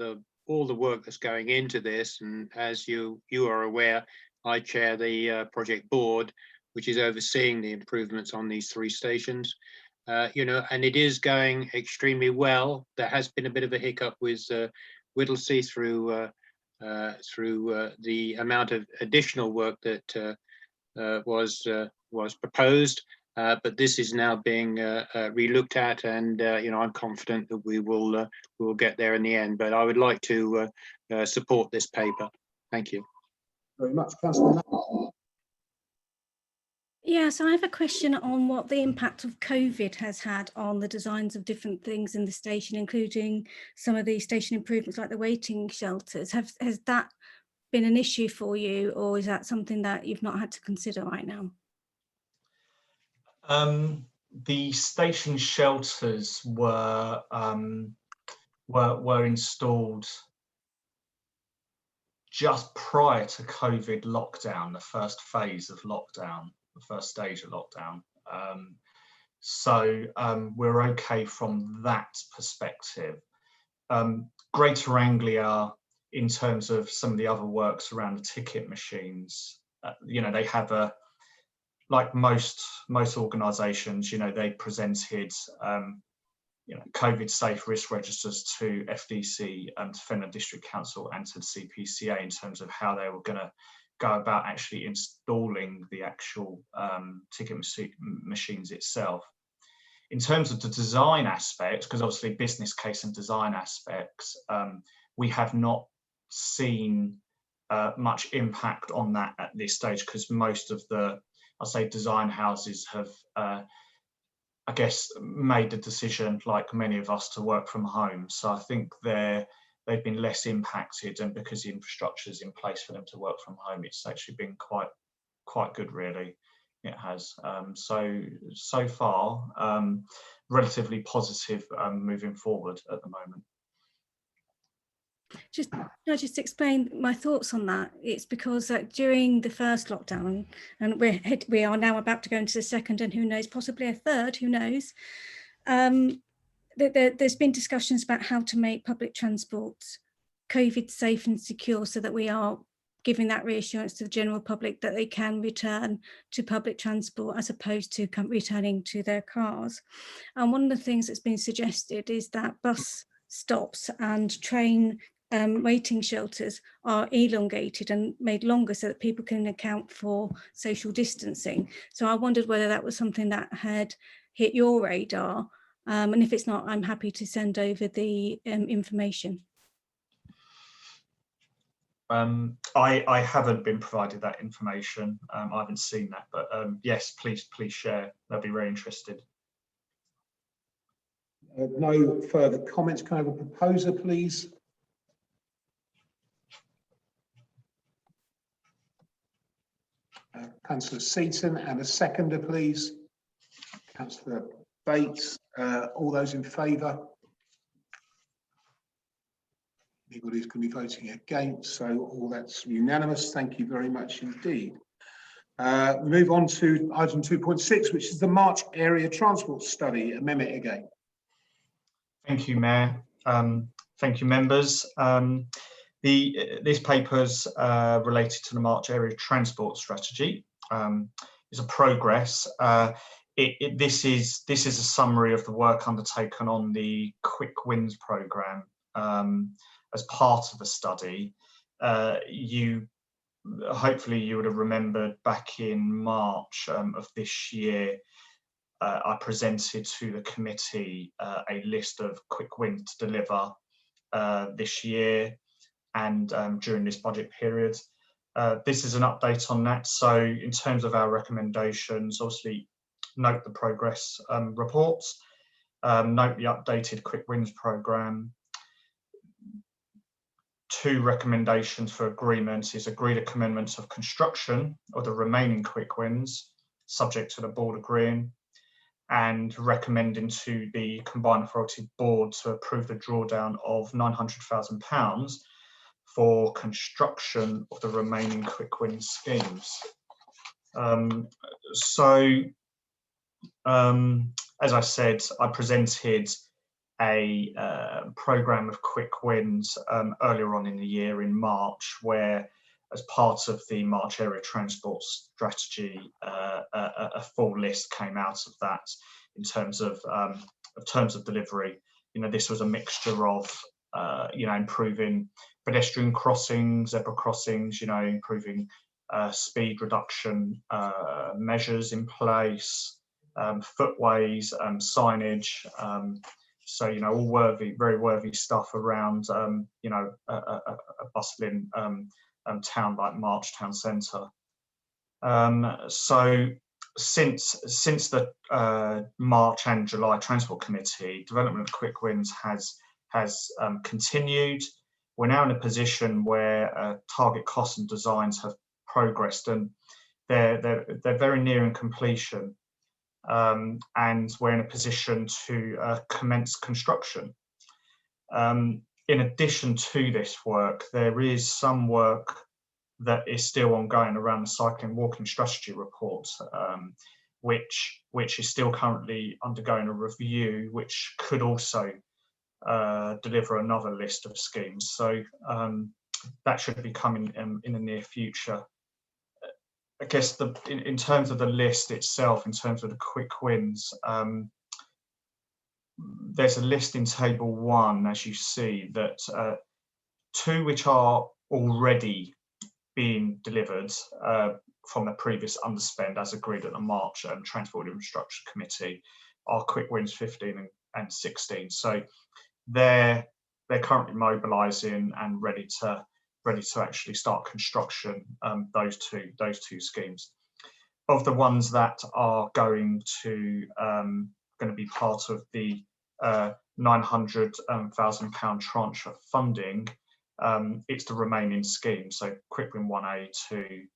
all the work that's going into this. And as you are aware, I chair the project board, which is overseeing the improvements on these 3 stations. You know, and it is going extremely well. There has been a bit of a hiccup with Whittlesea through the amount of additional work that was proposed. But this is now being re-looked at, and you know, I'm confident that we will get there in the end. But I would like to support this paper. Thank you. Very much, Councillor. Yeah, so I have a question on what the impact of COVID has had on the designs of different things in the station, including some of the station improvements like the waiting shelters. Has that been an issue for you, or is that something that you've not had to consider right now? The station shelters were installed just prior to COVID lockdown, the first phase of lockdown, the first stage of lockdown. So we're okay from that perspective. Greater Anglia, in terms of some of the other works around the ticket machines, you know, they have a, like most organisations, you know, they presented, you know, COVID safe risk registers to FDC and to Fenner District Council and to the CPCA in terms of how they were going to go about actually installing the actual ticket machines itself. In terms of the design aspect, because obviously business case and design aspects, we have not seen much impact on that at this stage, because most of the, I'll say, design houses have, I guess, made the decision, like many of us, to work from home. So I think they've been less impacted, and because the infrastructure is in place for them to work from home, it's actually been quite good, really. It has. So far, relatively positive moving forward at the moment. Can I just explain my thoughts on that? It's because during the first lockdown, and we are now about to go into the second, and who knows, possibly a third, who knows, there's been discussions about how to make public transport COVID safe and secure, so that we are giving that reassurance to the general public that they can return to public transport as opposed to returning to their cars. And one of the things that's been suggested is that bus stops and train waiting shelters are elongated and made longer so that people can account for social distancing. So I wondered whether that was something that had hit your radar. And if it's not, I'm happy to send over the information. I haven't been provided that information. I haven't seen that, but yes, please share. I'd be very interested. No further comments. Can I have a proposer, please? Councillor Seaton, and a seconder, please. Councillor Bates. All those in favour? Anybody's going to be voting against, so all that's unanimous. Thank you very much indeed. We move on to item 2.6, which is the March Area Transport Study. Mehmet again. Thank you, Mayor. Thank you, members. This paper's related to the March Area Transport Strategy. It's a progress. This is a summary of the work undertaken on the Quick Wins programme as part of the study. Hopefully you would have remembered back in March of this year, I presented to the committee a list of quick wins to deliver this year and during this budget period. This is an update on that. So in terms of our recommendations, obviously note the progress reports, note the updated quick wins programme. 2 recommendations for agreements is agreed a commitment of construction of the remaining quick wins, subject to the board agreeing, and recommending to the Combined Authority Board to approve the drawdown of £900,000 for construction of the remaining quick win schemes. As I said, I presented a programme of quick wins earlier on in the year in March, where as part of the March Area Transport Strategy, a full list came out of that in terms of delivery. This was a mixture of improving pedestrian crossings, zebra crossings, improving speed reduction measures in place, footways, signage. So, all very worthy stuff around, a bustling town like March Town Centre. So since the March and July Transport Committee, development of quick wins has continued. We're now in a position where target costs and designs have progressed, and they're very near in completion. And we're in a position to commence construction. In addition to this work, there is some work that is still ongoing around the cycling walking strategy report, which is still currently undergoing a review, which could also deliver another list of schemes. So that should be coming in the near future. I guess in terms of the list itself, in terms of the quick wins, there's a list in table 1, as you see, that 2 which are already being delivered from the previous underspend as agreed at the March Transport Infrastructure Committee are quick wins 15 and 16. So they're currently mobilising and ready to ready to actually start construction, those two schemes. Of the ones that are going to be part of the £900,000 tranche of funding, it's the remaining schemes, so Quick Win 1A, 2,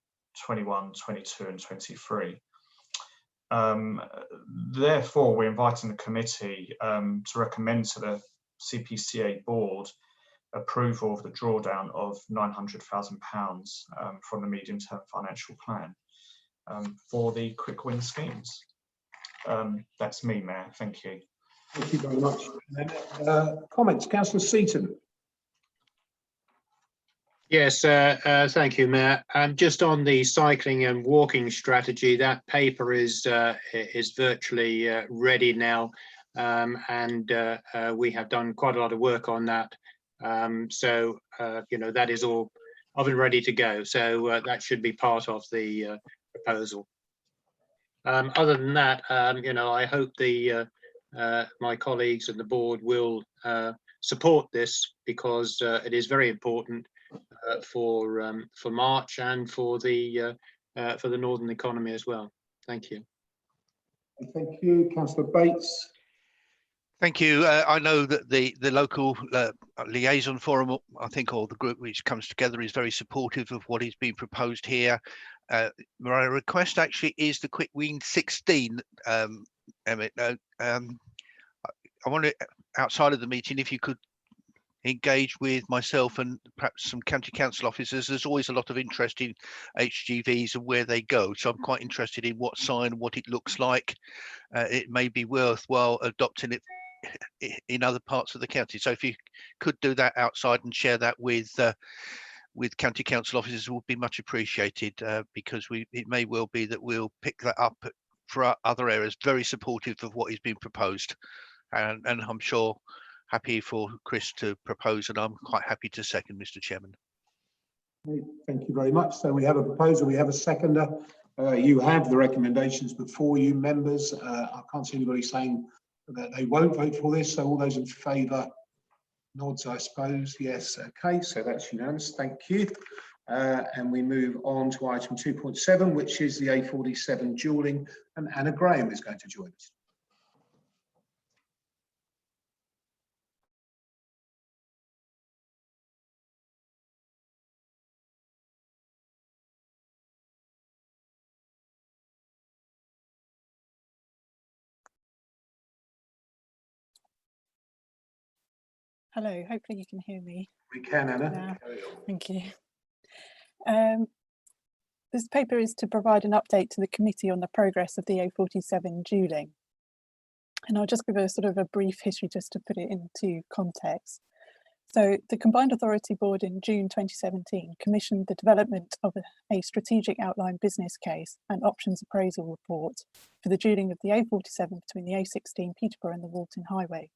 21, 22 and 23. Therefore, we're inviting the committee to recommend to the CPCA board approval of the drawdown of £900,000 from the medium-term financial plan for the Quick Win schemes. That's me, Mayor. Thank you. Thank you very much. Comments, Councillor Seaton. Yes, thank you, Mayor. Just on the cycling and walking strategy, that paper is virtually ready now, and we have done quite a lot of work on that. So that is all up and ready to go. So that should be part of the proposal. Other than that, I hope my colleagues and the board will support this, because it is very important for March and for the northern economy as well. Thank you. Thank you, Councillor Bates. Thank you. I know that the local liaison forum, I think, or the group which comes together, is very supportive of what is being proposed here. My request actually is the Quick Win 16, Emmett. I wonder, outside of the meeting, if you could engage with myself and perhaps some county council officers. There's always a lot of interest in HGVs and where they go, so I'm quite interested in what sign, what it looks like. It may be worthwhile adopting it in other parts of the county, so if you could do that outside and share that with county council officers, would be much appreciated, because it may well be that we'll pick that up for other areas. Very supportive of what is being proposed, and I'm sure happy for Chris to propose, and I'm quite happy to second, Mr. Chairman. Thank you very much. So we have a proposal, we have a seconder. You have the recommendations before you, members. I can't see anybody saying that they won't vote for this, so all those in favour, nods, I suppose. Yes, okay, so that's unanimous. Thank you. And we move on to item 2.7, which is the A47 dualling, and Anna Graham is going to join us. Hello, hopefully you can hear me. We can, Anna. Now. Thank you. This paper is to provide an update to the committee on the progress of the A47 dualling. And I'll just give a sort of a brief history just to put it into context. So the Combined Authority Board in June 2017 commissioned the development of a strategic outline business case and options appraisal report for the dualling of the A47 between the A16 Peterborough and the Walton Highway.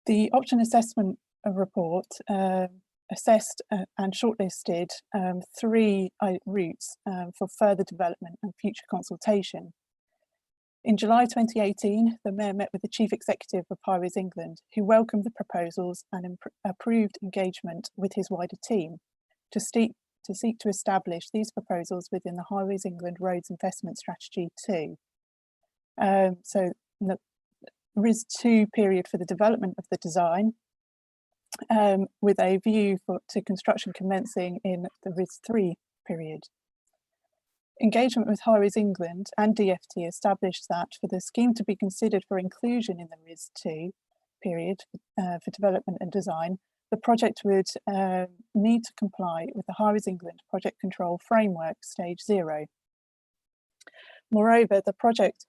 The option assessment report assessed and shortlisted 3 routes for further development and future consultation. In July 2018, the Mayor met with the Chief Executive of Highways England, who welcomed the proposals and approved engagement with his wider team to seek to establish these proposals within the Highways England Roads Investment Strategy 2. So the RIS2 period for the development of the design, with a view to construction commencing in the RIS3 period. Engagement with Highways England and DfT established that for the scheme to be considered for inclusion in the RIS2 period for development and design, the project would need to comply with the Highways England Project Control Framework Stage 0. Moreover, the project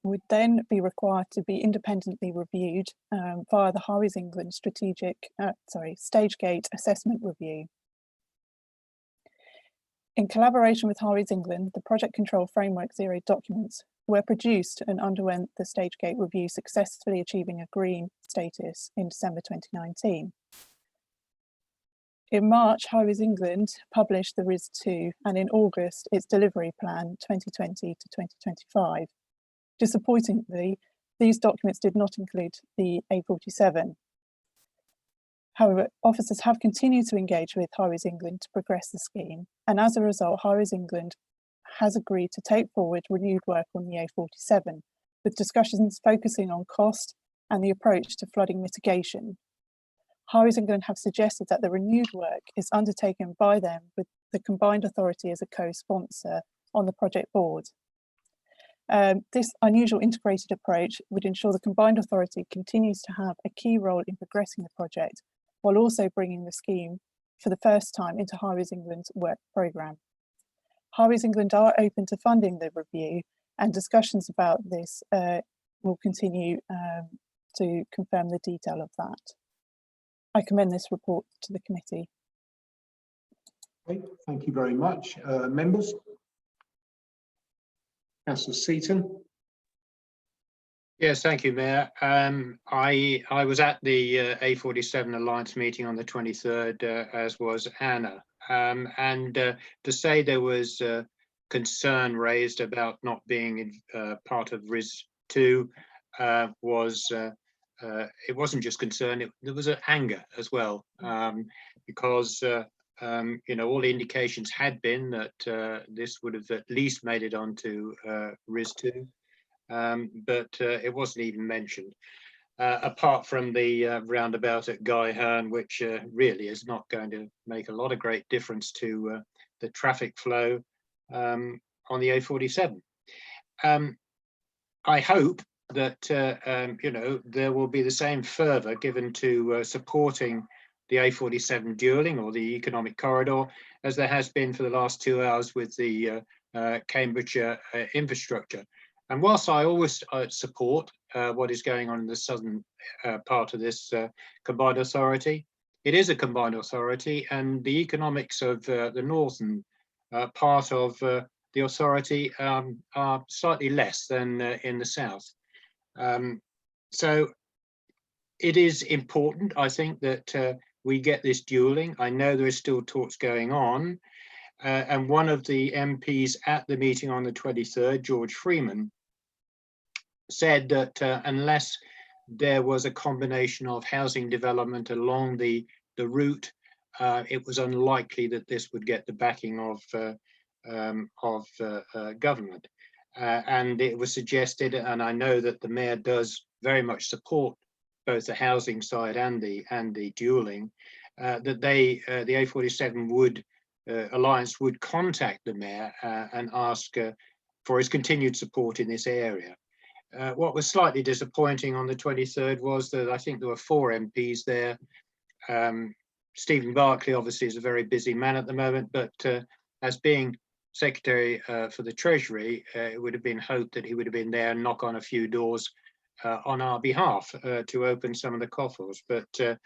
would then be required to be independently reviewed via the Highways England Stage Gate Assessment Review. In collaboration with Highways England, the Project Control Framework 0 documents were produced and underwent the Stage Gate Review, successfully achieving a green status in December 2019. In March, Highways England published the RIS2 and in August its delivery plan 2020 to 2025. Disappointingly, these documents did not include the A47. However, officers have continued to engage with Highways England to progress the scheme, and as a result, Highways England has agreed to take forward renewed work on the A47, with discussions focusing on cost and the approach to flooding mitigation. Highways England have suggested that the renewed work is undertaken by them with the Combined Authority as a co-sponsor on the project board. This unusual integrated approach would ensure the Combined Authority continues to have a key role in progressing the project, while also bringing the scheme for the first time into Highways England's work programme. Highways England are open to funding the review, and discussions about this will continue to confirm the detail of that. I commend this report to the committee. Okay, thank you very much. Members? Councillor Seaton. Yes, thank you, Mayor. I was at the A47 Alliance meeting on the 23rd, as was Anna. And to say there was concern raised about not being part of RIS2 it wasn't just concern, there was anger as well, because you know, all the indications had been that this would have at least made it onto RIS2, but it wasn't even mentioned. Apart from the roundabout at Guy Herne, which really is not going to make a lot of great difference to the traffic flow on the A47. I hope that you know, there will be the same fervour given to supporting the A47 dualling or the economic corridor as there has been for the last 2 hours with the Cambridgeshire infrastructure. And whilst I always support what is going on in the southern part of this combined authority, it is a combined authority, and the economics of the northern part of the authority are slightly less than in the south. So it is important, I think, that we get this dualling. I know there is still talks going on, and one of the MPs at the meeting on the 23rd, George Freeman, said that unless there was a combination of housing development along the route, it was unlikely that this would get the backing of government. And it was suggested, and I know that the mayor does very much support both the housing side and the dualling, that the A47 Alliance would contact the mayor and ask for his continued support in this area. What was slightly disappointing on the 23rd was that I think there were 4 MPs there. Stephen Barclay obviously is a very busy man at the moment, but as being Secretary for the Treasury, it would have been hoped that he would have been there and knock on a few doors on our behalf to open some of the coffers. But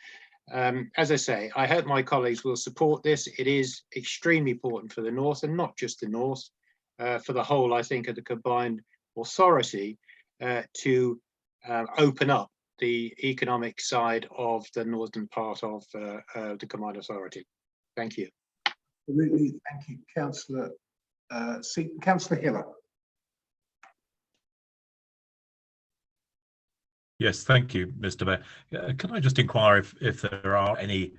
as I say, I hope my colleagues will support this. It is extremely important for the North, and not just the North, for the whole, I think, of the combined authority to open up the economic side of the northern part of the combined authority. Thank you. Absolutely, thank you, Councillor Seaton. Councillor Hiller. Yes, thank you, Mr. Mayor. Can I just inquire if there are any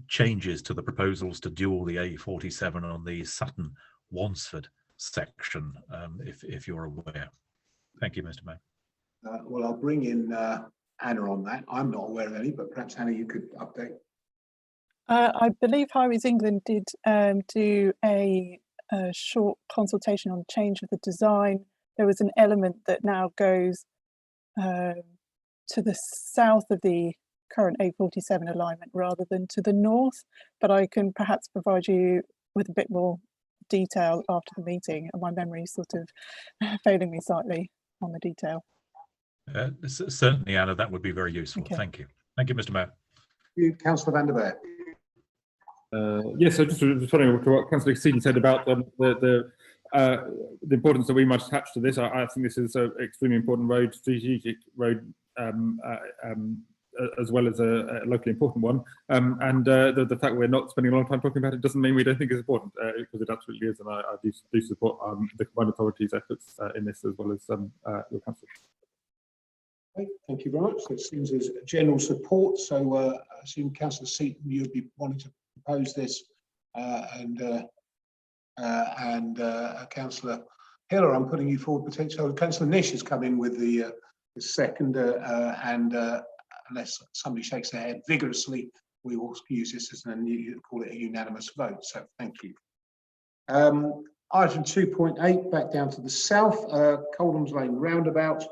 changes to the proposals to dual the A47 on the Sutton-Wansford section, if you're aware? Thank you, Mr. Mayor. Well, I'll bring in Anna on that. I'm not aware of any, but perhaps Anna, you could update. I believe Highways England did do a short consultation on change of the design. There was an element that now goes to the south of the current A47 alignment rather than to the north, but I can perhaps provide you with a bit more detail after the meeting, and my memory is sort of failing me slightly on the detail. Certainly, Anna, that would be very useful. Okay. Thank you. Thank you, Mr. Mayor. Councillor van der Beer. Yes, so just following up to what Councillor Seaton said about the importance that we must attach to this. I think this is an extremely important road, strategic road, as well as a locally important one. And the fact we're not spending a long time talking about it doesn't mean we don't think it's important, because it absolutely is. And I do support the combined authorities' efforts in this, as well as your council. Okay, thank you very much. So it seems there's general support. So I assume Councillor Seaton, you'd be wanting to propose this, and Councillor Hiller, I'm putting you forward potentially. Councillor Nish has come in with the second, and unless somebody shakes their head vigorously, we will use this as call it a unanimous vote. So thank you. Item 2.8, back down to the south, Coldham's Lane roundabout.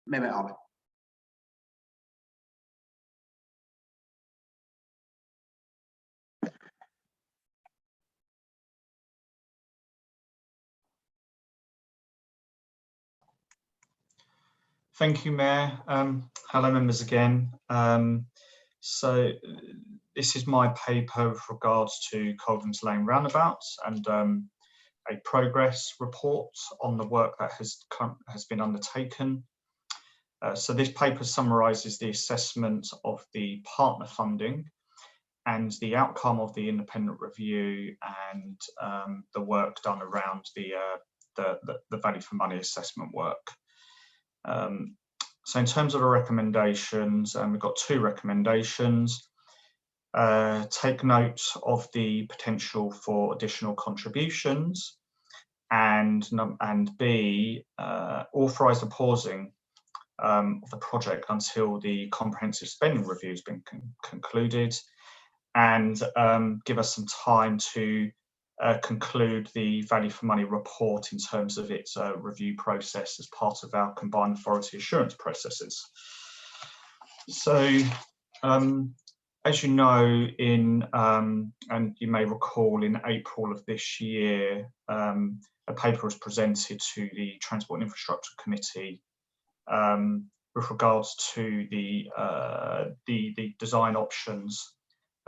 Mehmet Ahmed. Thank you, Mayor. Hello, members again. So this is my paper with regards to Coldham's Lane roundabouts and a progress report on the work that has been undertaken. So this paper summarises the assessment of the partner funding and the outcome of the independent review and the work done around the value for money assessment work. So in terms of the recommendations, we've got 2 recommendations. Take note of the potential for additional contributions, and B, authorise the pausing of the project until the comprehensive spending review has been concluded, and give us some time to conclude the value for money report in terms of its review process as part of our combined authority assurance processes. So as you know, and you may recall, in April of this year, a paper was presented to the Transport and Infrastructure Committee with regards to the design options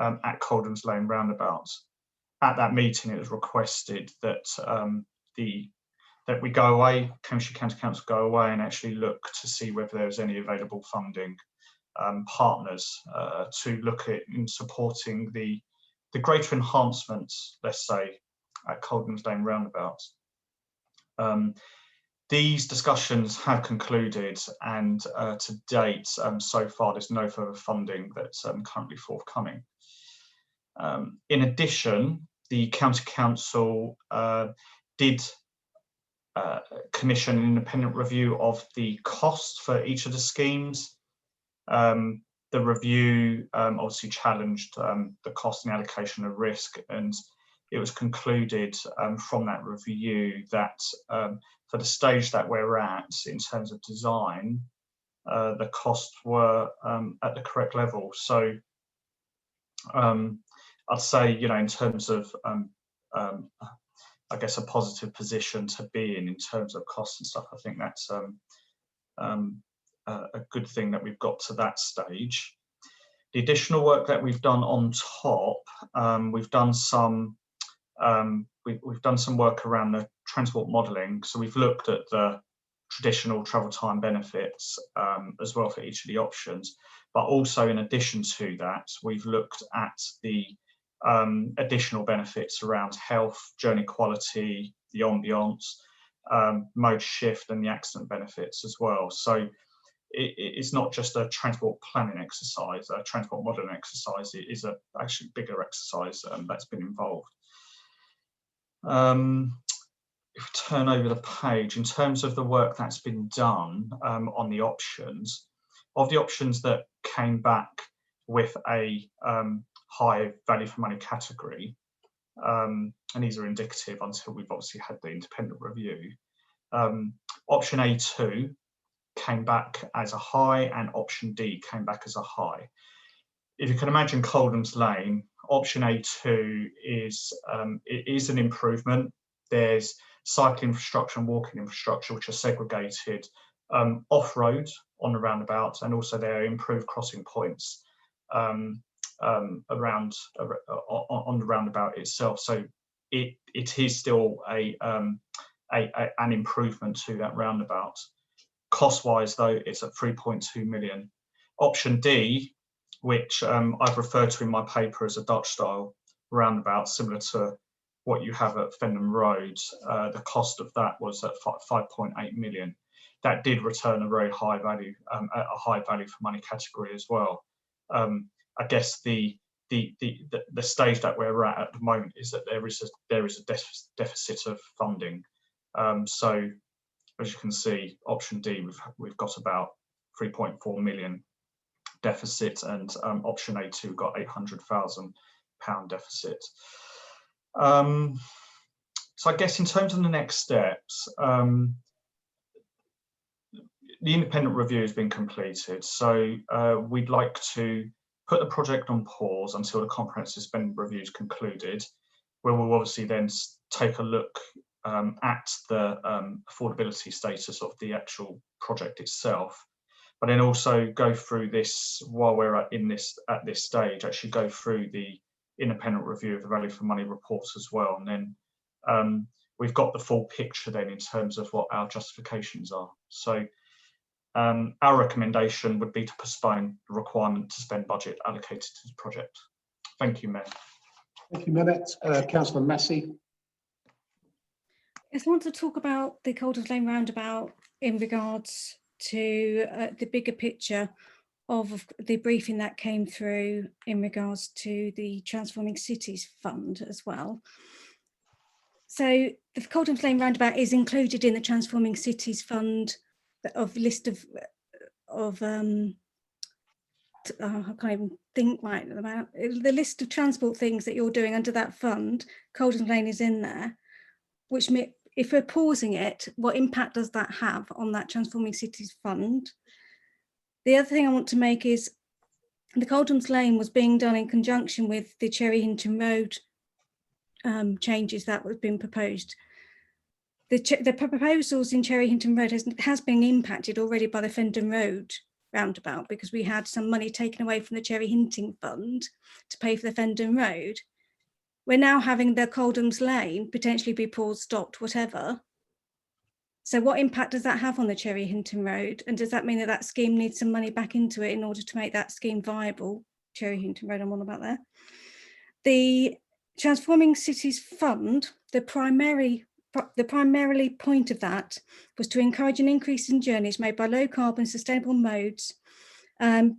at Coldham's Lane roundabouts. At that meeting, it was requested that that we go away, Cambridgeshire County Council go away and actually look to see whether there's any available funding partners to look at in supporting the greater enhancements, let's say, at Coldham's Lane roundabouts. These discussions have concluded, and to date, so far, there's no further funding that's currently forthcoming. In addition, the County Council did commission an independent review of the costs for each of the schemes. The review obviously challenged the cost and allocation of risk, and it was concluded from that review that for the stage that we're at in terms of design, the costs were at the correct level. So I'd say, you know, in terms of, I guess, a positive position to be in terms of costs and stuff, I think that's a good thing that we've got to that stage. The additional work that we've done on top, we've done some work around the transport modelling. So we've looked at the traditional travel time benefits as well for each of the options, but also in addition to that, we've looked at the additional benefits around health, journey quality, the ambience, mode shift, and the accident benefits as well. So it's not just a transport planning exercise, a transport modelling exercise. It is a actually bigger exercise that's been involved. If we turn over the page, in terms of the work that's been done on the options, of the options that came back with a high value for money category, and these are indicative until we've obviously had the independent review, option A2 came back as a high and option D came back as a high. If you can imagine Coldham's Lane, option A2 is it is an improvement. There's cycling infrastructure and walking infrastructure which are segregated off-road on the roundabout, and also there are improved crossing points around on the roundabout itself. So it is still an improvement to that roundabout. Cost-wise, though, it's at 3.2 million. Option D, which I've referred to in my paper as a Dutch-style roundabout, similar to what you have at Fenham Road, the cost of that was at 5.8 million. that did return a very high value, a high value for money category as well. I guess the stage that we're at the moment is that there is a deficit of funding. So as you can see, option D, we've got about 3.4 million deficit, and option A2 got £800,000 deficit. So I guess in terms of the next steps, the independent review has been completed. So we'd like to put the project on pause until the comprehensive spending review is concluded, where we'll obviously then take a look at the affordability status of the actual project itself, but then also go through this while we're at this stage, actually go through the independent review of the value for money reports as well. And then we've got the full picture then in terms of what our justifications are. So our recommendation would be to postpone the requirement to spend budget allocated to the project. Thank you, Mayor. Thank you, Mehmet. Councillor Massey. I want to talk about the Coldhams Lane roundabout in regards to the bigger picture of the briefing that came through in regards to the Transforming Cities Fund as well. So the Coldhams Lane roundabout is included in the Transforming Cities Fund of list of I can't even think right about the list of transport things that you're doing under that fund. Coldhams Lane is in there, which if we're pausing it, what impact does that have on that Transforming Cities Fund? The other thing I want to make is the Coldhams Lane was being done in conjunction with the Cherry Hinton Road changes that was being proposed. The proposals in Cherry Hinton Road has been impacted already by the Fendon Road roundabout, because we had some money taken away from the Cherry Hinton Fund to pay for the Fendon Road. We're now having the Coldhams Lane potentially be paused, stopped, whatever. So what impact does that have on the Cherry Hinton Road? And does that mean that that scheme needs some money back into it in order to make that scheme viable? Cherry Hinton Road, I'm all about there. The Transforming Cities Fund, the primarily point of that was to encourage an increase in journeys made by low carbon sustainable modes.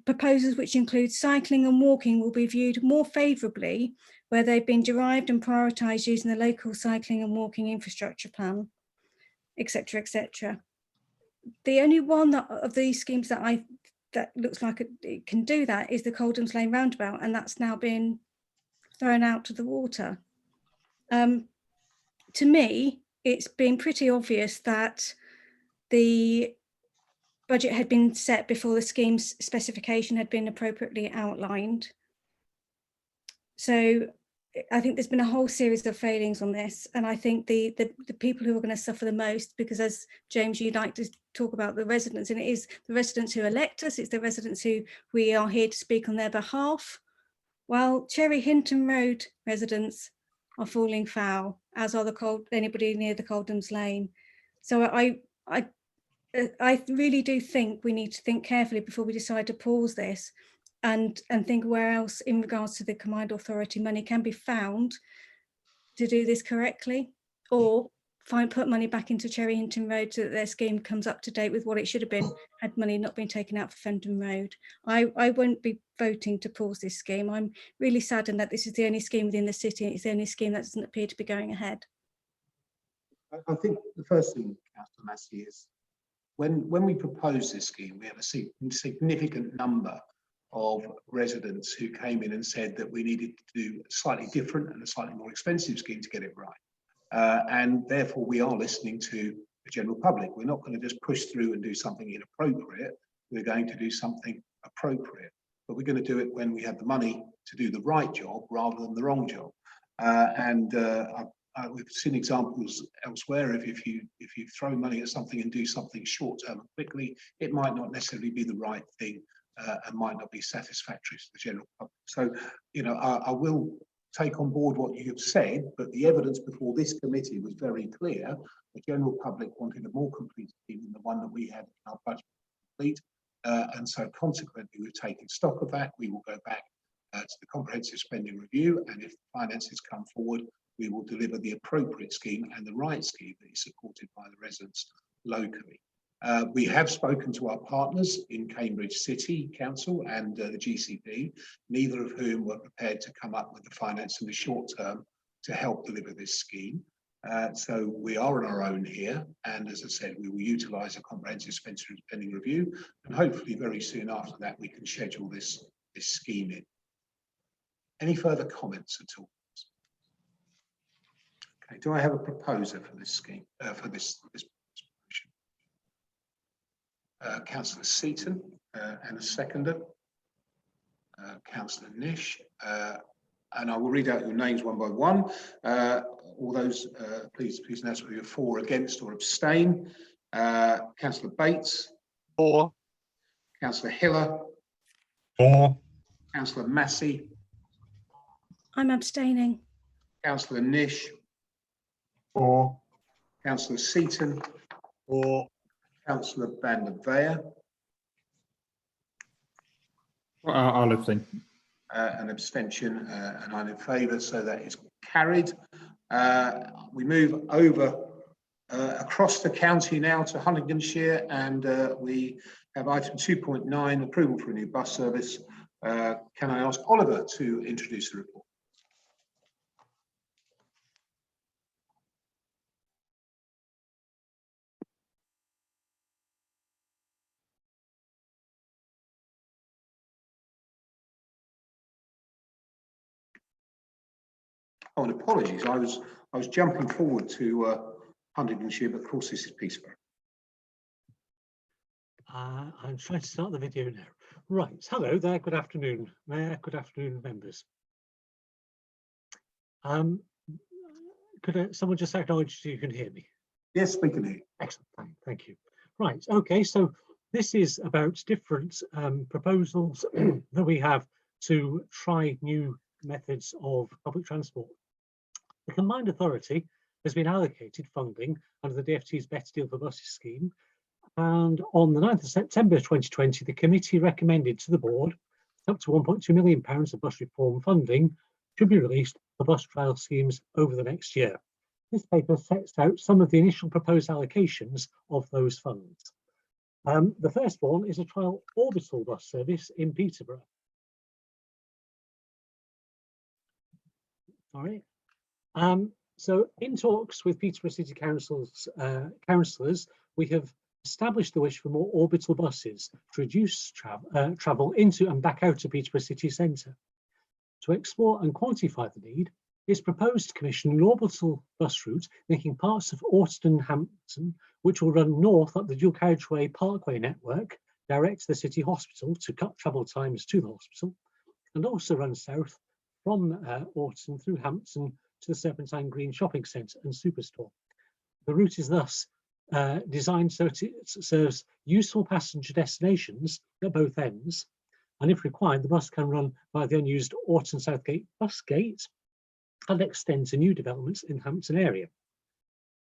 Proposals which include cycling and walking will be viewed more favourably where they've been derived and prioritised using the local cycling and walking infrastructure plan, etc., etc. The only one of these schemes that looks like it can do that is the Coldhams Lane roundabout, and that's now been thrown out to the water. To me, it's been pretty obvious that the budget had been set before the scheme's specification had been appropriately outlined. So I think there's been a whole series of failings on this, and I think the people who are going to suffer the most, because as James, you'd like to talk about the residents, and it is the residents who elect us, it's the residents who we are here to speak on their behalf. Well, Cherry Hinton Road residents are falling foul, as are anybody near the Coldhams Lane. So I really do think we need to think carefully before we decide to pause this, and think where else in regards to the combined authority money can be found to do this correctly, or put money back into Cherry Hinton Road so that their scheme comes up to date with what it should have been had money not been taken out for Fendon Road. I won't be voting to pause this scheme. I'm really saddened that this is the only scheme within the city. It's the only scheme that doesn't appear to be going ahead. I think the first thing, Councillor Massey, is when we proposed this scheme, we have a significant number of residents who came in and said that we needed to do a slightly different and a slightly more expensive scheme to get it right. And therefore we are listening to the general public. We're not going to just push through and do something inappropriate. We're going to do something appropriate, but we're going to do it when we have the money to do the right job rather than the wrong job. We've seen examples elsewhere of if you throw money at something and do something short term and quickly, it might not necessarily be the right thing and might not be satisfactory to the general public. So, you know, I will take on board what you have said, but the evidence before this committee was very clear. The general public wanted a more complete scheme than the one that we had in our budget complete, and so consequently we've taken stock of that. We will go back to the comprehensive spending review, and if the finances come forward, we will deliver the appropriate scheme and the right scheme that is supported by the residents locally. We have spoken to our partners in Cambridge City Council and the GCP, neither of whom were prepared to come up with the finance in the short term to help deliver this scheme. So we are on our own here, and as I said, we will utilise a comprehensive spending review, and hopefully very soon after that we can schedule this scheme in. Any further comments at all? Okay, do I have a proposer for this scheme, for this motion? Councillor Seaton, and a seconder, Councillor Nish, and I will read out your names one by one. All those, please announce whether you're for, against, or abstain. Councillor Bates. For. Councillor Hiller. For. Councillor Massey. I'm abstaining. Councillor Nish. For. Councillor Seaton. For. Councillor Van der Veer. I'll abstain. An abstention, and I'm in favour, so that is carried. We move over across the county now to Huntingdonshire, and we have item 2.9, approval for a new bus service. Can I ask Oliver to introduce the report? Oh, and apologies, I was jumping forward to Huntingdonshire, but of course this is Peterborough. I'm trying to start the video now. Right, hello there, good afternoon, Mayor, good afternoon, members. Could someone just acknowledge you can hear me? Yes, we can hear you. Excellent, thank you. Right, okay, so this is about different proposals that we have to try new methods of public transport. The Combined Authority has been allocated funding under the DfT's Better Deal for Buses scheme, and on the 9th of September 2020 the committee recommended to the board up to £1.2 million of bus reform funding should be released for bus trial schemes over the next year. This paper sets out some of the initial proposed allocations of those funds. The first one is a trial orbital bus service in Peterborough. Sorry. So in talks with Peterborough City Council's councillors, we have established the wish for more orbital buses to reduce travel into and back out of Peterborough city centre. To explore and quantify the need, it's proposed to commission an orbital bus route linking parts of Orton and Hampton, which will run north up the dual carriageway Parkway network, direct to the City Hospital to cut travel times to the hospital, and also run south from Orton through Hampton to the Serpentine Green Shopping Centre and Superstore. The route is thus designed so it serves useful passenger destinations at both ends, and if required, the bus can run via the unused Orton Southgate bus gate and extend to new developments in the Hampton area.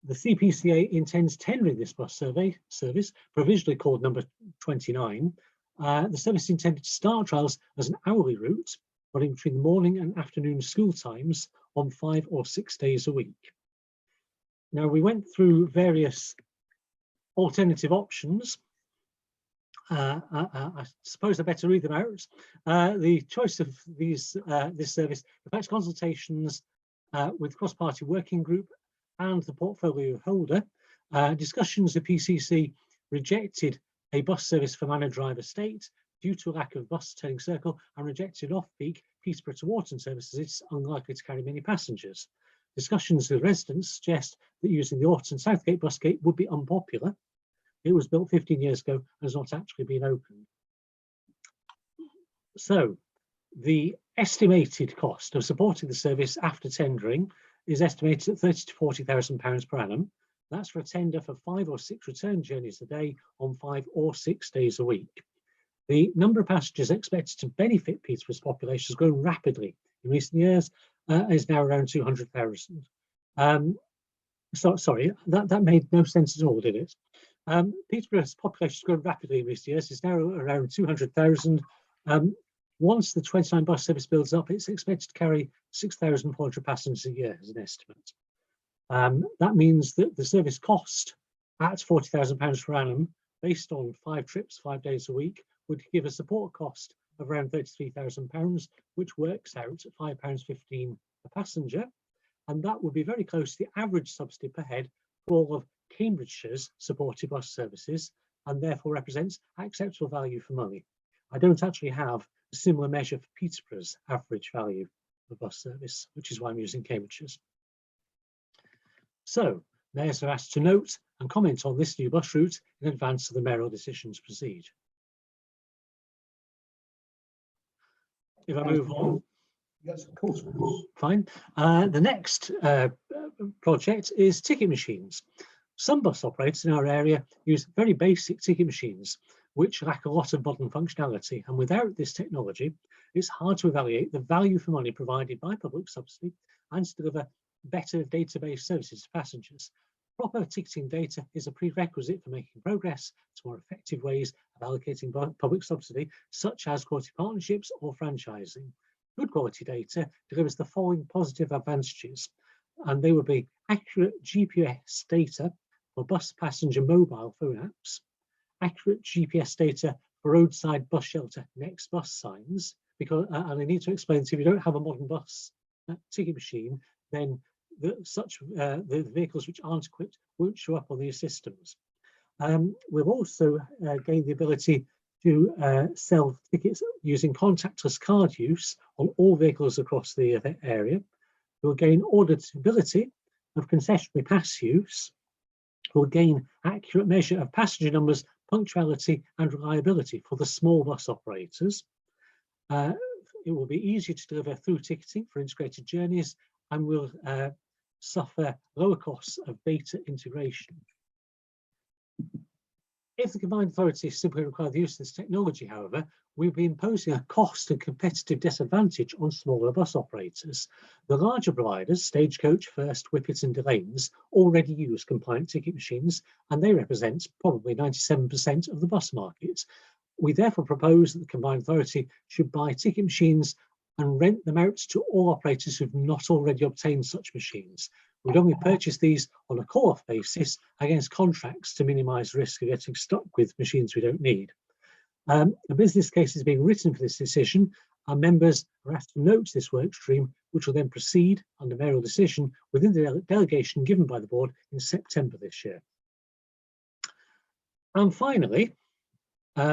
The CPCA intends tendering this bus service, provisionally called number 29. The service is intended to start trials as an hourly route, running between the morning and afternoon school times on 5 or 6 days a week. Now, we went through various alternative options. I suppose I better read them out. The choice of this service reflects consultations with cross-party working group and the portfolio holder. Discussions with PCC rejected a bus service for Manor Drive Estate due to a lack of bus turning circle, and rejected off-peak Peterborough to Wharton services. It's unlikely to carry many passengers. Discussions with residents suggest that using the Orton Southgate bus gate would be unpopular. It was built 15 years ago and has not actually been opened. So the estimated cost of supporting the service after tendering is estimated at £30,000 to £40,000 per annum. That's for a tender for 5 or 6 return journeys a day on 5 or 6 days a week. The number of passengers expected to benefit Peterborough's population has grown rapidly in recent years, is now around 200,000. Sorry, that made no sense at all, did it? Peterborough's population has grown rapidly in recent years. It's now around 200,000. Once the 29 bus service builds up, it's expected to carry 6,400 passengers a year as an estimate. That means that the service cost at £40,000 per annum, based on 5 trips, 5 days a week, would give a support cost of around £33,000, which works out at £5.15 per passenger. And that would be very close to the average subsidy per head for all of Cambridgeshire's supported bus services, and therefore represents acceptable value for money. I don't actually have a similar measure for Peterborough's average value of bus service, which is why I'm using Cambridgeshire's. So, mayors are asked to note and comment on this new bus route in advance of the mayoral decision to proceed. If I move on. Yes, of course. Fine. The next project is ticket machines. Some bus operators in our area use very basic ticket machines, which lack a lot of modern functionality. And without this technology, it's hard to evaluate the value for money provided by public subsidy and to deliver better database services to passengers. Proper ticketing data is a prerequisite for making progress to more effective ways of allocating public subsidy, such as quality partnerships or franchising. Good quality data delivers the following positive advantages, and they would be accurate GPS data for bus passenger mobile phone apps, accurate GPS data for roadside bus shelter next bus signs, because, and I need to explain, so if you don't have a modern bus ticket machine, then the vehicles which aren't equipped won't show up on these systems. We've also gained the ability to sell tickets using contactless card use on all vehicles across the area. We'll gain auditability of concessionary pass use. We'll gain accurate measure of passenger numbers, punctuality and reliability for the small bus operators. It will be easier to deliver through ticketing for integrated journeys, and will suffer lower costs of data integration. If the combined authority simply require the use of this technology, however, we'll be imposing a cost and competitive disadvantage on smaller bus operators. The larger providers, Stagecoach, First, Whippet and Delanes, already use compliant ticket machines, and they represent probably 97% of the bus market. We therefore propose that the combined authority should buy ticket machines and rent them out to all operators who have not already obtained such machines. We'd only purchase these on a call-off basis against contracts to minimise risk of getting stuck with machines we don't need. A business case is being written for this decision. Our members are asked to note this work stream, which will then proceed under mayoral decision within the delegation given by the board in September this year. And finally,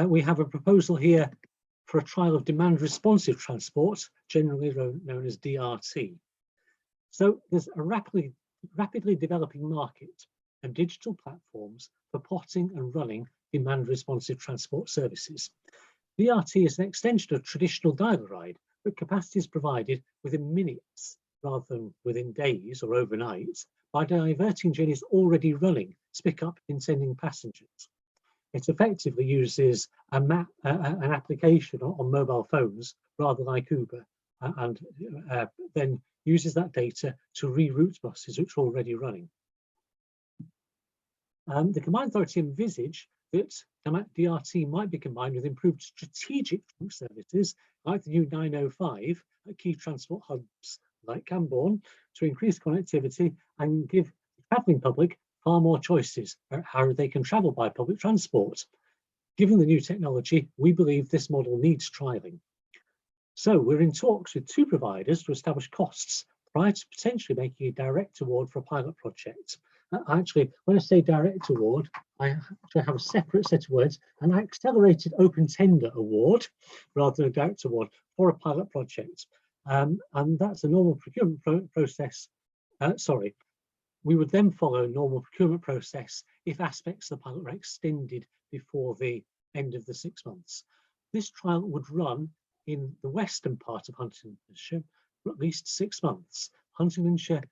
we have a proposal here for a trial of demand responsive transport, generally known as DRT. So there's a rapidly developing market of digital platforms for plotting and running demand responsive transport services. DRT is an extension of traditional dial-a-ride, but capacity is provided within minutes rather than within days or overnight by diverting journeys already running to pick up intending passengers. It effectively uses an application on mobile phones, rather like Uber, and then uses that data to reroute buses which are already running. The combined authority envisage that DRT might be combined with improved strategic trunk services like the new 905 at key transport hubs like Camborne to increase connectivity and give the travelling public far more choices about how they can travel by public transport. Given the new technology, we believe this model needs trialling. So we're in talks with 2 providers to establish costs prior to potentially making a direct award for a pilot project. Actually, when I say direct award, I actually have a separate set of words, an accelerated open tender award rather than a direct award for a pilot project. And that's a normal procurement process. We would then follow a normal procurement process if aspects of the pilot were extended before the end of the 6 months. This trial would run in the western part of Huntingdonshire for at least 6 months. Huntingdonshire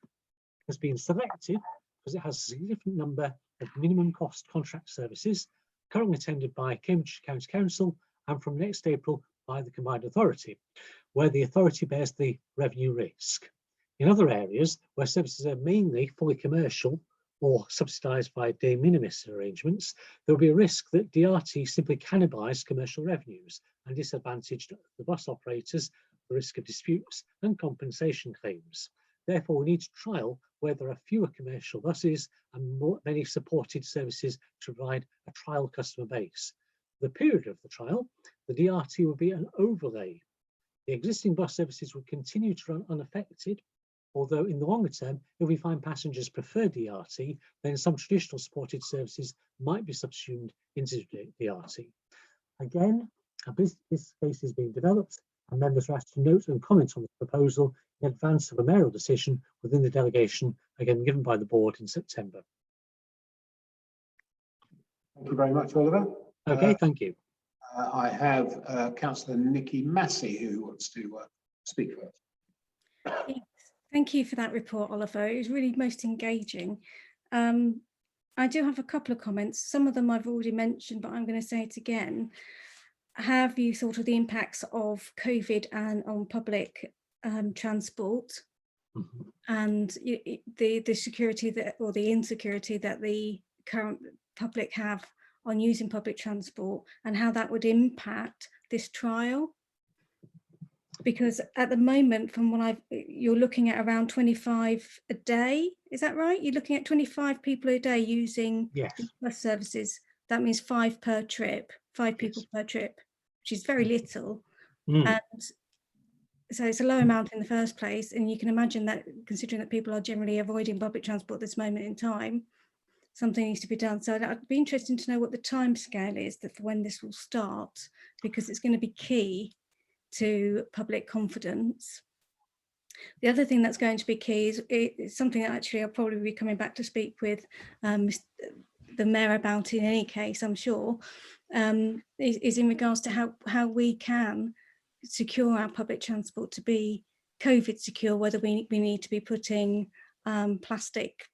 has been selected because it has a significant number of minimum cost contract services currently tendered by Cambridge County Council and from next April by the combined authority, where the authority bears the revenue risk. In other areas where services are mainly fully commercial or subsidised by de minimis arrangements, there will be a risk that DRT simply cannibalise commercial revenues and disadvantaged the bus operators, the risk of disputes and compensation claims. Therefore, we need to trial where there are fewer commercial buses and many supported services to provide a trial customer base. For the period of the trial, the DRT will be an overlay. The existing bus services will continue to run unaffected, although in the longer term, if we find passengers prefer DRT, then some traditional supported services might be subsumed into DRT. Again, a business case is being developed, and members are asked to note and comment on the proposal in advance of a mayoral decision within the delegation, again given by the board in September. Thank you very much, Oliver. Okay, thank you. I have Councillor Nikki Massey who wants to speak first. Yes, thank you for that report, Oliver. It was really most engaging. I do have a couple of comments. Some of them I've already mentioned, but I'm going to say it again. Have you thought of the impacts of COVID and on public transport and the security that, or the insecurity that the current public have on using public transport, and how that would impact this trial? Because at the moment, from what you're looking at around 25 a day, is that right? You're looking at 25 people a day using bus services. That means 5 per trip, 5 people per trip, which is very little. And so it's a low amount in the first place. And you can imagine that, considering that people are generally avoiding public transport at this moment in time, something needs to be done. So I'd be interested to know what the time scale is for when this will start, because it's going to be key to public confidence. The other thing that's going to be key is something that actually I'll probably be coming back to speak with the mayor about in any case, I'm sure, is in regards to how we can secure our public transport to be COVID secure, whether we need to be putting plastic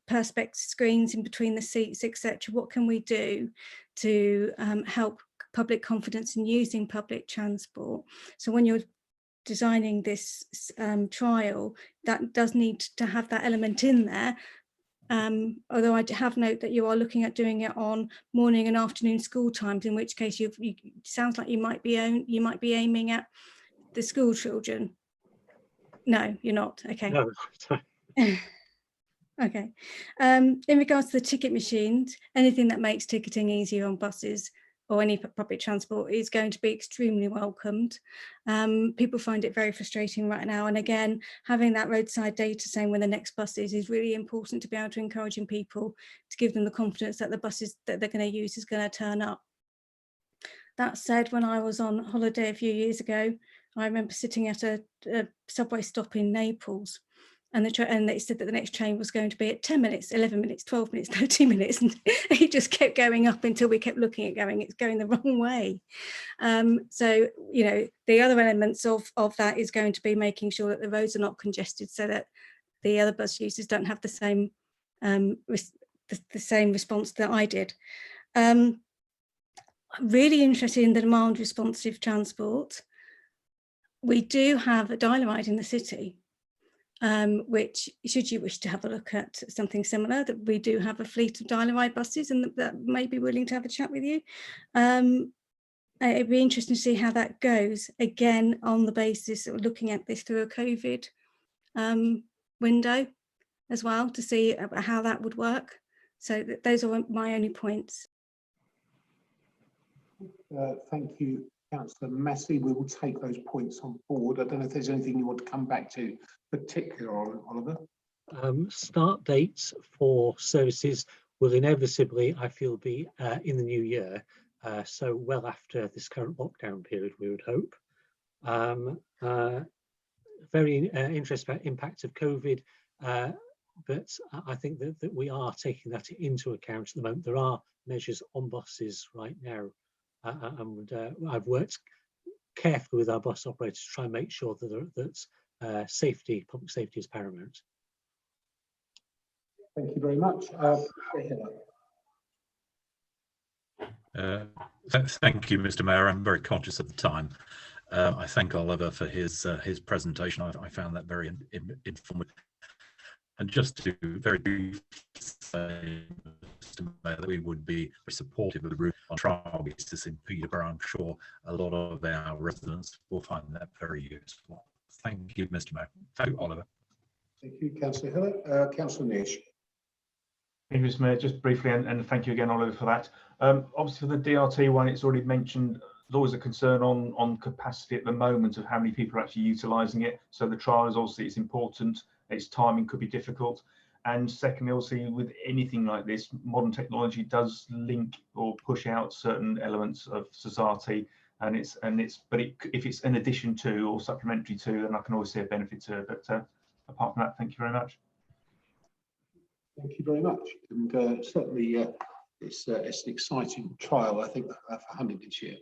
perspex screens in between the seats, etc. What can we do to help public confidence in using public transport? So when you're designing this trial, that does need to have that element in there. Although I have note that you are looking at doing it on morning and afternoon school times, in which case you sounds like you might be aiming at the school children. No, you're not. Okay. No. Okay. In regards to the ticket machines, anything that makes ticketing easier on buses or any public transport is going to be extremely welcomed. People find it very frustrating right now. And again, having that roadside data saying when the next bus is really important to be able to encouraging people to give them the confidence that the buses that they're going to use is going to turn up. That said, when I was on holiday a few years ago, I remember sitting at a subway stop in Naples, and they said that the next train was going to be at 10 minutes, 11 minutes, 12 minutes, 13 minutes. And it just kept going up until we kept looking at it's going the wrong way. So, you know, the other elements of that is going to be making sure that the roads are not congested so that the other bus users don't have the same response that I did. I'm really interested in the demand responsive transport. We do have a dial-a-ride in the city. Which, should you wish to have a look at something similar, that we do have a fleet of dial-a-ride buses and that may be willing to have a chat with you. It'd be interesting to see how that goes, again, on the basis of looking at this through a COVID window as well, to see how that would work. So those are my only points. Thank you, Councillor Massey. We will take those points on board. I don't know if there's anything you want to come back to particular, Oliver. Start dates for services will inevitably, I feel, be in the new year, so well after this current lockdown period, we would hope. Very interested about impact of COVID, but I think that we are taking that into account at the moment. There are measures on buses right now, and I've worked carefully with our bus operators to try and make sure that safety, public safety is paramount. Thank you very much. Thank you, Mr. Mayor. I'm very conscious of the time. I thank Oliver for his presentation. I found that very informative. And just to very briefly say, Mr. Mayor, that we would be supportive of the route on trial basis in Peterborough. I'm sure a lot of our residents will find that very useful. Thank you, Mr. Mayor. Thank you, Oliver. Thank you, Councillor Hiller. Councillor Nish. Thank you, Mr. Mayor. Just briefly, and thank you again, Oliver, for that. Obviously, for the DRT one, it's already mentioned. There's always a concern on capacity at the moment of how many people are actually utilising it. So the trial is obviously it's important. Its timing could be difficult. And secondly, obviously, with anything like this, modern technology does link or push out certain elements of society. But if it's in addition to or supplementary to, then I can always see a benefit to it. But apart from that, thank you very much. Thank you very much. And certainly it's an exciting trial, I think, for Hunted this year.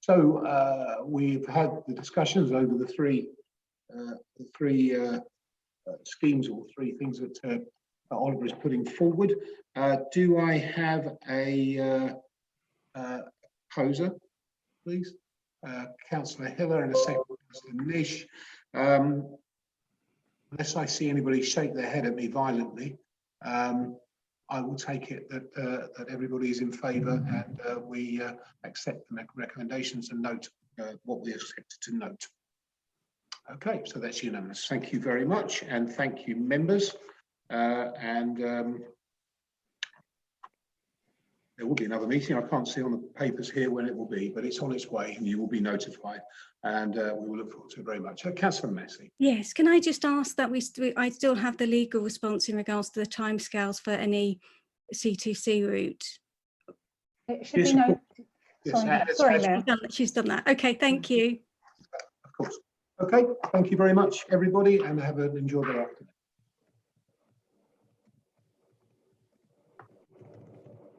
So we've had the discussions over the three schemes or three things that Oliver is putting forward. Do I have a proposer, please? Councillor Hiller and a second, Councillor Nish. Unless I see anybody shake their head at me violently, I will take it that everybody is in favour and we accept the recommendations and note what we accepted to note. Okay, so that's unanimous. Thank you very much, and thank you, members. There will be another meeting. I can't see on the papers here when it will be, but it's on its way and you will be notified, and we will look forward to it very much. Councillor Massey. Yes, can I just ask that I still have the legal response in regards to the timescales for any C2C route? It should be no. Sorry, Mayor. She's done that. Okay, thank you. Of course. Okay, thank you very much, everybody, and have an enjoyable afternoon.